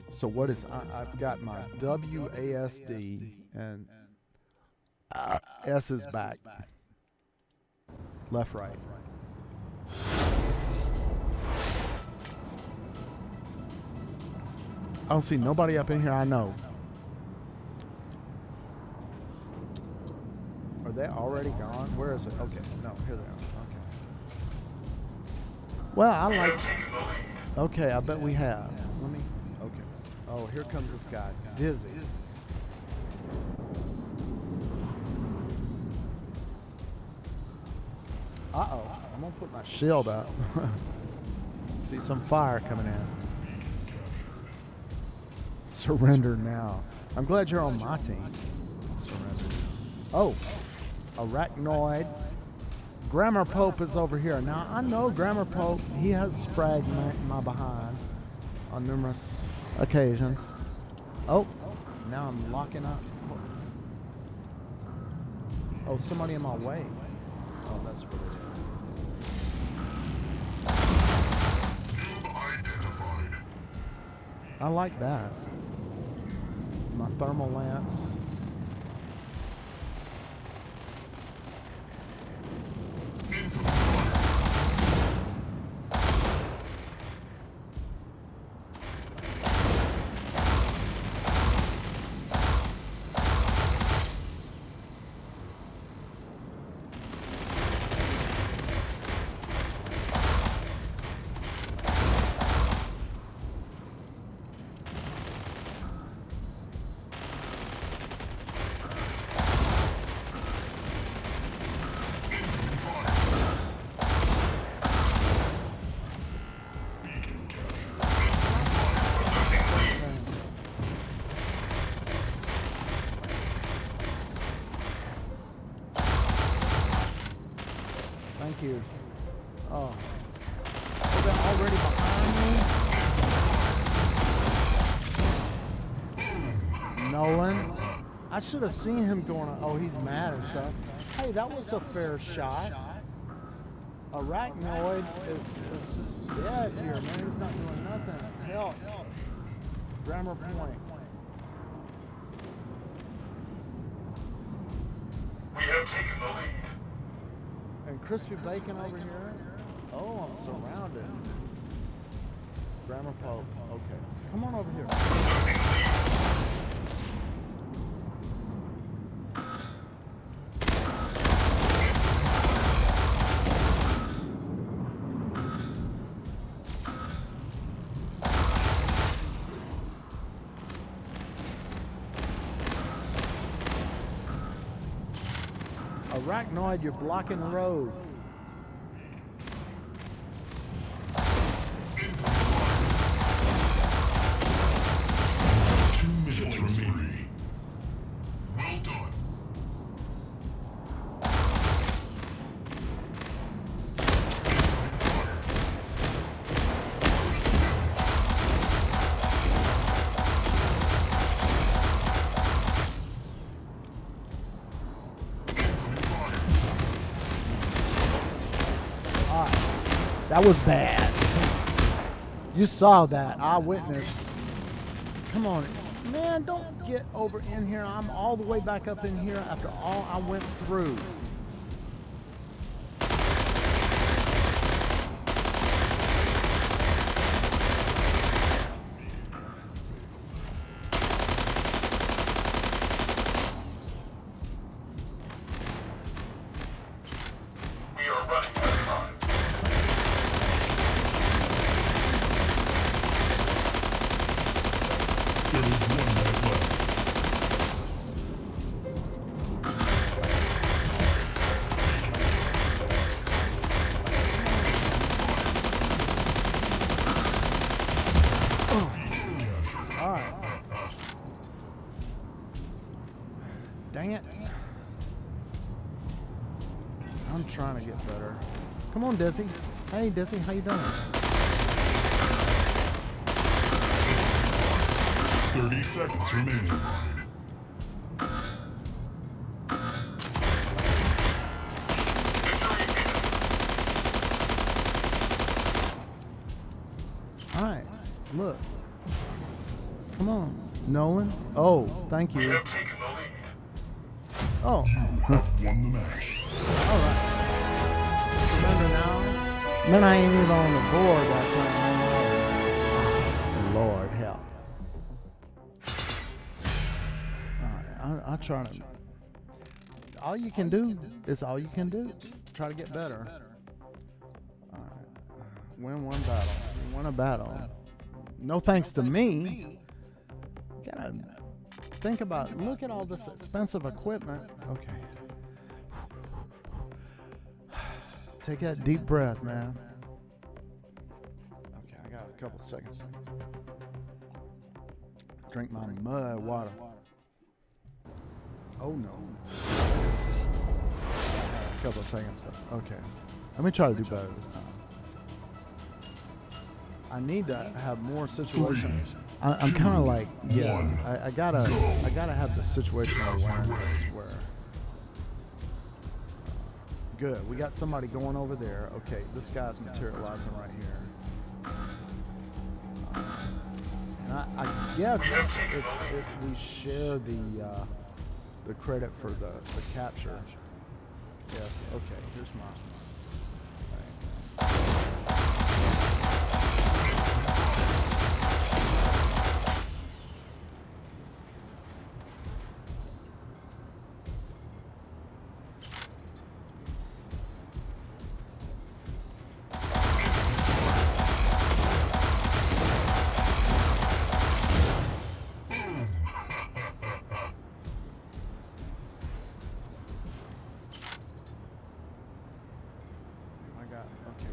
So what is I've got my WASD and S is back. Left, right. I don't see nobody up in here I know. Are they already gone? Where is it? Okay, no, here they are. Okay. Well, I like. Okay, I bet we have. Let me. Okay. Oh, here comes this guy, Dizzy. Uh-oh, I'm gonna put my shield up. See some fire coming in. Surrender now. I'm glad you're on my team. Surrender. Oh, Arachnoid. Grammar Pope is over here. Now, I know Grammar Pope. He has fragged my behind on numerous occasions. Oh, now I'm locking up. Oh, somebody in my way. Oh, that's what it is. I like that. My thermal lance. Thank you. Oh. They're already behind me? Nolan? I should have seen him going on. Oh, he's mad and stuff. Hey, that was a fair shot. Arachnoid is just dead here, man. He's not doing nothing. Help. Grammar point. crispy bacon over here. Oh, I'm surrounded. Grammar Pope. Okay. Come on over here. Arachnoid, you're blocking the road. Remaining. Well done. That was bad. You saw that. I witnessed. Come on. Man, don't get over in here. I'm all the way back up in here after all I went through. We are running out of time. There is 1 minute left. Dang it. I'm trying to get better. Come on, Dizzy. Hey, Dizzy, how you doing? 30 seconds remaining. All right, look. Come on, Nolan. Oh, thank We you. have taken the lead. Oh, You have won the match. all right. Remember now? Man, I ain't even on the board that time. Lord help. All right, I'll try to. All you can do is all you can do. Try to get better. All right. Win one battle. Win a battle. No thanks to me. You gotta think about. Look at all this expensive equipment. Okay. Take that deep breath, man. Okay, I got a couple seconds. Drink my mud water. Oh no. A couple of seconds. Okay. Let me try to do better this time. I need to have more situations. I'm kind of like, yeah. I gotta have the situational awareness where. Good. We got somebody going over there. Okay, this guy's materializing right here. And I guess we share the credit for the capture. Yeah. Okay. Here's my.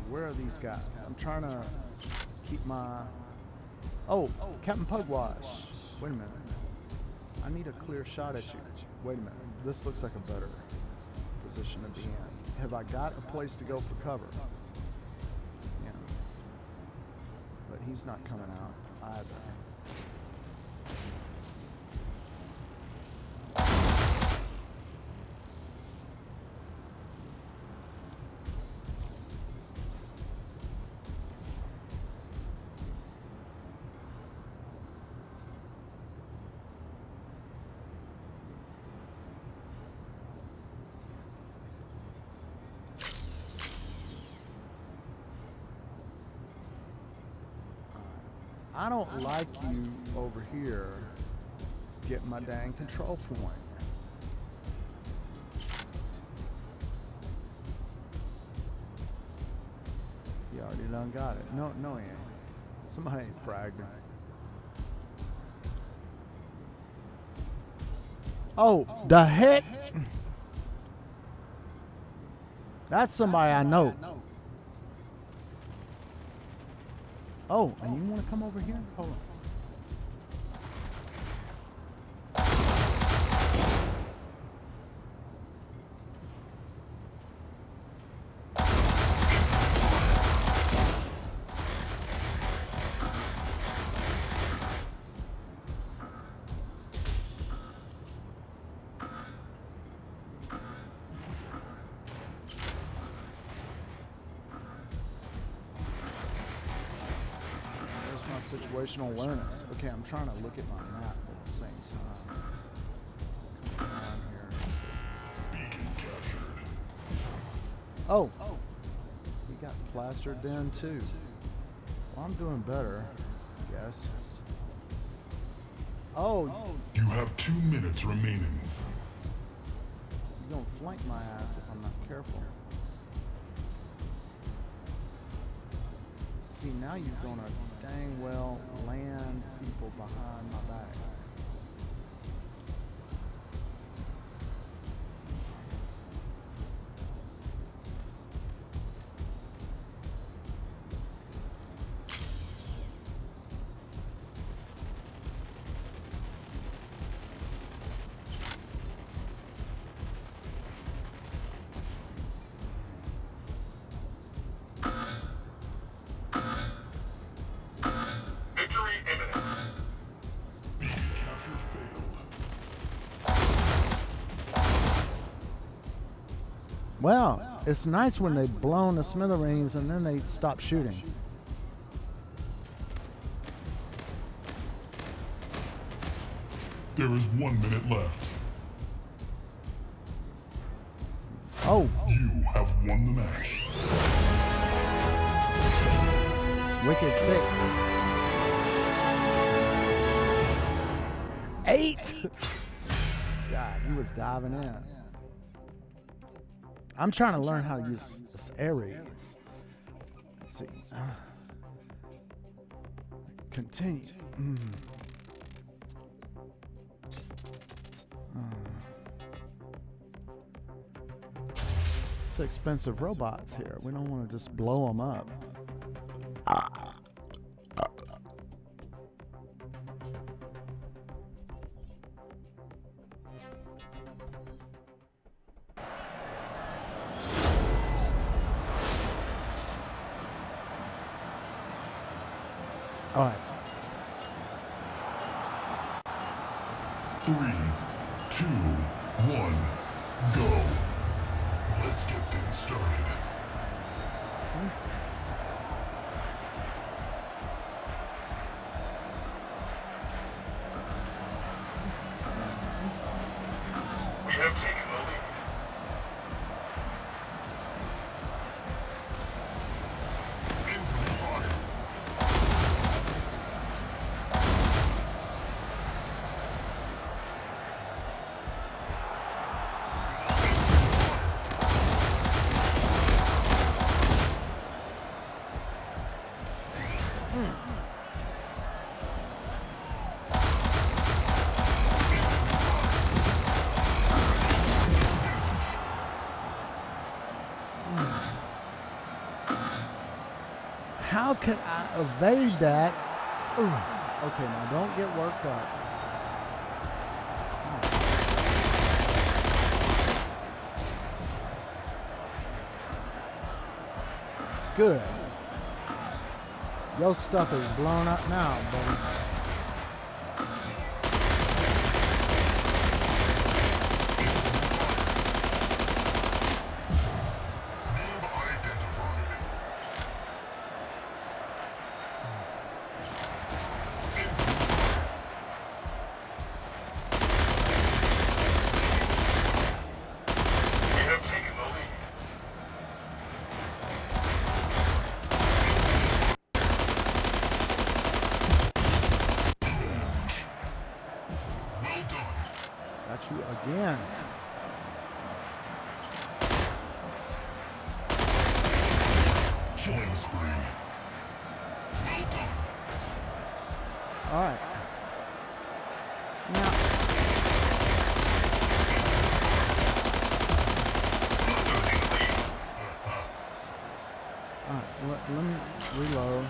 Where are these guys? I'm trying to keep my... Oh, Captain Pugwash. Wait a minute. I need a clear shot at you. Wait a minute. This looks like a better position to be in. Have I got a place to go for cover? Yeah. But he's not coming out either. I don't like you over here getting my dang control point. He already done got it. No, he ain't. Somebody ain't fragged him. Oh, the heck? That's somebody I know. Oh, and you want to come over here? Hold on. Situational awareness. Okay, I'm trying to look at my map at the same time. Come on here. Beacon captured. Oh, he got plastered in too. Well, I'm doing better, I guess. Oh, You have 2 minutes remaining. you're gonna flank my ass if I'm not careful. See, now you're gonna dang well land people behind my back. Victory imminent. Beacon capture failed. Well, it's nice when they blown the smithereens and then they stop shooting. There is 1 minute left. Oh, You have won the match. wicked 6. 8. God, he was diving in. I'm trying to learn how to use this Aries. Let's see. Continue. It's expensive robots here. We don't want to just blow them up. All right. 3, 2, 1, go. Let's get things started. We have taken the lead. Incoming fire. How can I evade that? Ooh. Okay, now don't get worked up. Good. Your stuff is blown up now, buddy. again. Killing spree. Well done. All right. Now. All right. Let me reload.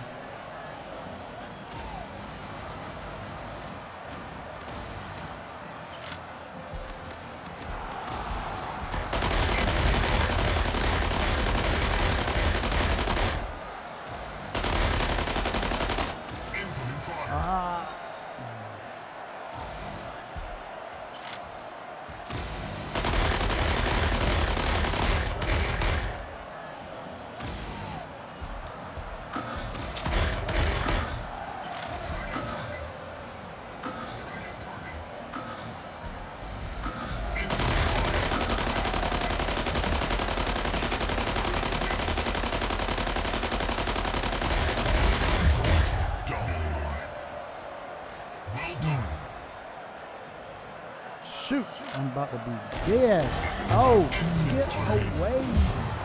Shoot, I'm about to be dead. Oh, get away.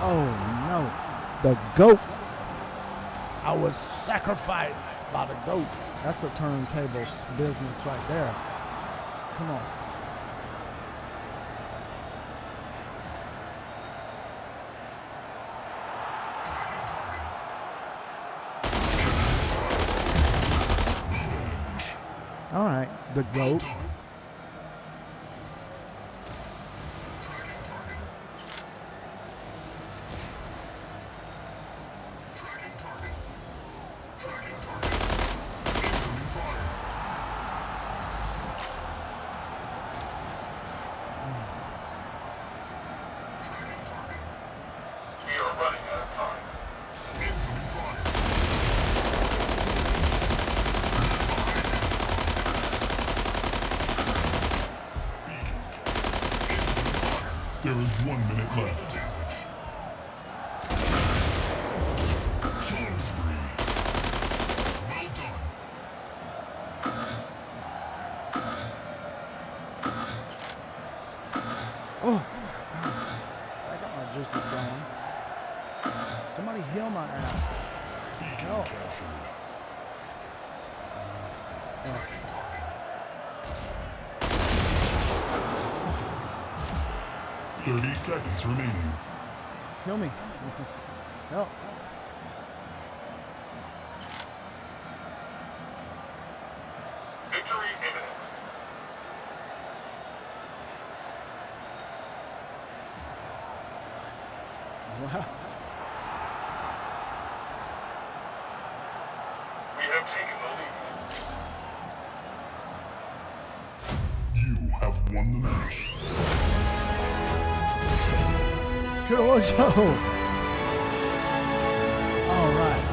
Oh, no. The goat. I was sacrificed by the goat. That's a turntables business right there. Come on. All right, the goat. There is 1 minute left. Killing spree. Well done. Oh, I got my juices going. Somebody heal my ass. Beacon captured. 30 seconds remaining. Heal me. Help. Victory imminent. Wow. We have taken the lead. You have won the match. Kudowojoe. All right.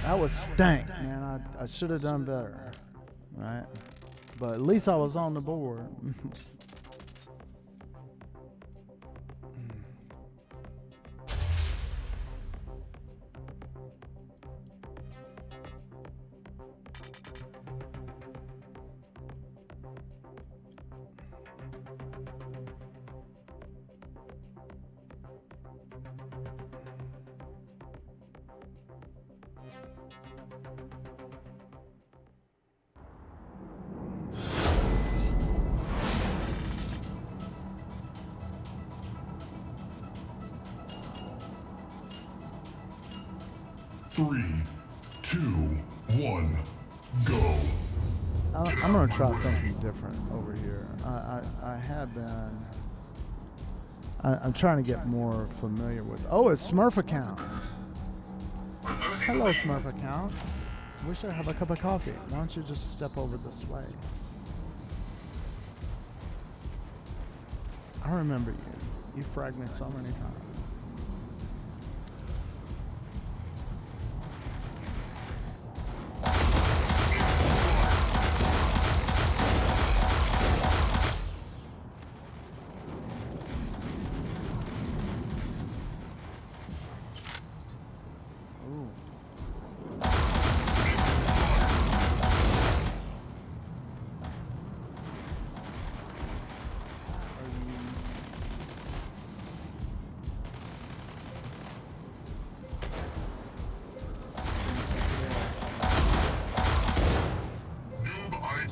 That was stank, man. I should have done better, right? But at least I was on the board. Three, 2, 1, go. I'm gonna try something different over here. I have been. I'm trying to get more familiar with. Oh, it's Smurf account. Hello, Smurf account. Wish I have a cup of coffee. Why don't you just step over this way? I remember you. You fragged me so many times.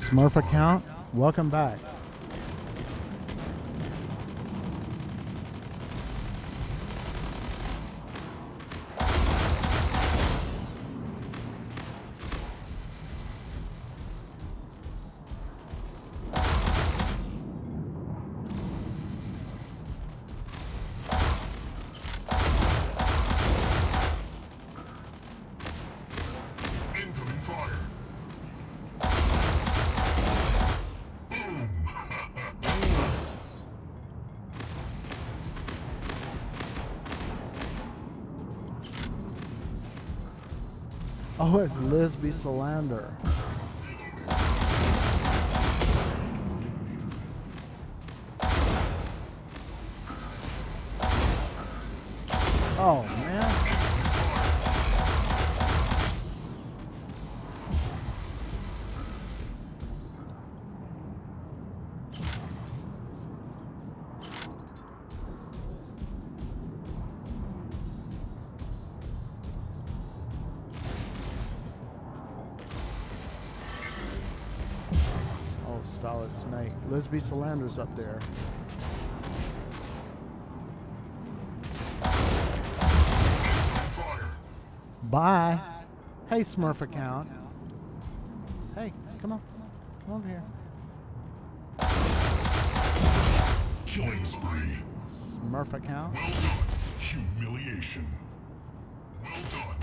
Smurf account, welcome back. Oh, it's Lisby Solander. Oh, man. Solid snake. Lisby Solander's up there. Bye. Hey, Smurf account. Hey, come on. Come over here. Killing spree. Smurf account. Well done. Humiliation. Well done.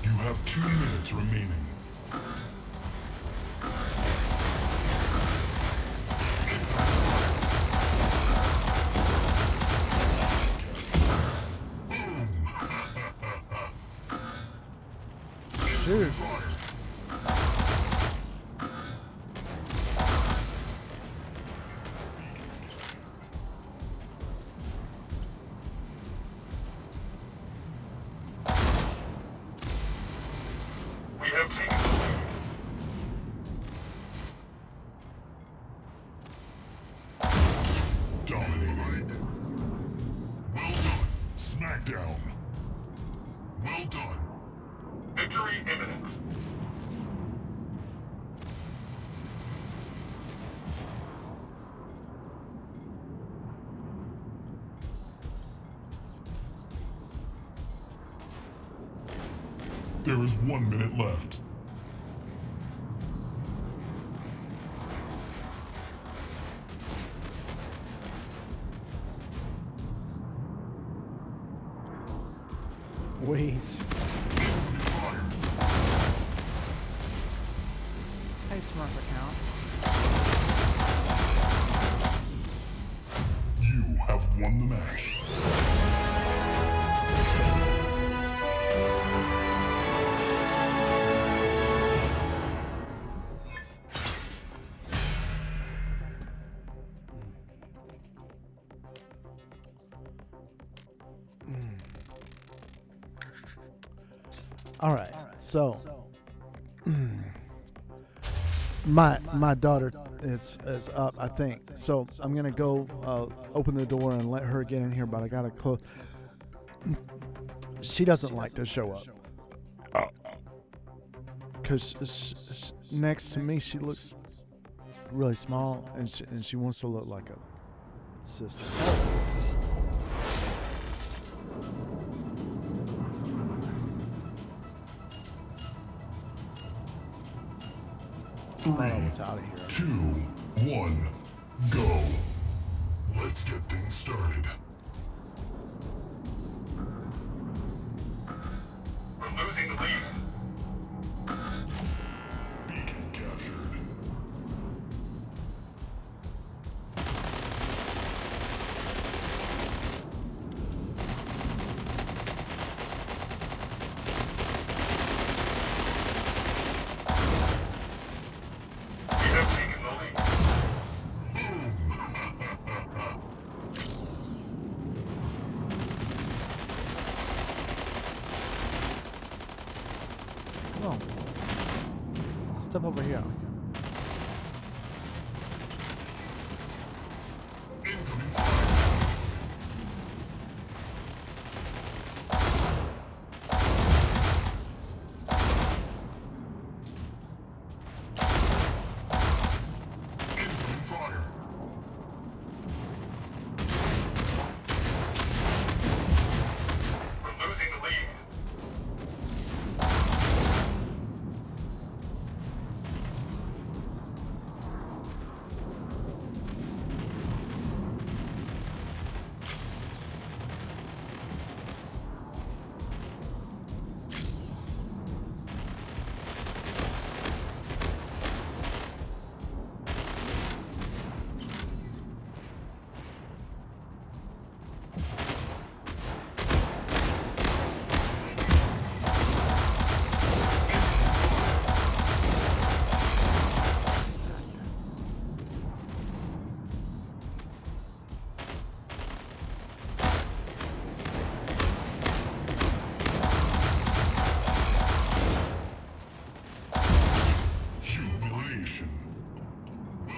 You have 2 minutes remaining. Shoot. Dominating. Well done. Smackdown. Well done. Victory imminent. There is 1 minute left. Wheeze. Hey, Smurf account. You have won the match. All right, so my daughter is up, I think. So I'm gonna go open the door and let her get in here, but I gotta close. She doesn't like to show up because next to me she looks really small, and she wants to look like a sister. I was out of here. 2, 1, go. Let's get things started. We're losing the lead. Beacon captured. Step over here.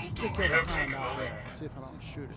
Stick that behind out there. See if I don't shoot it.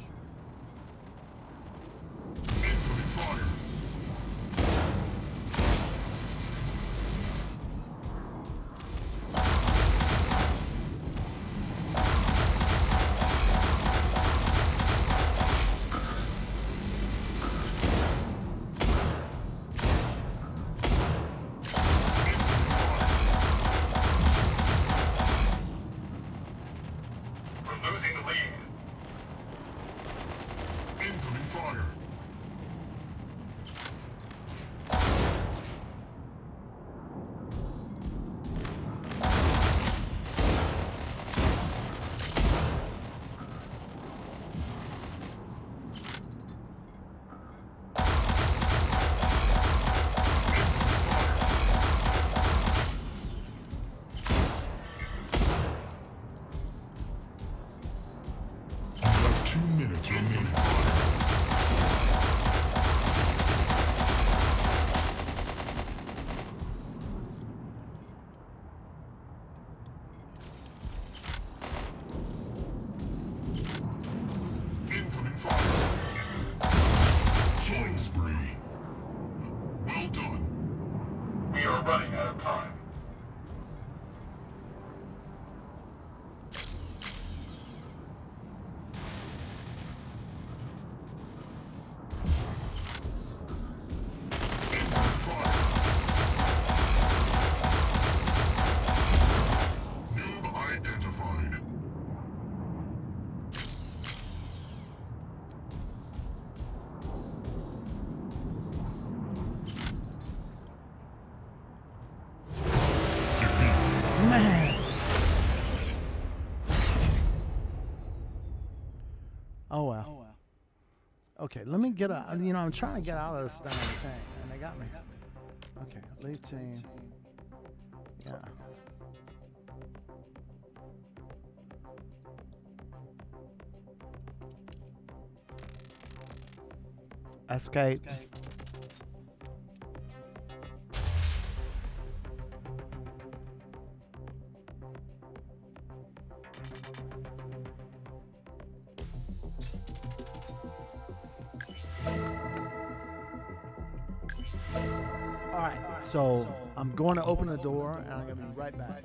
Oh well. Okay, let me get out. You know, I'm trying to get out of this damn thing, and they got me. Okay, leave team. Yeah. Escape. So I'm going to open the door, and I'm going to be right back.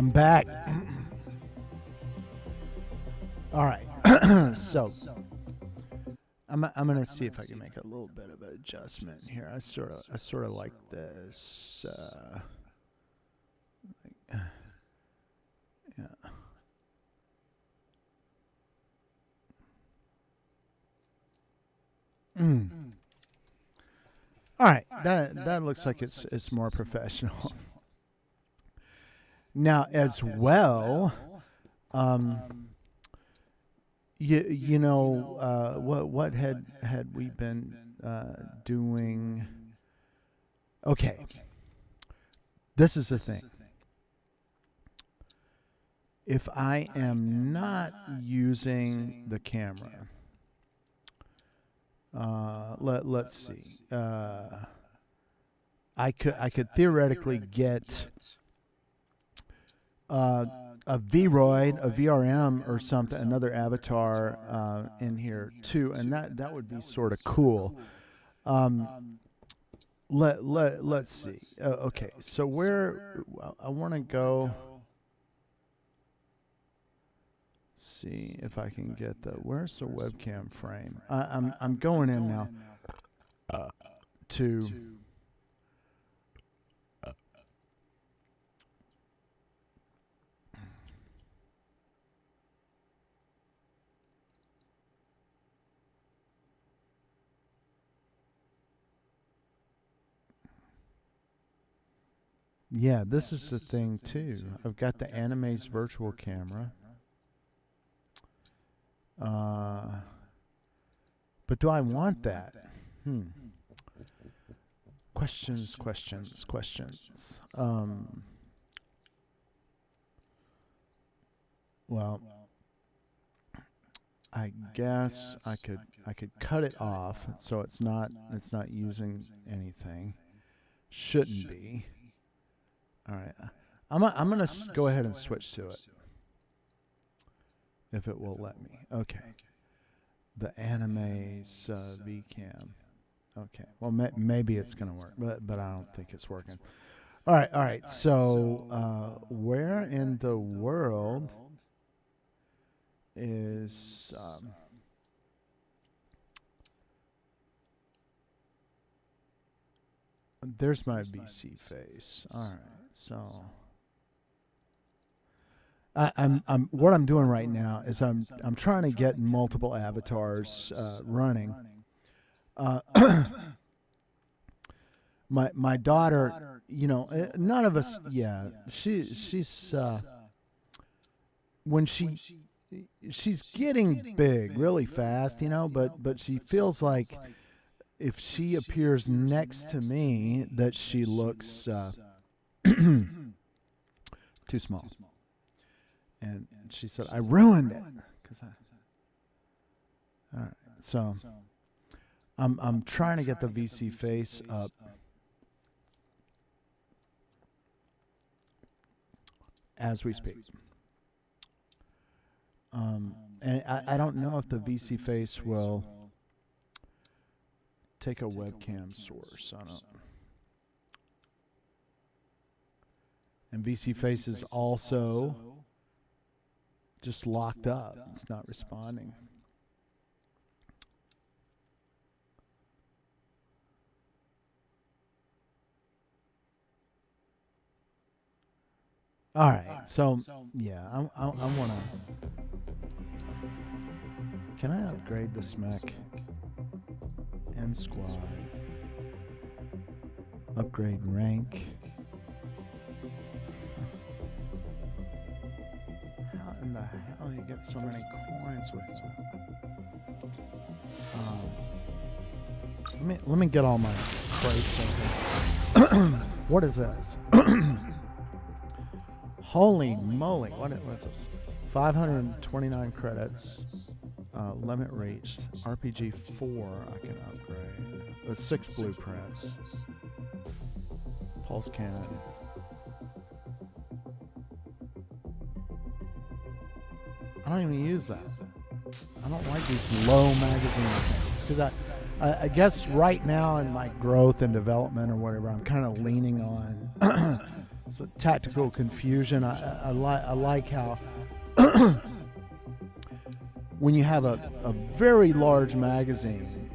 I'm back. All right. So I'm gonna see if I can make a little bit of an adjustment here. I sort of like this. Yeah. All right. That looks like it's more professional. Now, as well, you know, what had we been doing? Okay, this is the thing. If I am not using the camera, let's see. I could theoretically get a Vroid, a VRM, or something, another avatar in here too, and that would be sort of cool. Let's see. Okay, so where I want to go. See if I can get where's the webcam frame? I'm going in now to. Yeah, this is the thing too. I've got the Anime's virtual camera. But do I want that? Questions. Well, I guess I could cut it off so it's not using anything. Shouldn't be. All right. I'm gonna go ahead and switch to it. If it will let me. Okay. The Anime's VCam. Okay. Well, maybe it's going to work, but I don't think it's working. All right. So, where in the world is... there's my VC face. All right. So... what I'm doing right now is I'm trying to get multiple avatars running. My daughter, you know, none of us. Yeah, she's when she's getting big really fast, you know, but she feels like if she appears next to me that she looks too small. And she said, I ruined it. All right. So I'm trying to get the VC face up. As we speak. And I don't know if the VC face will take a webcam source. I don't. And VC face is also just locked up. It's not responding. All right. So yeah, I want to. Can I upgrade this mech? End squad. Upgrade rank. How in the hell you get so many coins with it? Let me get all my crates open. What is this? Holy moly! What's this? 529 credits. Limit reached. RPG 4 I can upgrade. With 6 blueprints. Pulse cannon. I don't even use that. I don't like these low magazine things because I guess right now in my growth and development or whatever, I'm kind of leaning on It's a tactical confusion. I like how when you have a very large magazine,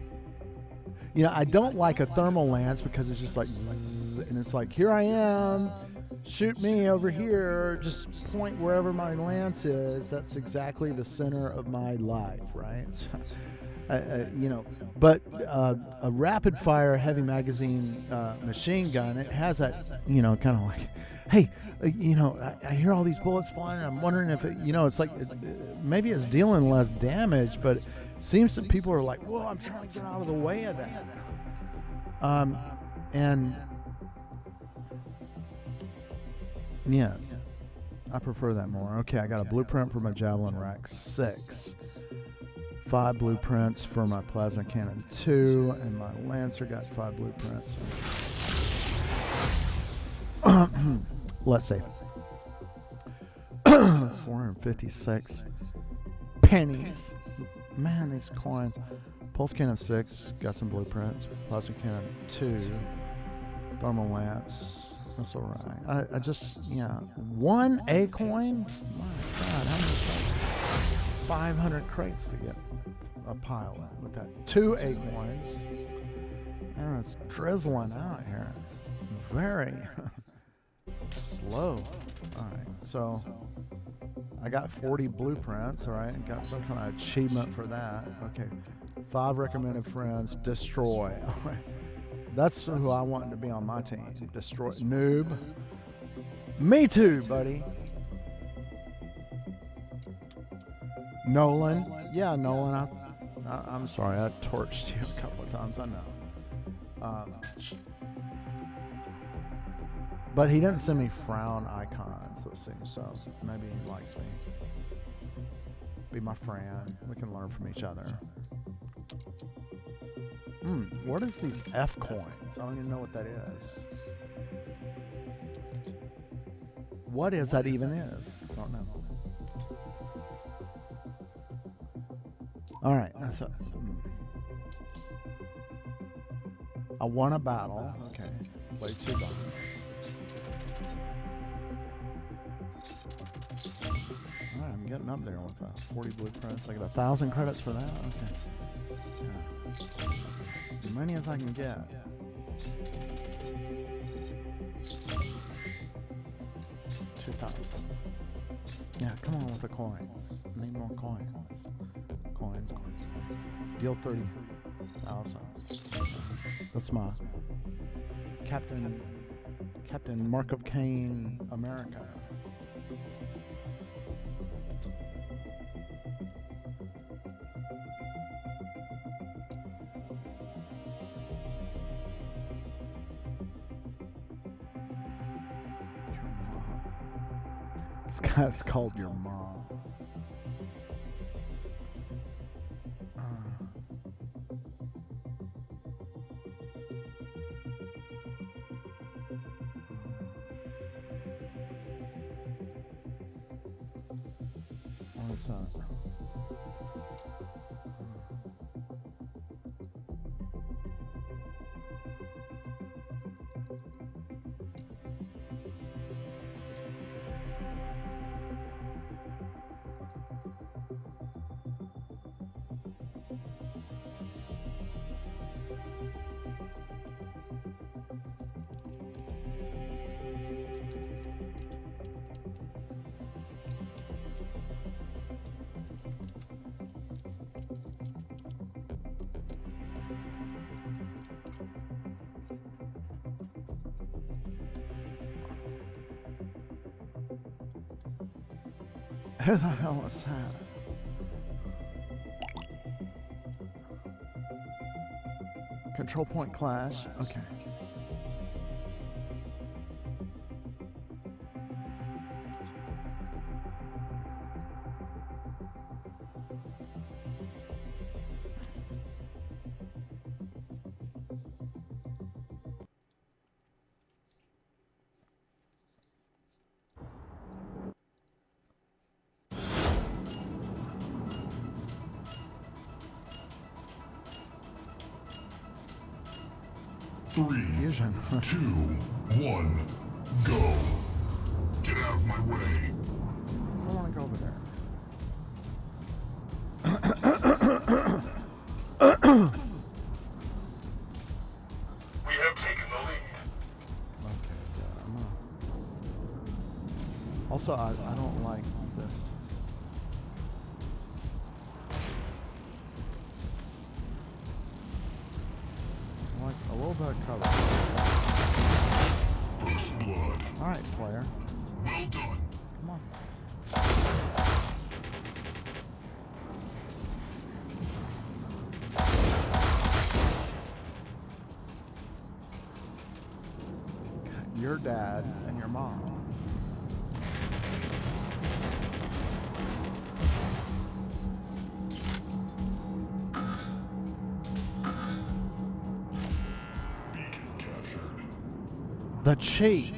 you know, I don't like a thermal lance because it's just like zzz, and it's like, here I am, shoot me over here, just point wherever my lance is. That's exactly the center of my life, right? You know, but a rapid fire heavy magazine machine gun, it has that, you know, kind of like, hey, you know, I hear all these bullets flying, and I'm wondering if it, you know, it's like maybe it's dealing less damage, but it seems that people are like, whoa, I'm trying to get out of the way of that. And yeah, I prefer that more. Okay, I got a blueprint for my Javelin Rack 6. 5 blueprints for my Plasma Cannon 2, and my Lancer got 5 blueprints. Let's see. 456 pennies. Man, these coins. Pulse Cannon 6, got some blueprints. Plasma Cannon 2, Thermal Lance. That's all right. I just, yeah. 1 A coin? My God, how many 500 crates to get a pile with that. 2 A coins. And it's drizzling out here. It's very slow. All right, so I got 40 blueprints. All right, got some kind of achievement for that. Okay, 5 recommended friends. Destroy. All right, that's who I want to be on my team. Destroy. Noob. Me too, buddy. Nolan. Yeah, Nolan. I'm sorry, I torched you a couple of times, I know. But he didn't send me frown icons. Let's see, so maybe he likes me. Be my friend. We can learn from each other. What is these F coins? I don't even know what that is. What is that even is? I don't know. All right, I won a battle. Okay, play 2 buttons. All right, I'm getting up there with 40 blueprints. I got 1,000 credits for that. Okay, yeah. As many as I can get. 2,000. Yeah, come on with the coins. I need more coins. Coins. Deal 30,000. That's my Captain Mark of Cain America. This guy's called your mom. What's that? Who the hell is that? Control point clash. Okay. Three, Fusion. 2, 1, go. way. I don't want to go over there. We have taken the lead. Okay, good. Also, I don't like this. I like a little bit of cover. First blood. All right, player. Well done. Come on. Your dad and your mom. Beacon captured. The cheat.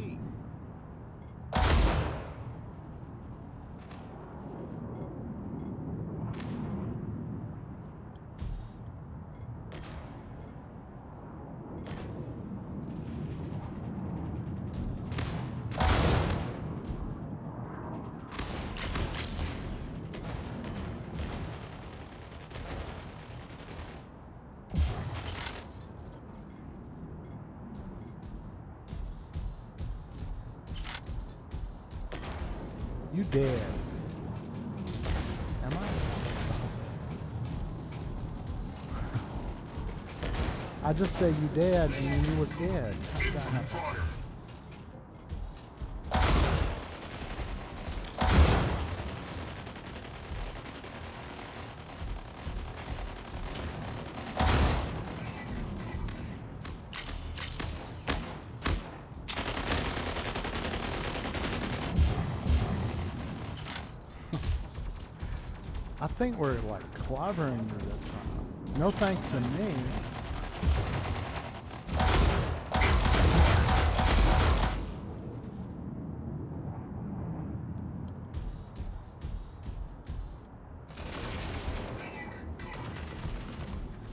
You dead. Am I? I just said you dead and then you was dead. How's that happen? Fire. I think we're like clobbering you this time. No thanks to me.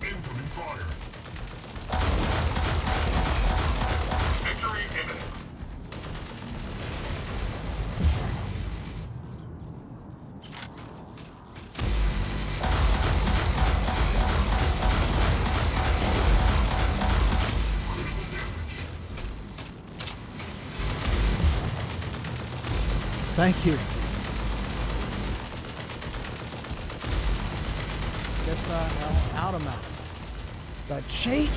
Incoming fire. Victory imminent. Thank you. Get the hell out of my. The cheat.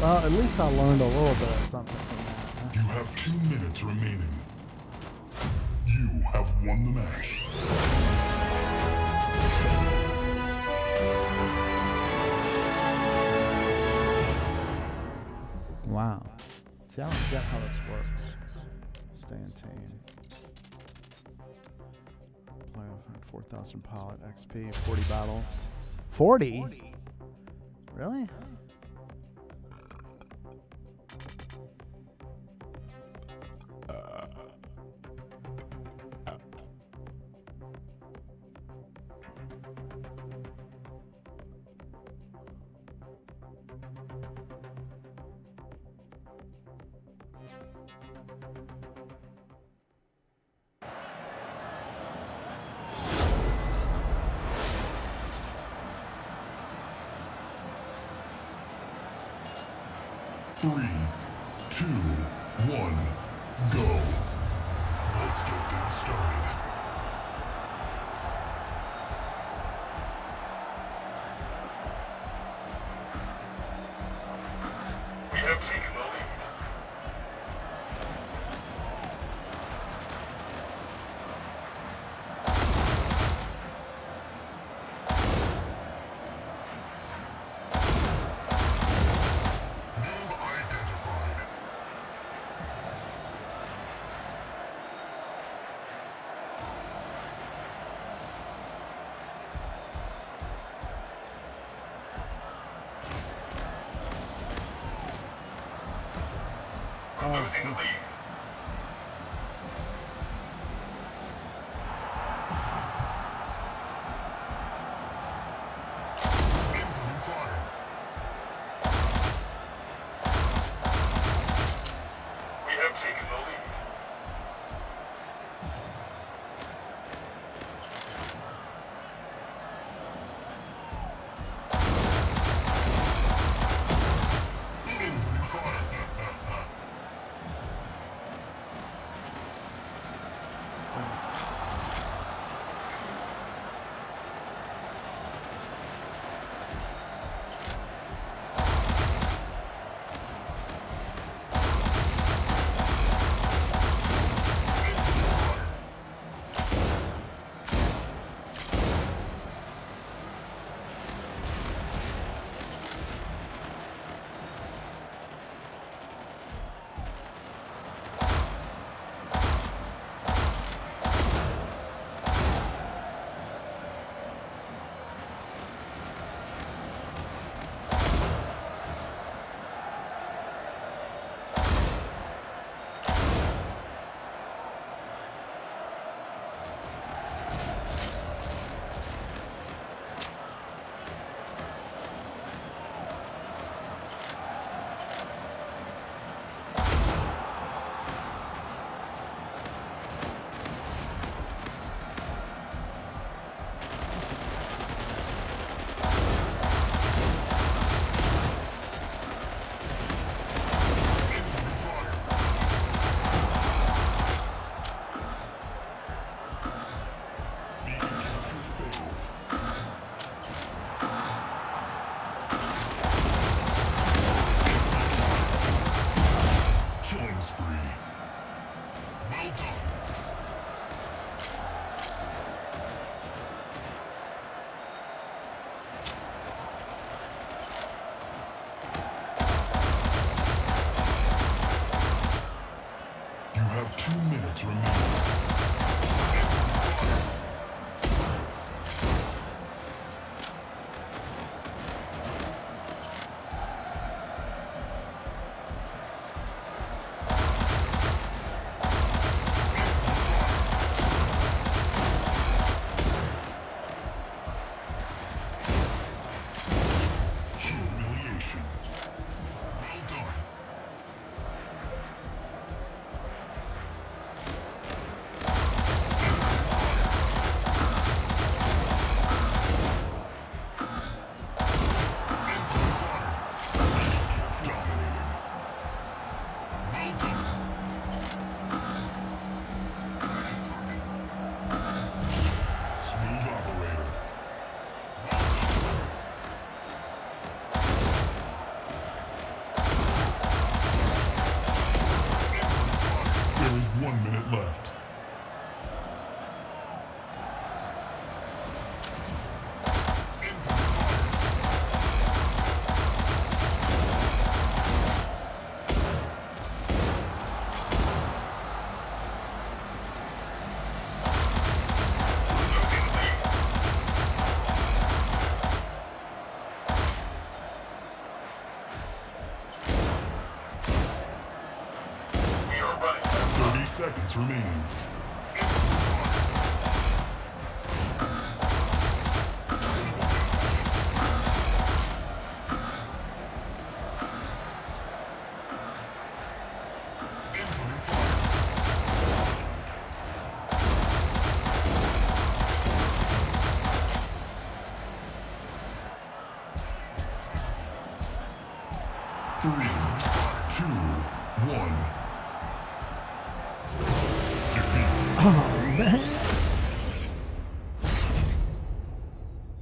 Well, at least I learned a little bit of something from that. You have 2 minutes remaining. You have won the match. Wow. See, I don't get how this works. Stay in team. Play with 4,000 pilot XP, 40 battles. 40? Really? Three, 2, 1, go. Let's get things started. We have taken the lead. Noob identified. We're losing the lead. Incoming fire. We have taken the lead. minutes remaining.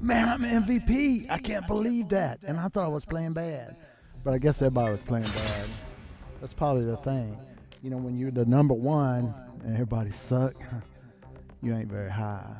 Man, I'm MVP. I can't believe that. And I thought I was playing bad. But I guess everybody was playing bad. That's probably the thing. You know, when you're the number one and everybody suck, you ain't very high.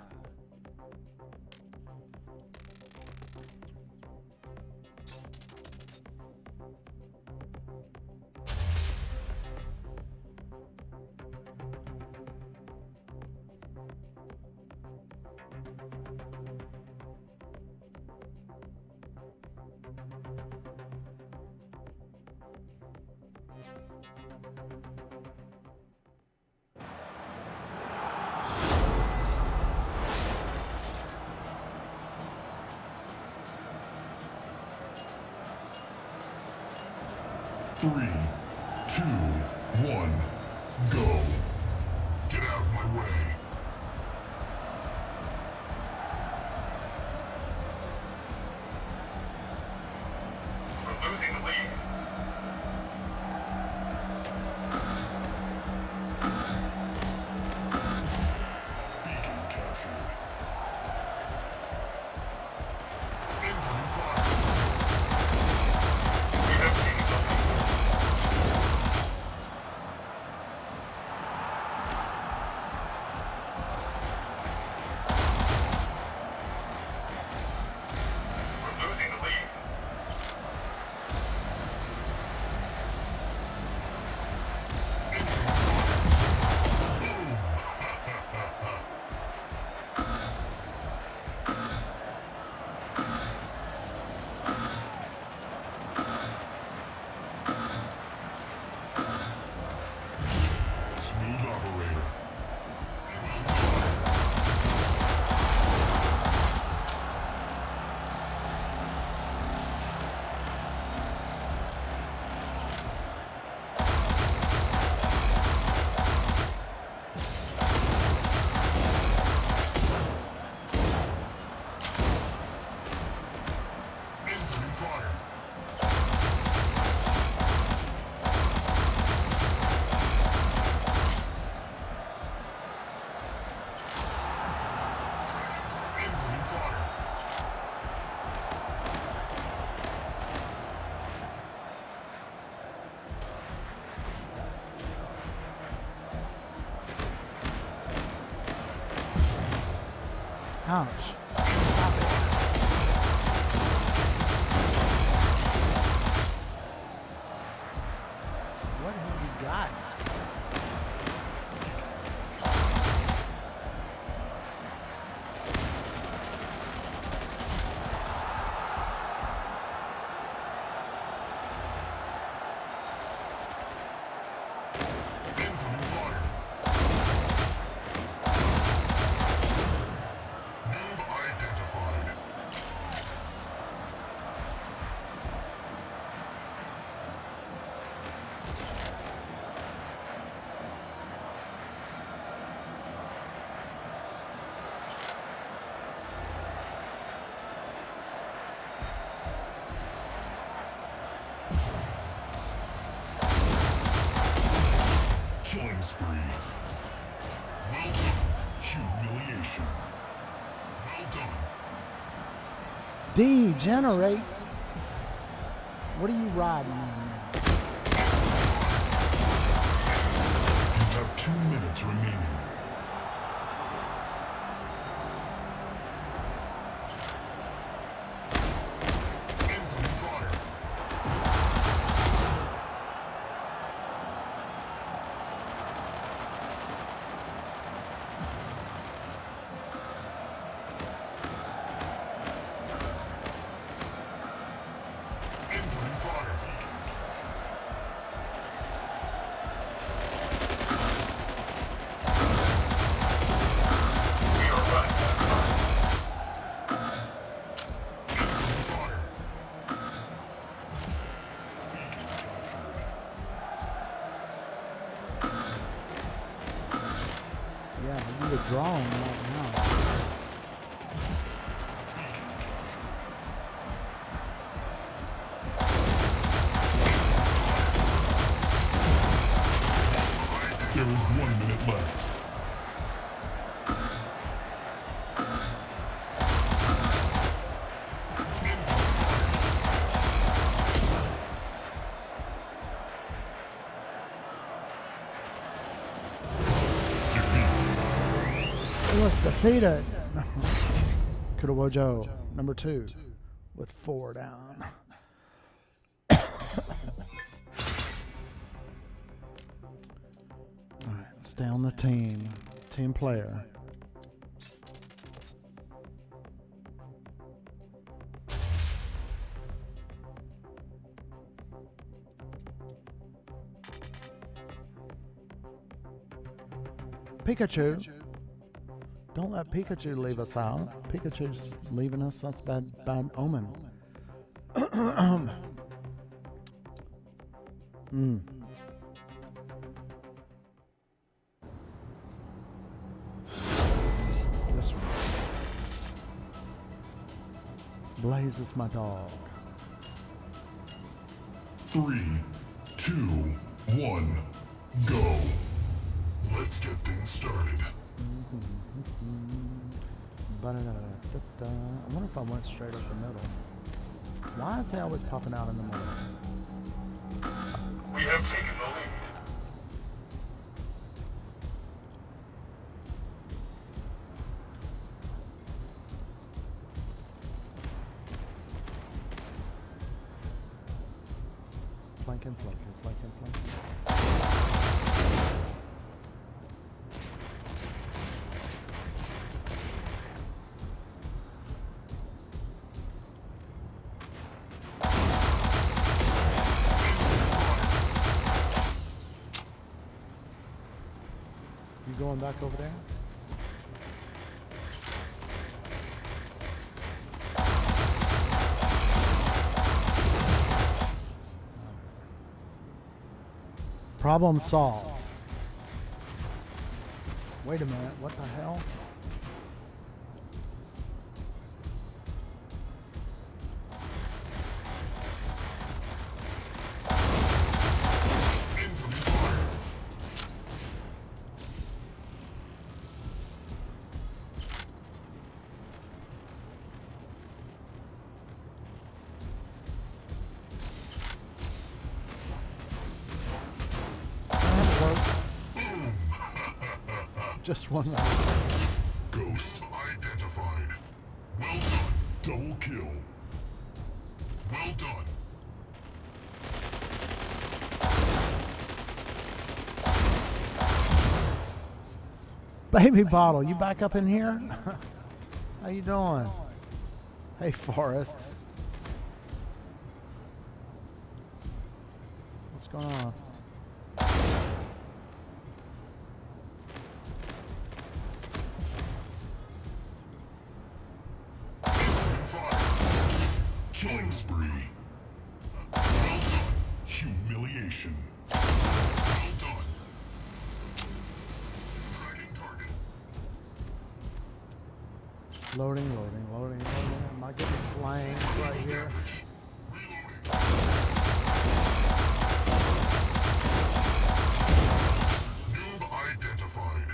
Three, two, one, go. Get out of my way. We're losing the lead. Beacon captured. Incoming fire. We have taken the lead. We're losing the lead. Smooth operator. Incoming fire. Incoming fire. Ouch. What has he got? Incoming fire. Noob identified. Killing spree. Well done. Humiliation. Well done. Degenerate. What are you riding on now? You have 2 minutes remaining. Incoming fire. Incoming fire. Let's defeat it. Kudowojoe, number 2, with 4 down. Alright, stay on the team. Team player. Pikachu. Don't let Pikachu leave us out. Pikachu's leaving us. That's bad omen. This one. Blaze is my dog. 3, 2, 1, go. Let's get things started. I wonder if I went straight up the middle. Why is they always popping out in the middle? We have taken the lead. Flanking. You going back over there? Problem solved. Wait a minute, what the hell? Just one round. Ghost identified. Well done. Double kill. Well done. Baby Bottle, you back up in here? How you doing? Hey, Forrest. What's going on? Killing spree. Well done. Humiliation. Well done. Tracking target. Loading. Am I getting flames right here? Noob identified.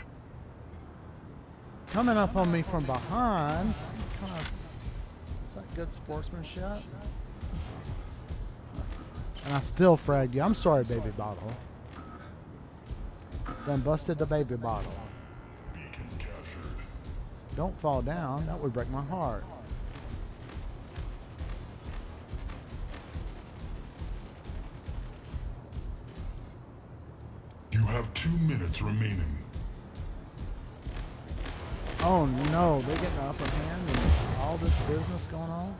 Coming up on me from behind. Kind of. Is that good sportsmanship? And I still fragged you. I'm sorry, Baby Bottle. Done busted the Baby Bottle. Beacon captured. Don't fall down. That would break my heart. You have 2 minutes remaining. Oh no, they're getting the upper hand and all this business going on.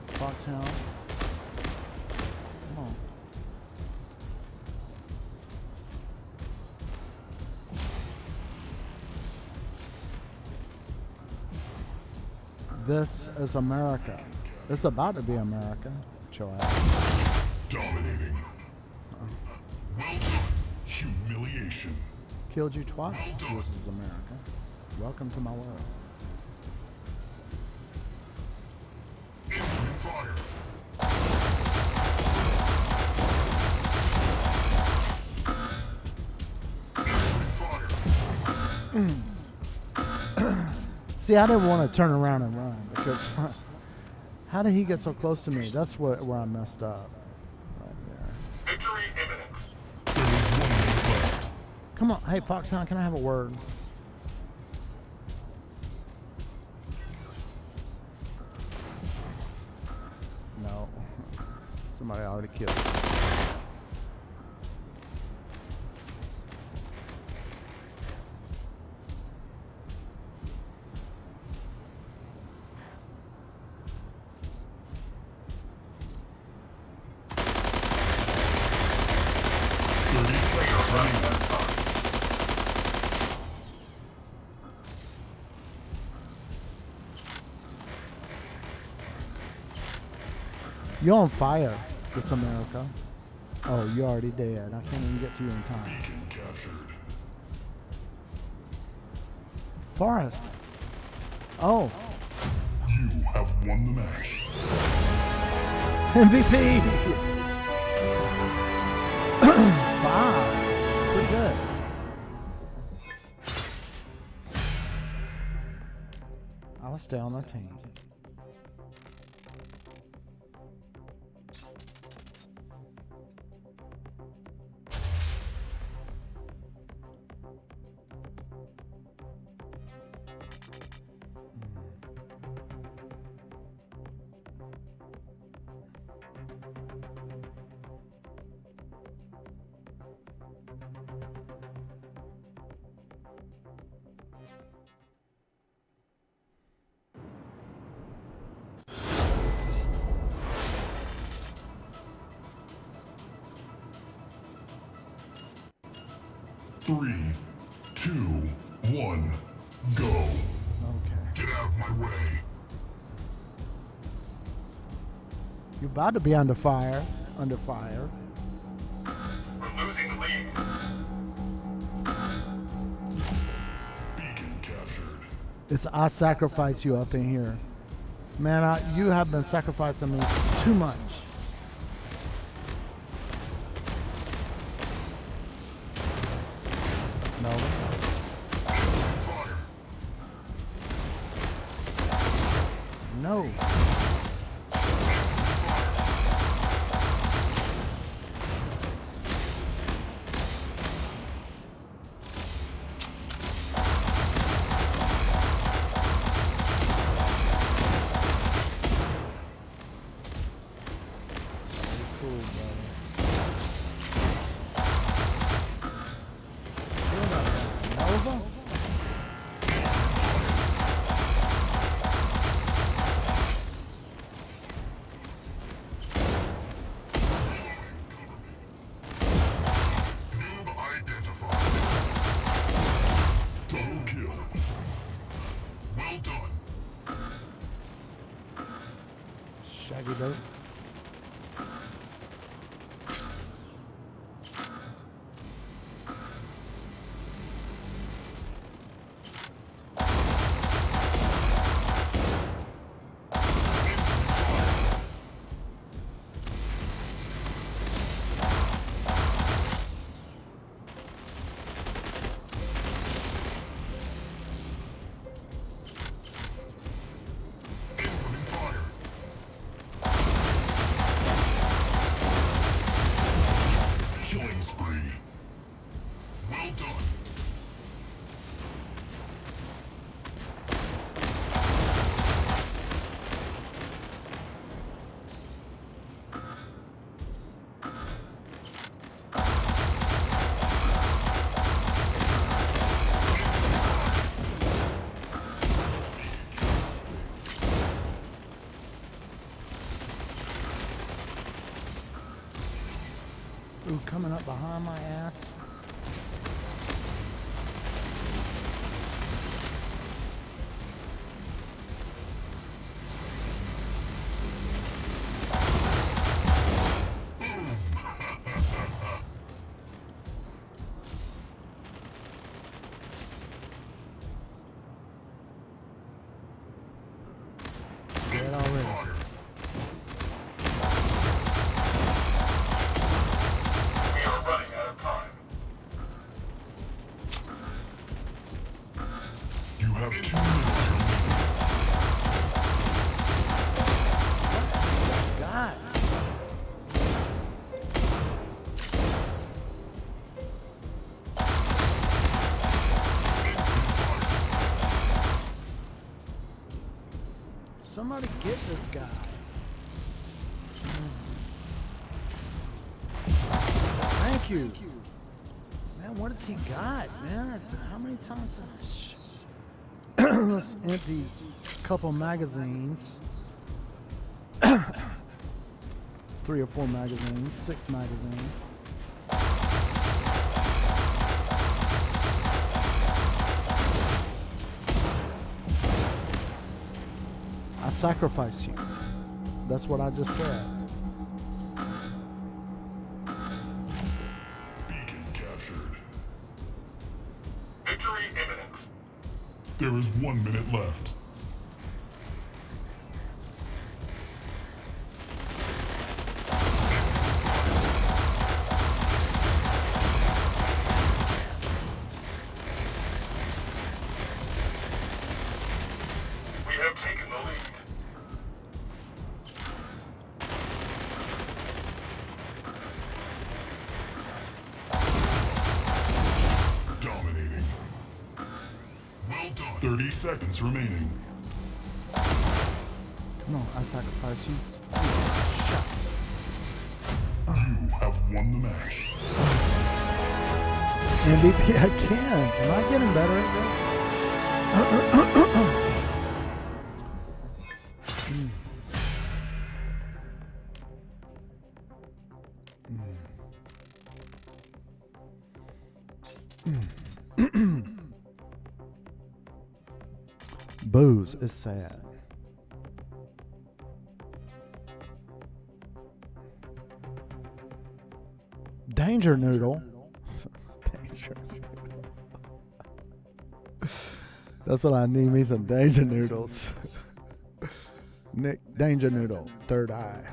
Foxhound. Come on. This is America. This is about to be America. Chill out. Dominating. Well done. Humiliation. Killed you twice. This is America. Welcome to my world. Incoming fire. Incoming fire. See, I didn't want to turn around and run because how did he get so close to me? That's where I messed up. Right there. Victory imminent. Come on. Hey, Foxhound, can I have a word? Somebody already killed. You're on fire, this America. Oh, you're already dead. I can't even get to you in time. Beacon captured. Forrest. Oh. You have won the match. MVP. 5. Pretty good. I'll stay on the team. Three, 2, 1, go. Okay. Get out of my way. You're about to be under fire. Under fire. We're losing the lead. Beacon captured. I sacrifice you up in here. Man, you have been sacrificing me too much. No. No. Shaggy dope. Ooh, coming up behind my ass. Dead already. You have 2 minutes remaining. God. Somebody get this guy. Thank you. Man, what has he got, man? How many times? Let's empty a couple magazines. 3 or 4 magazines, 6 magazines. I sacrificed you. That's what I just said. Beacon captured. Victory imminent. There is 1 minute left. We have taken the lead. Dominating. Well done. 30 seconds remaining. Come on, I sacrifice you. You have won the match. MVP again. Am I getting better at this? Booze is sad. Danger Noodle. Danger Noodle. That's what I need, me some Danger Noodles. Nick Danger Noodle, third eye.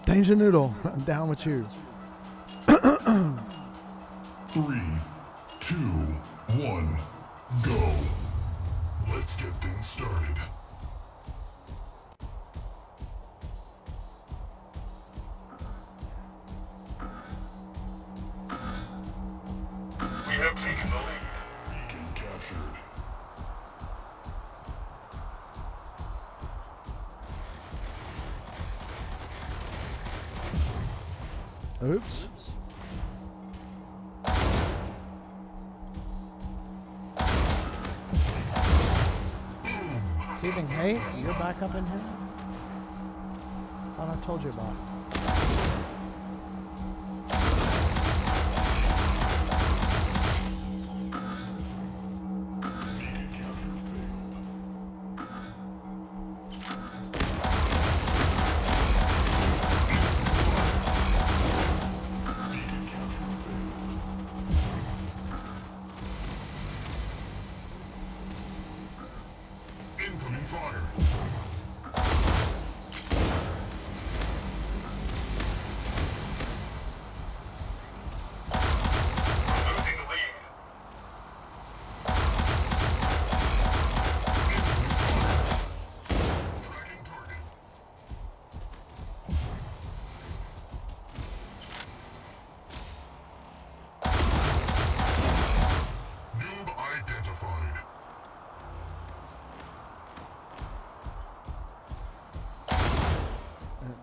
Danger Noodle, I'm down with you. 3, 2, 1, go. Let's get things started. We have taken the lead. Beacon captured. Oops. Stephen, hey, you're back up in here? Thought I told you about it. Beacon capture failed. Beacon capture failed. Incoming fire. Losing the lead. Tracking target. Noob identified.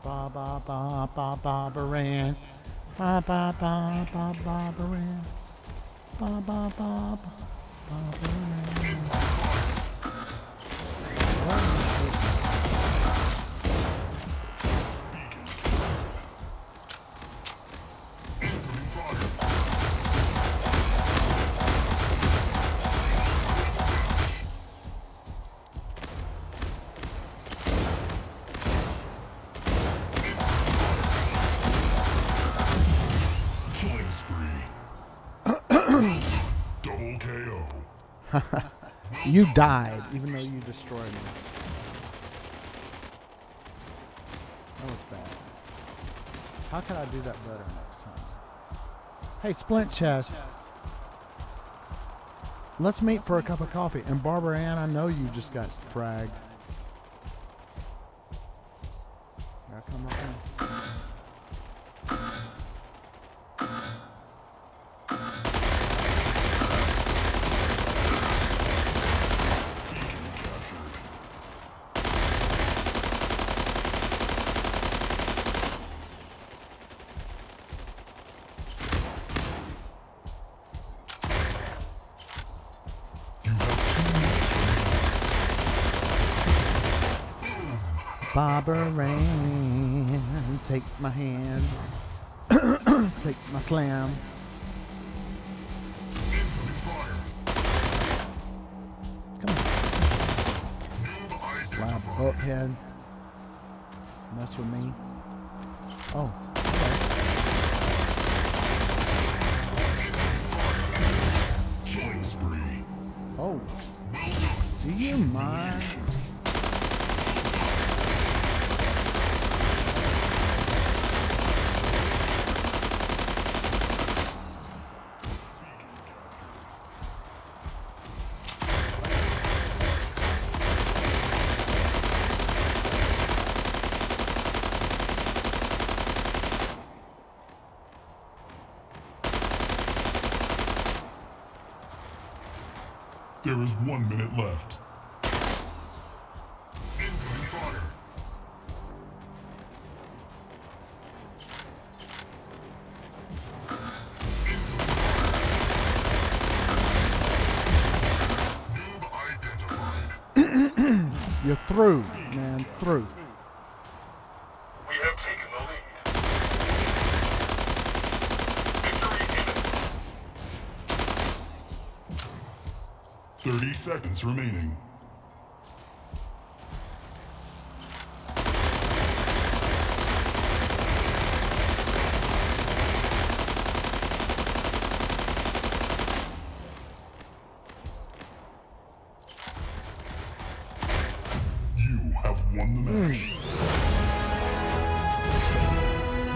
Ba ba ba ba ba baran. Ba ba ba ba ba baran. Ba ba ba ba ba baran. Incoming fire. Killing spree. Double KO. You died, even though you destroyed me. That was bad. How can I do that better next time? Hey, Splint Chest. Let's meet for a cup of coffee. And Barbara Ann, I know you just got fragged. Gotta come up here. Beacon captured. Barbara Ann, take my hand, take my slam. Come on. Slap butthead. Mess with me. Oh, okay. Killing spree. Oh, do you mind? There is 1 minute left. Incoming fire. Noob identified. You're through, man, through. We have taken the lead. Victory imminent. 30 seconds remaining. You have won the match.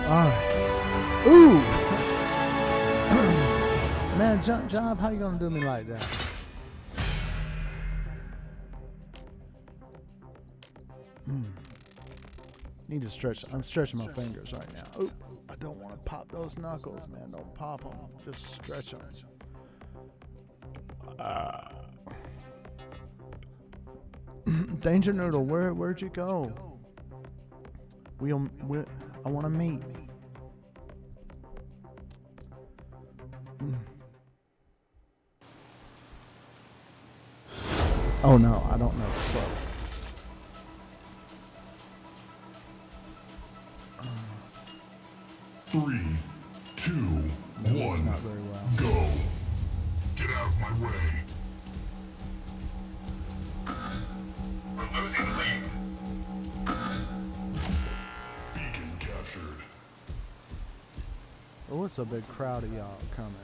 All right. Ooh. Man, Job, how you gonna do me like that? Need to stretch. I'm stretching my fingers right now. Ooh, I don't want to pop those knuckles, man. Don't pop them. Just stretch them. Danger Noodle, where'd you go? I want to meet. Oh no, I don't know the slow. 3, 2, That's 1, not very well. go. Get out of my way. We're losing the lead. Beacon captured. Oh, it's a big crowd of y'all coming.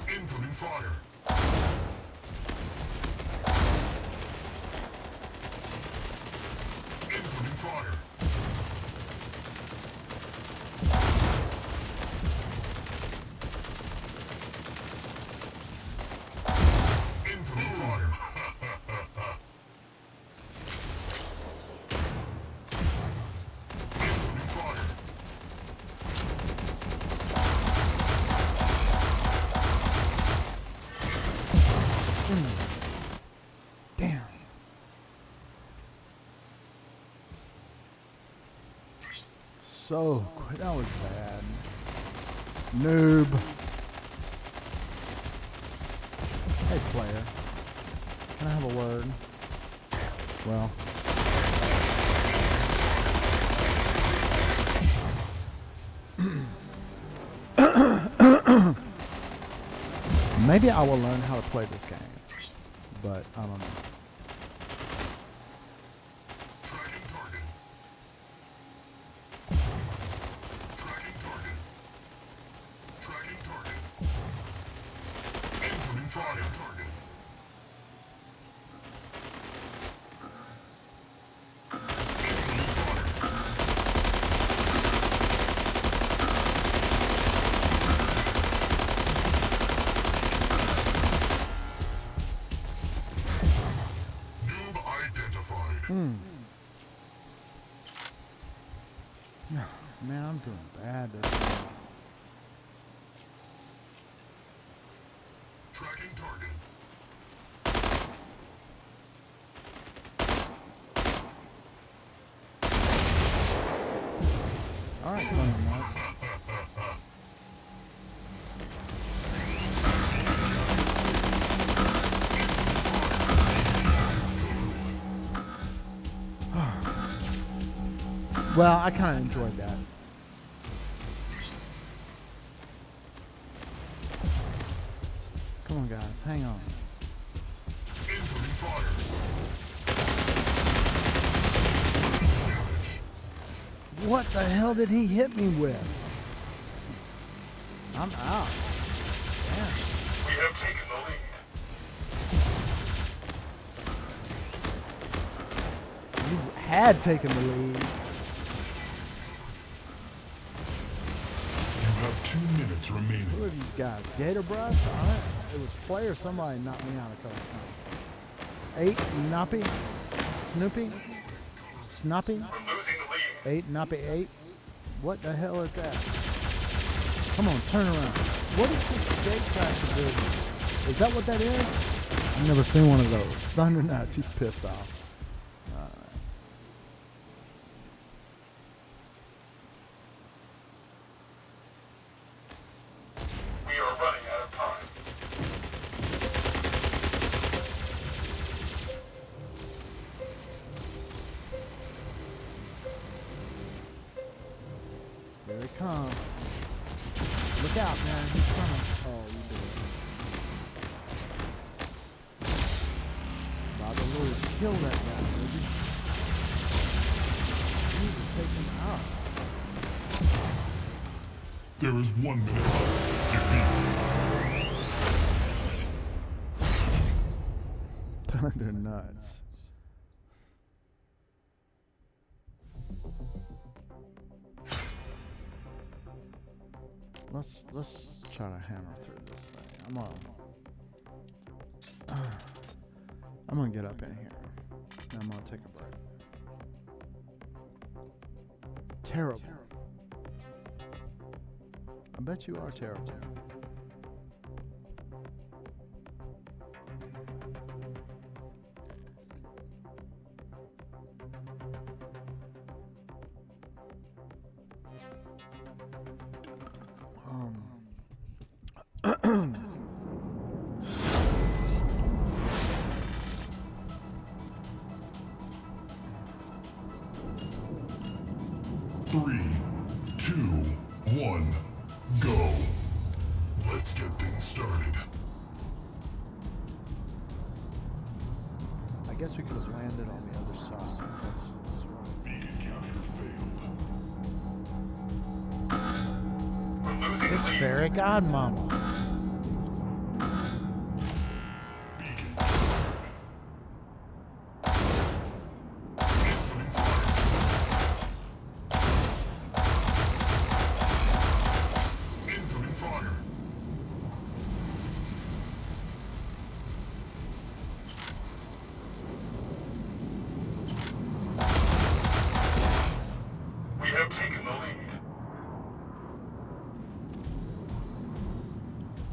Incoming fire. Incoming fire. Incoming fire. Incoming fire. Damn. So quick. That was bad. Noob. Hey, player. Can I have a word? Well. Maybe I will learn how to play this game. But I don't know. Tracking target. Tracking target. Tracking target. Incoming fire. Target. Incoming fire. Noob identified. Man, I'm doing bad this time. Tracking target. All right, come on, nuts. Well, I kind of enjoyed that. Come on, guys, hang on. Incoming fire. What the hell did he hit me with? I'm out. Damn. We have taken the lead. You had taken the lead. You have 2 minutes remaining. Who are these guys? Gator Brush? Alright. It was Play or somebody knocked me out a couple times. 8, Noppy? Snoopy? Snoppy? We're losing the lead. 8, Noppy 8? What the hell is that? Come on, turn around. What is this skate tractor business? Is that what that is? I've never seen one of those. Thunder Nuts, he's pissed off. We are running out of time. Here he comes. Look out, man. He's coming. Oh, you did it. About to lose. Kill that guy, baby. You need to take him out. There is 1 minute left. Defeat. Thunder Nuts. Let's try to hammer through this thing. I'm gonna get up in here. And I'm gonna take a break. Terrible. I bet you are terrible. Three, 2, 1, go. Let's get things started. I guess we could have landed on the other side. That's Beacon capture failed. We're losing it's the lead. fairy godmama. Beacon. Incoming fire. We have taken the lead.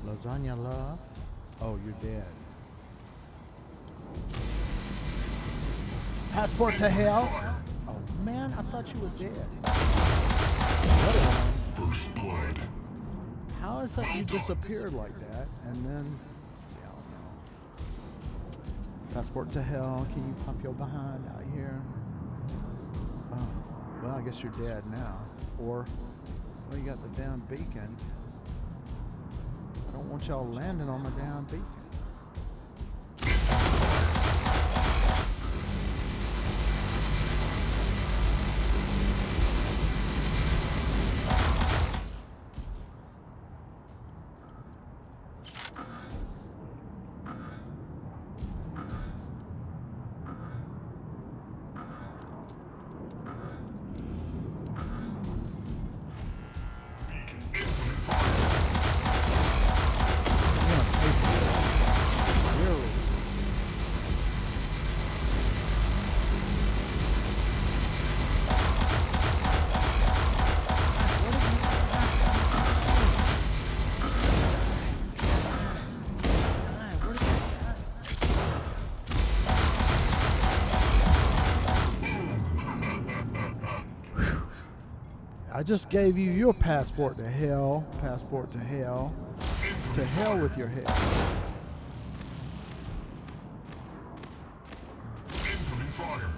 Lasagna love. Oh, you're dead. Passport to hell. Oh man, I thought you was dead. First blood. How is that you disappeared like that? And then, see, I don't know. Passport to hell. Can you pump your behind out here? Oh, well, I guess you're dead now. Or, well, you got the damn beacon. I don't want y'all landing on the damn beacon. I just gave you your passport to hell. Passport to hell. To hell with your head. Incoming fire.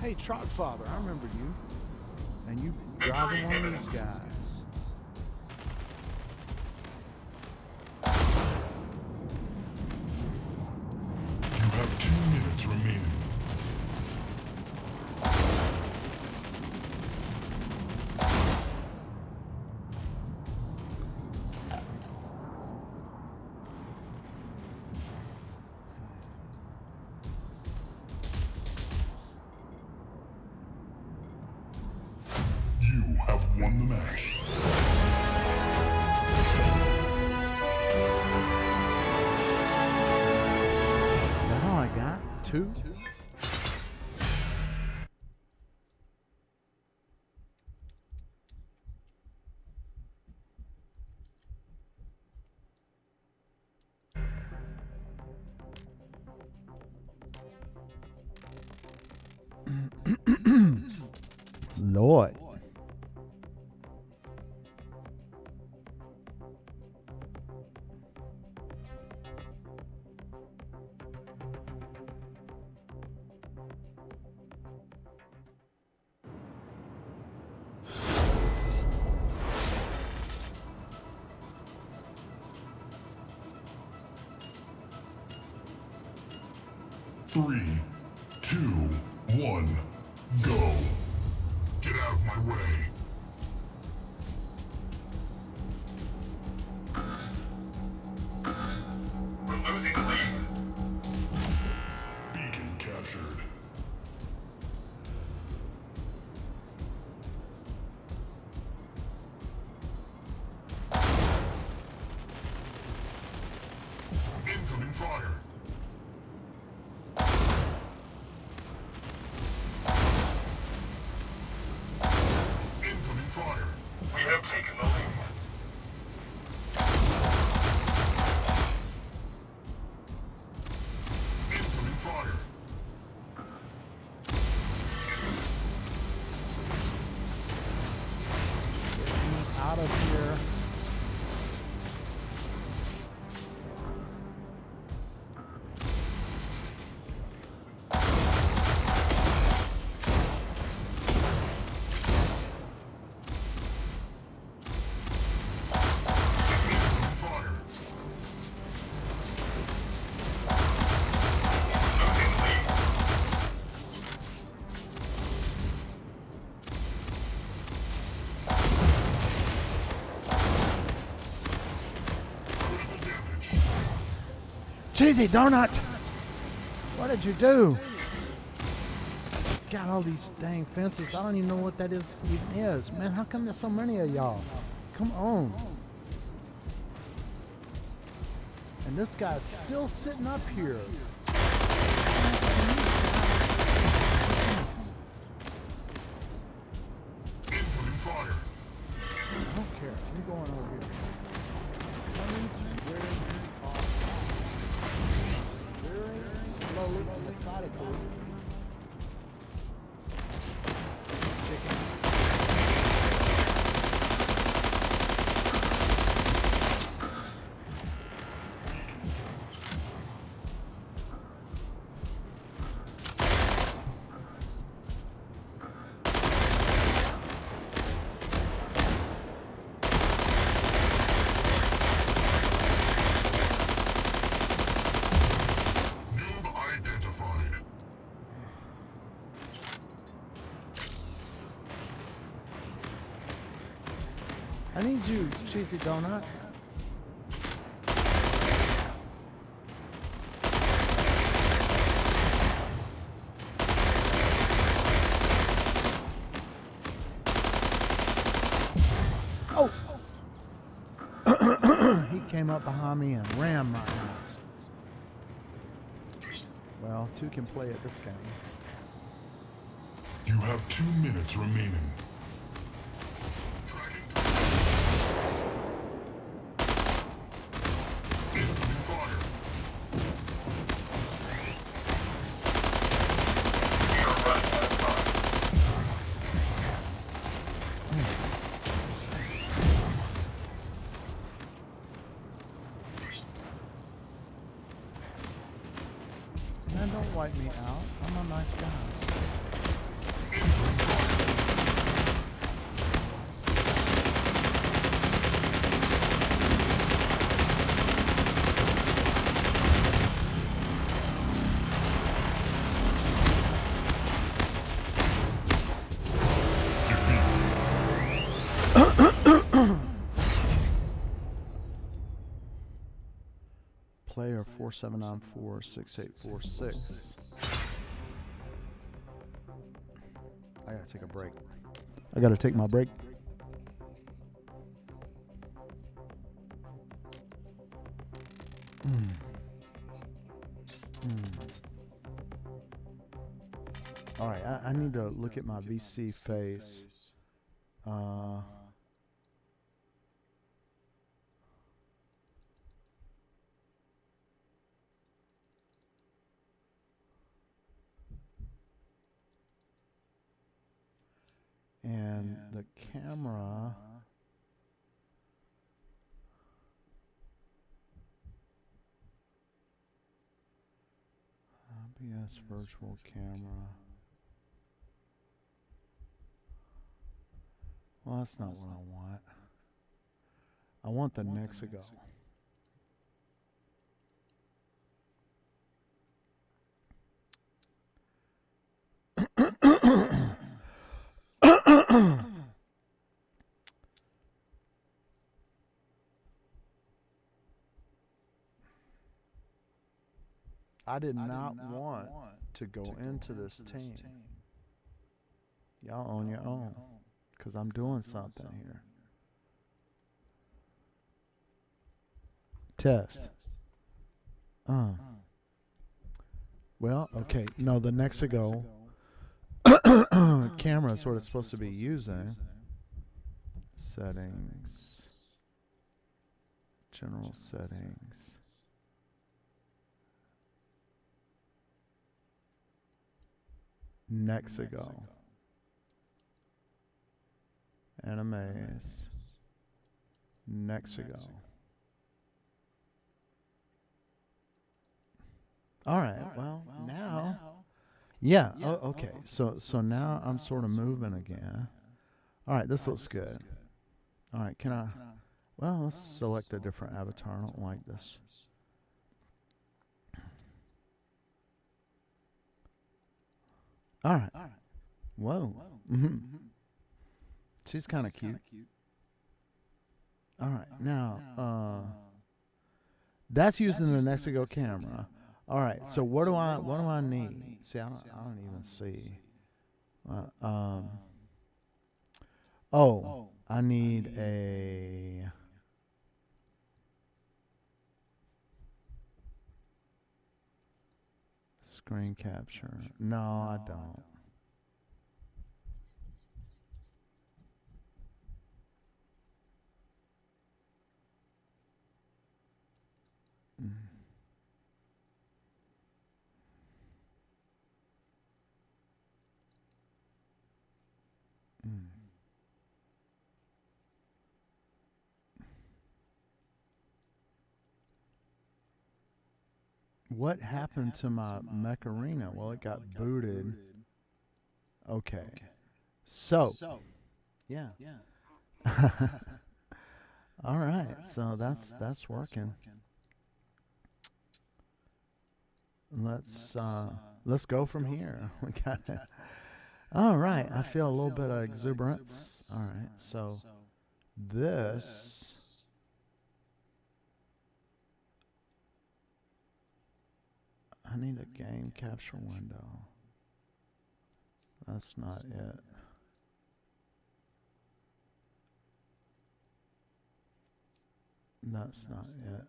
Hey, Truck Father, I remember you. And you driving one of these guys. You have 2 minutes remaining. You have won the match. Is that all I got? 2? Lord. Three, 2, 1, go. Get out of my way. We're losing the lead. Beacon captured. Incoming fire. Incoming fire. We have taken the lead. Incoming fire. Out of here. Incoming fire. Losing the lead. Critical damage. Cheesy donut! What did you do? Got all these dang fences. I don't even know what that even is. Man, how come there's so many of y'all? Come on. And this guy's still sitting up here. Incoming fire. I don't care. I'm going over here. Coming to where you are. Very slowly and methodically. Noob identified. I need you, Cheesy Donut. Oh! He came up behind me and rammed my ass. Well, 2 can play at this game. You have 2 minutes remaining. Tracking. Incoming fire. We are running out of time. Man, don't wipe me out. I'm a nice guy. Player 47946846. I gotta take a break. I gotta take my break. All right, I need to look at my VC face. And the camera. OBS virtual camera. Well, that's not what I want. I want the Nexigo. I did not want to go into this team. Y'all on your own, because I'm doing something here. Test. Well, okay. No, the Nexigo camera is what it's supposed to be using. Settings. General settings. Nexigo. Animes. Nexigo. All right. Well, now. Yeah. Oh, okay. So now I'm sort of moving again. All right. This looks good. All right. Can I? Well, let's select a different avatar. I don't like this. All right. Whoa. She's kind of cute. All right. Now, that's using the Nexigo camera. All right. So what do I need? See, I don't even see. Oh, I need a. Screen capture. No, I don't. What happened to my Mech Arena? Well, it got booted. Okay. So, yeah. All right. So that's working. Let's go from here. We got it. All right. I feel a little bit of exuberance. All right. So this. I need a game capture window. That's not it. That's not it.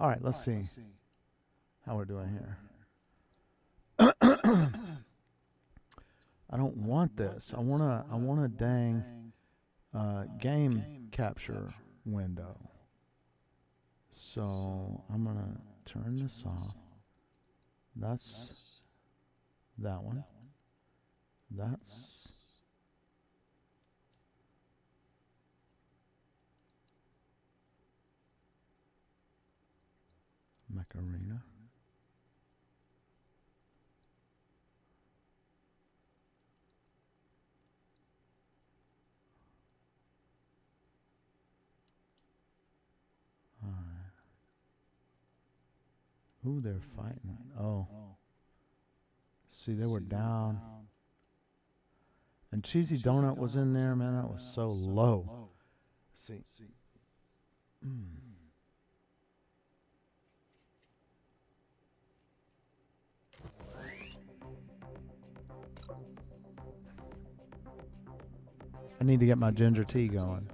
All right, let's see how we're doing here. I don't want this. I want a dang game capture window. So I'm gonna turn this off. That's that one. That's Mech Arena. Ooh, they're fighting. Oh. See, they were down. And Cheesy Donut was in there, man. That was so low. See. I need to get my ginger tea going.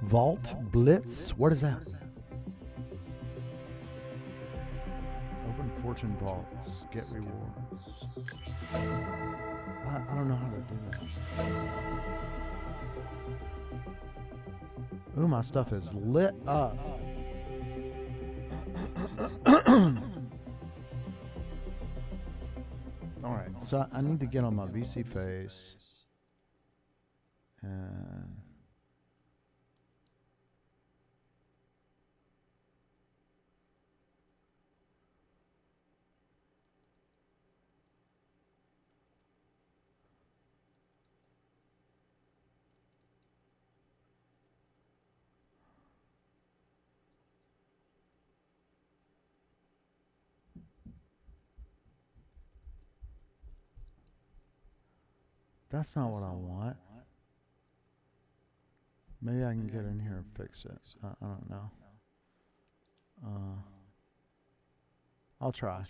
Vault Blitz? What is that? Open fortune vaults. Get rewards. I don't know how to do that. Ooh, my stuff is lit up. Alright, so I need to get on my VC face. And that's not what I want. Maybe I can get in here and fix it. I don't know. I'll try.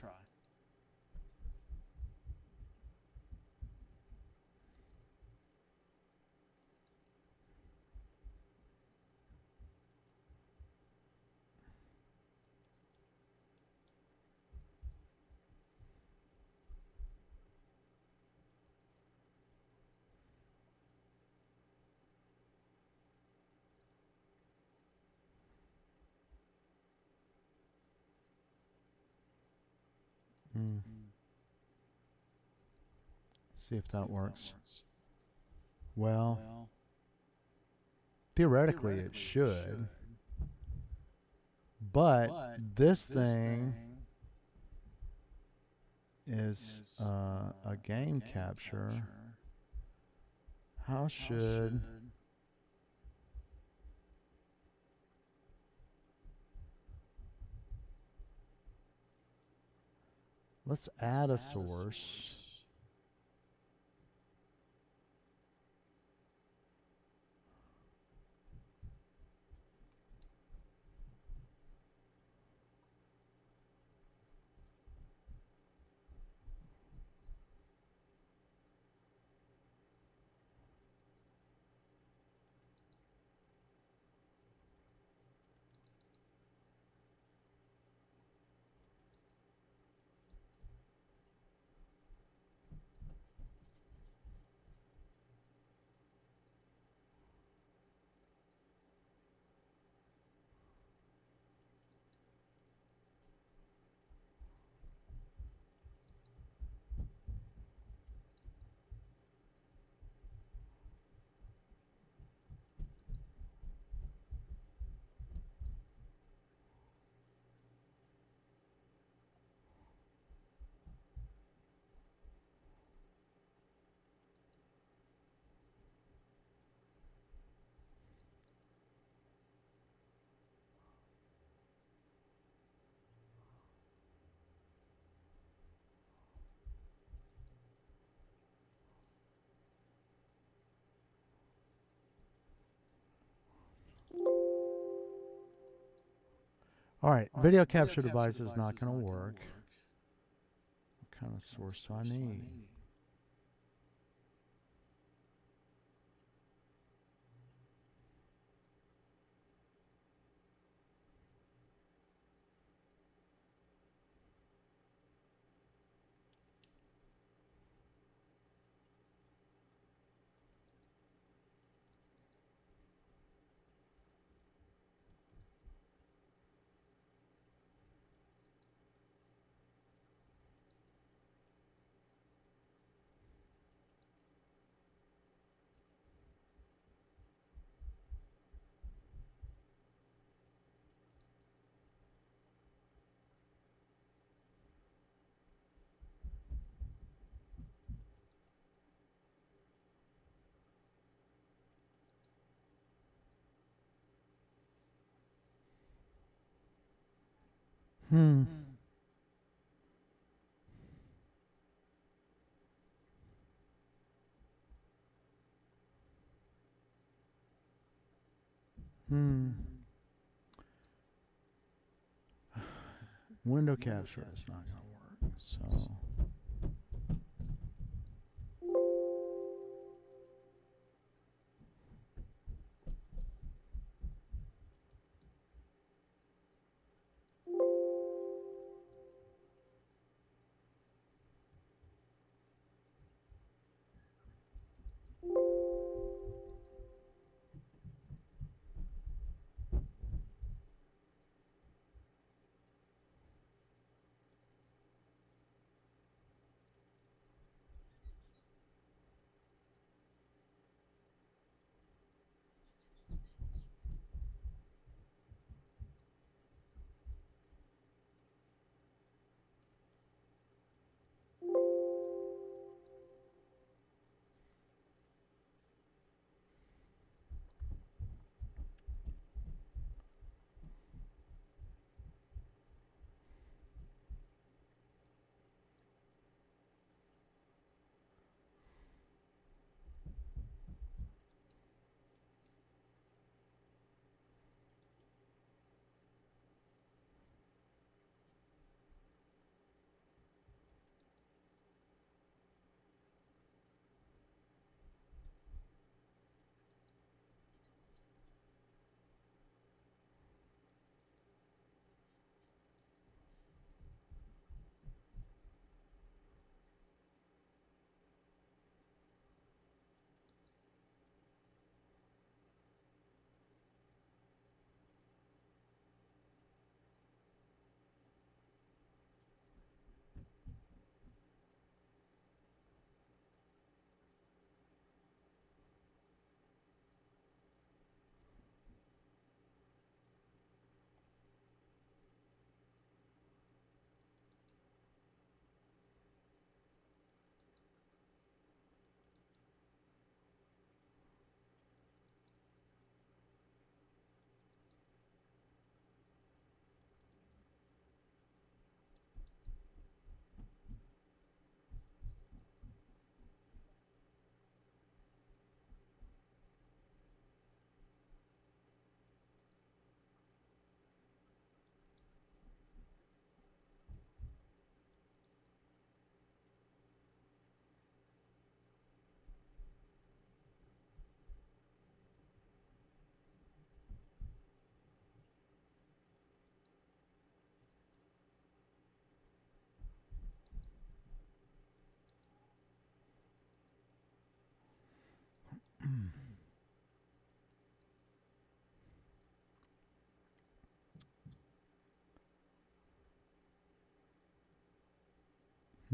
See if that works. Well, theoretically it should. But this thing is a game capture. How should... Let's add a source. All right, video capture device is not going to work. What kind of source do I need? Hmm. Hmm. Window capture is not going to work. So.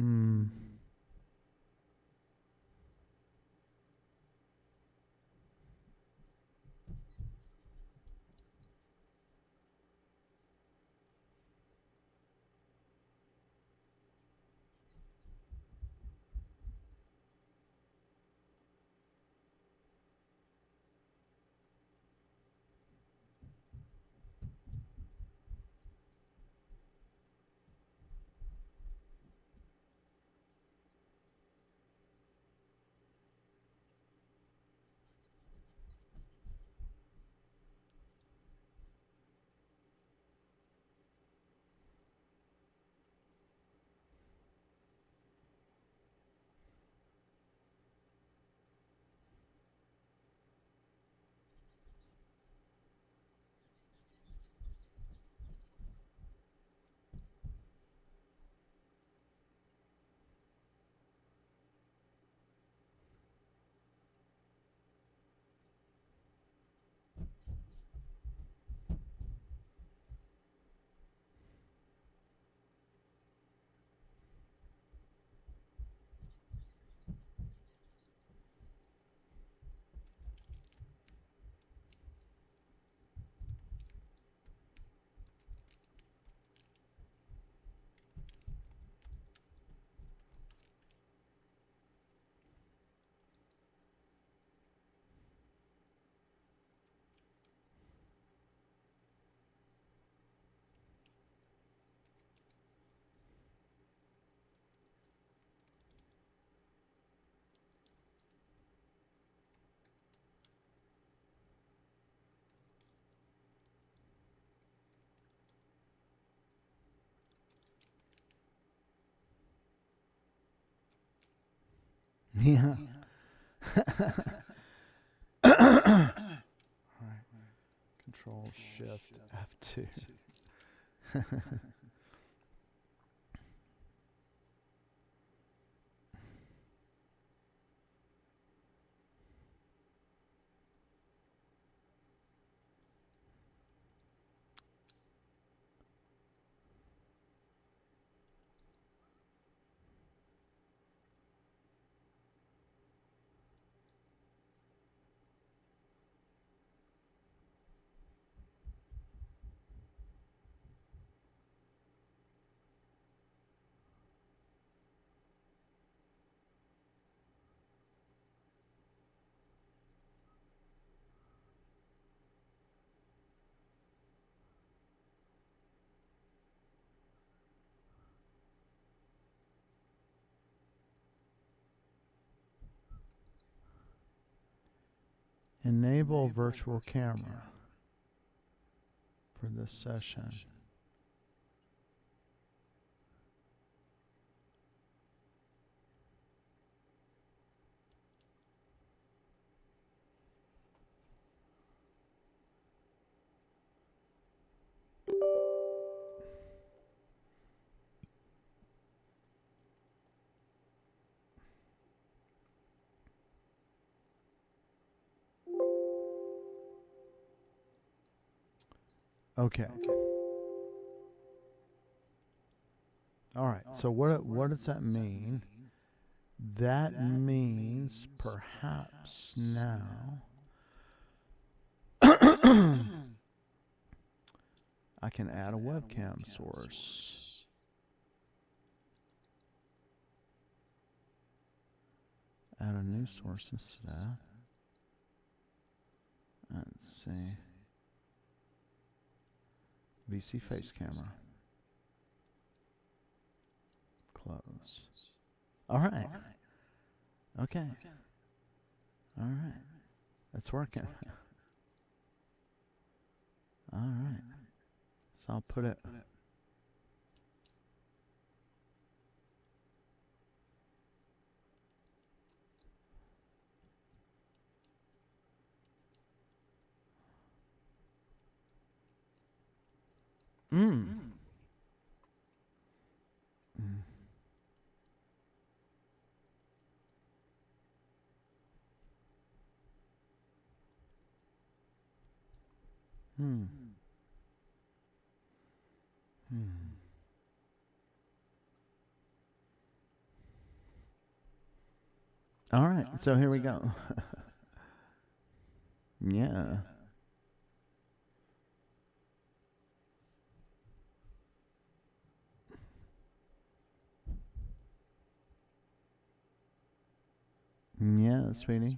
Hmm. Yeah. All right. Control Shift F2. Enable virtual camera for this session. Okay. All right. So what does that mean? That means perhaps now I can add a webcam source. Add a new source instead. Let's see. VC face camera. Close. All right. Okay. All right. That's working. All right. So I'll put it. All right, so here we go. Yeah. Yeah, sweetie.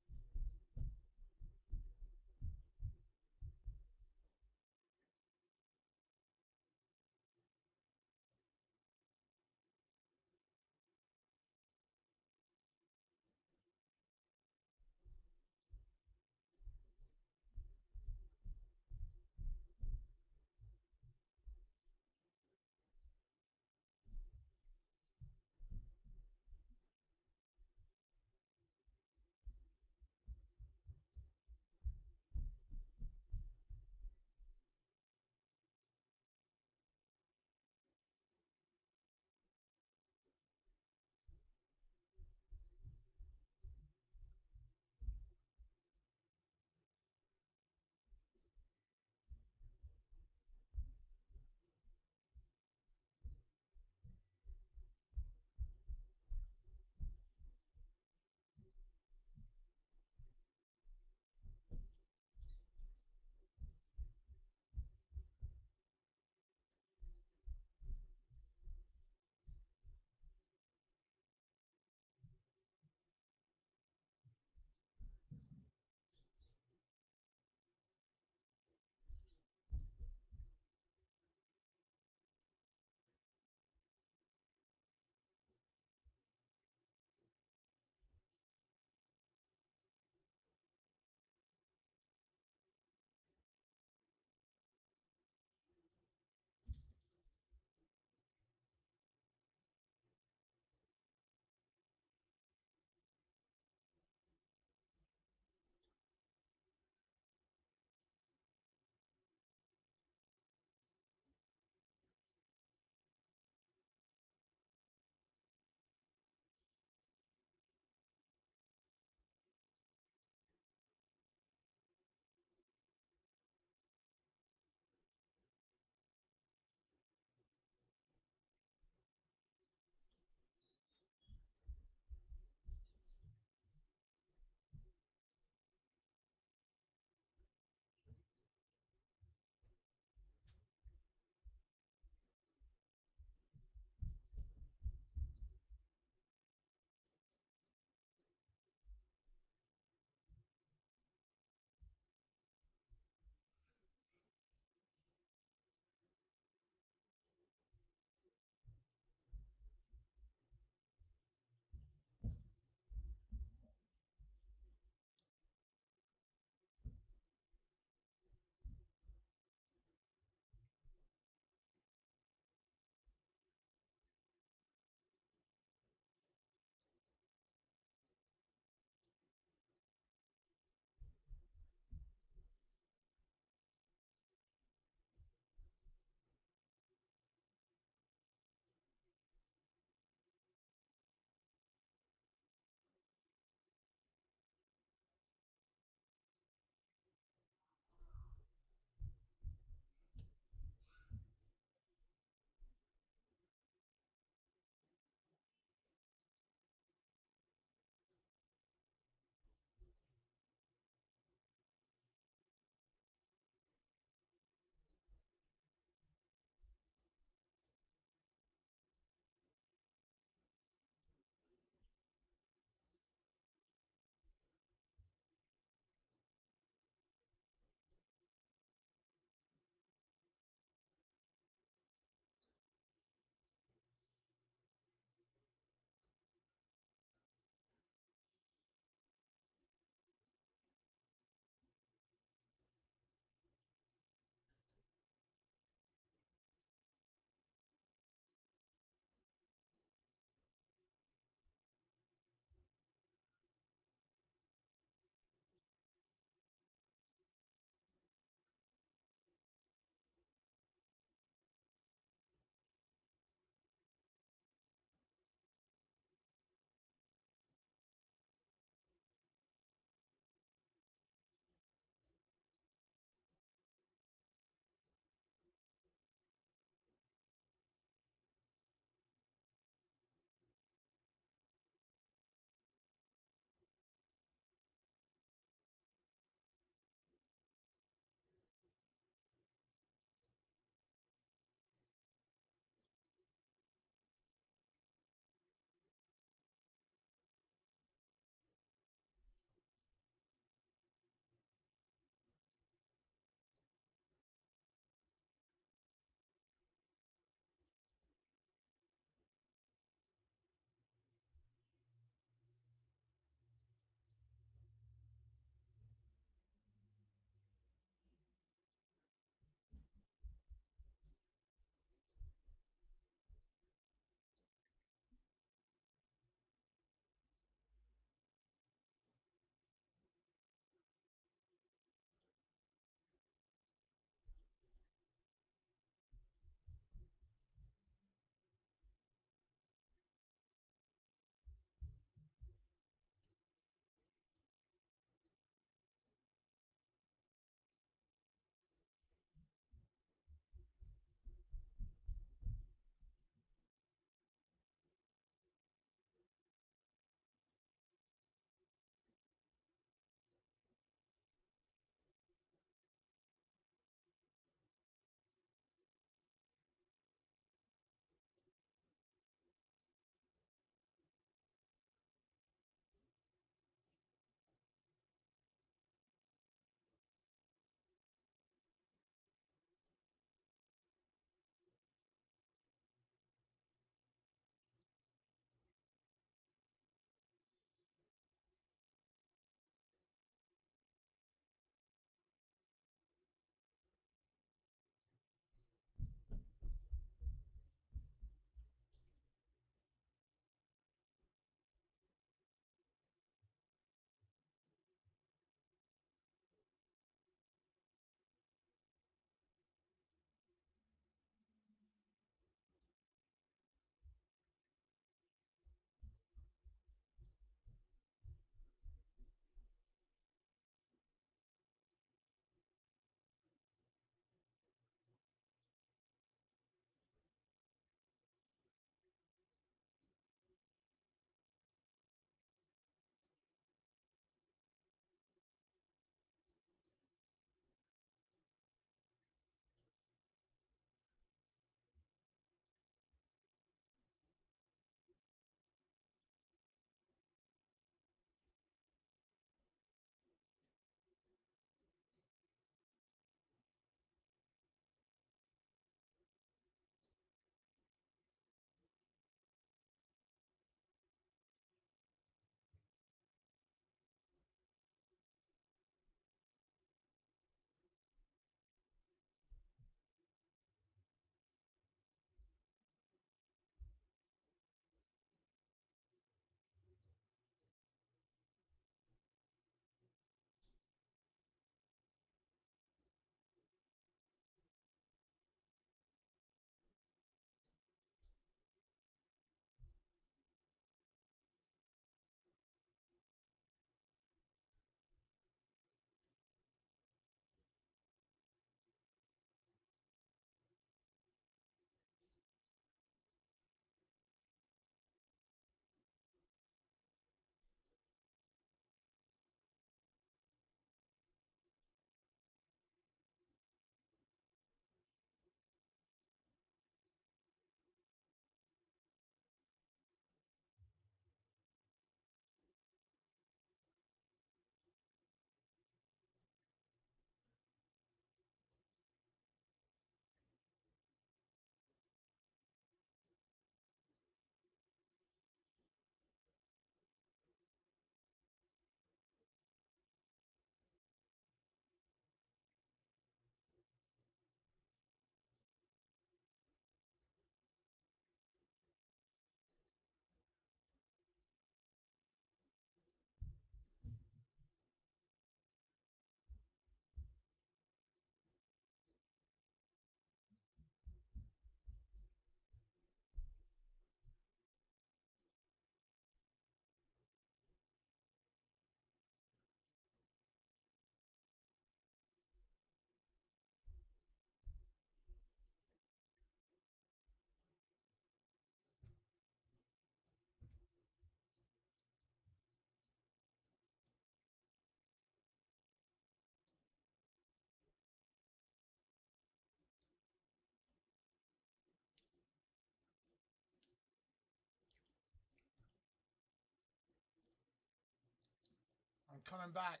coming back.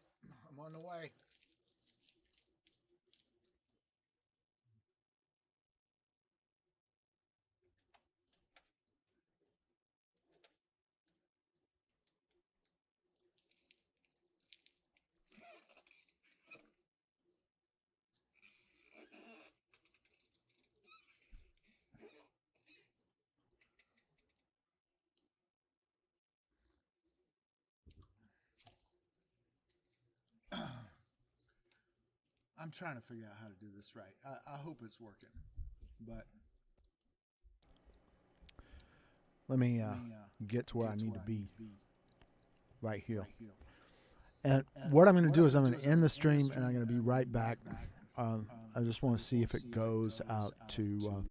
I'm on the way. I'm trying to figure out how to do this right. I hope it's working, but Let me get to where I need to be right here. And what I'm going to do is I'm going to end the stream, and I'm going to be right back. I just want to see if it goes out to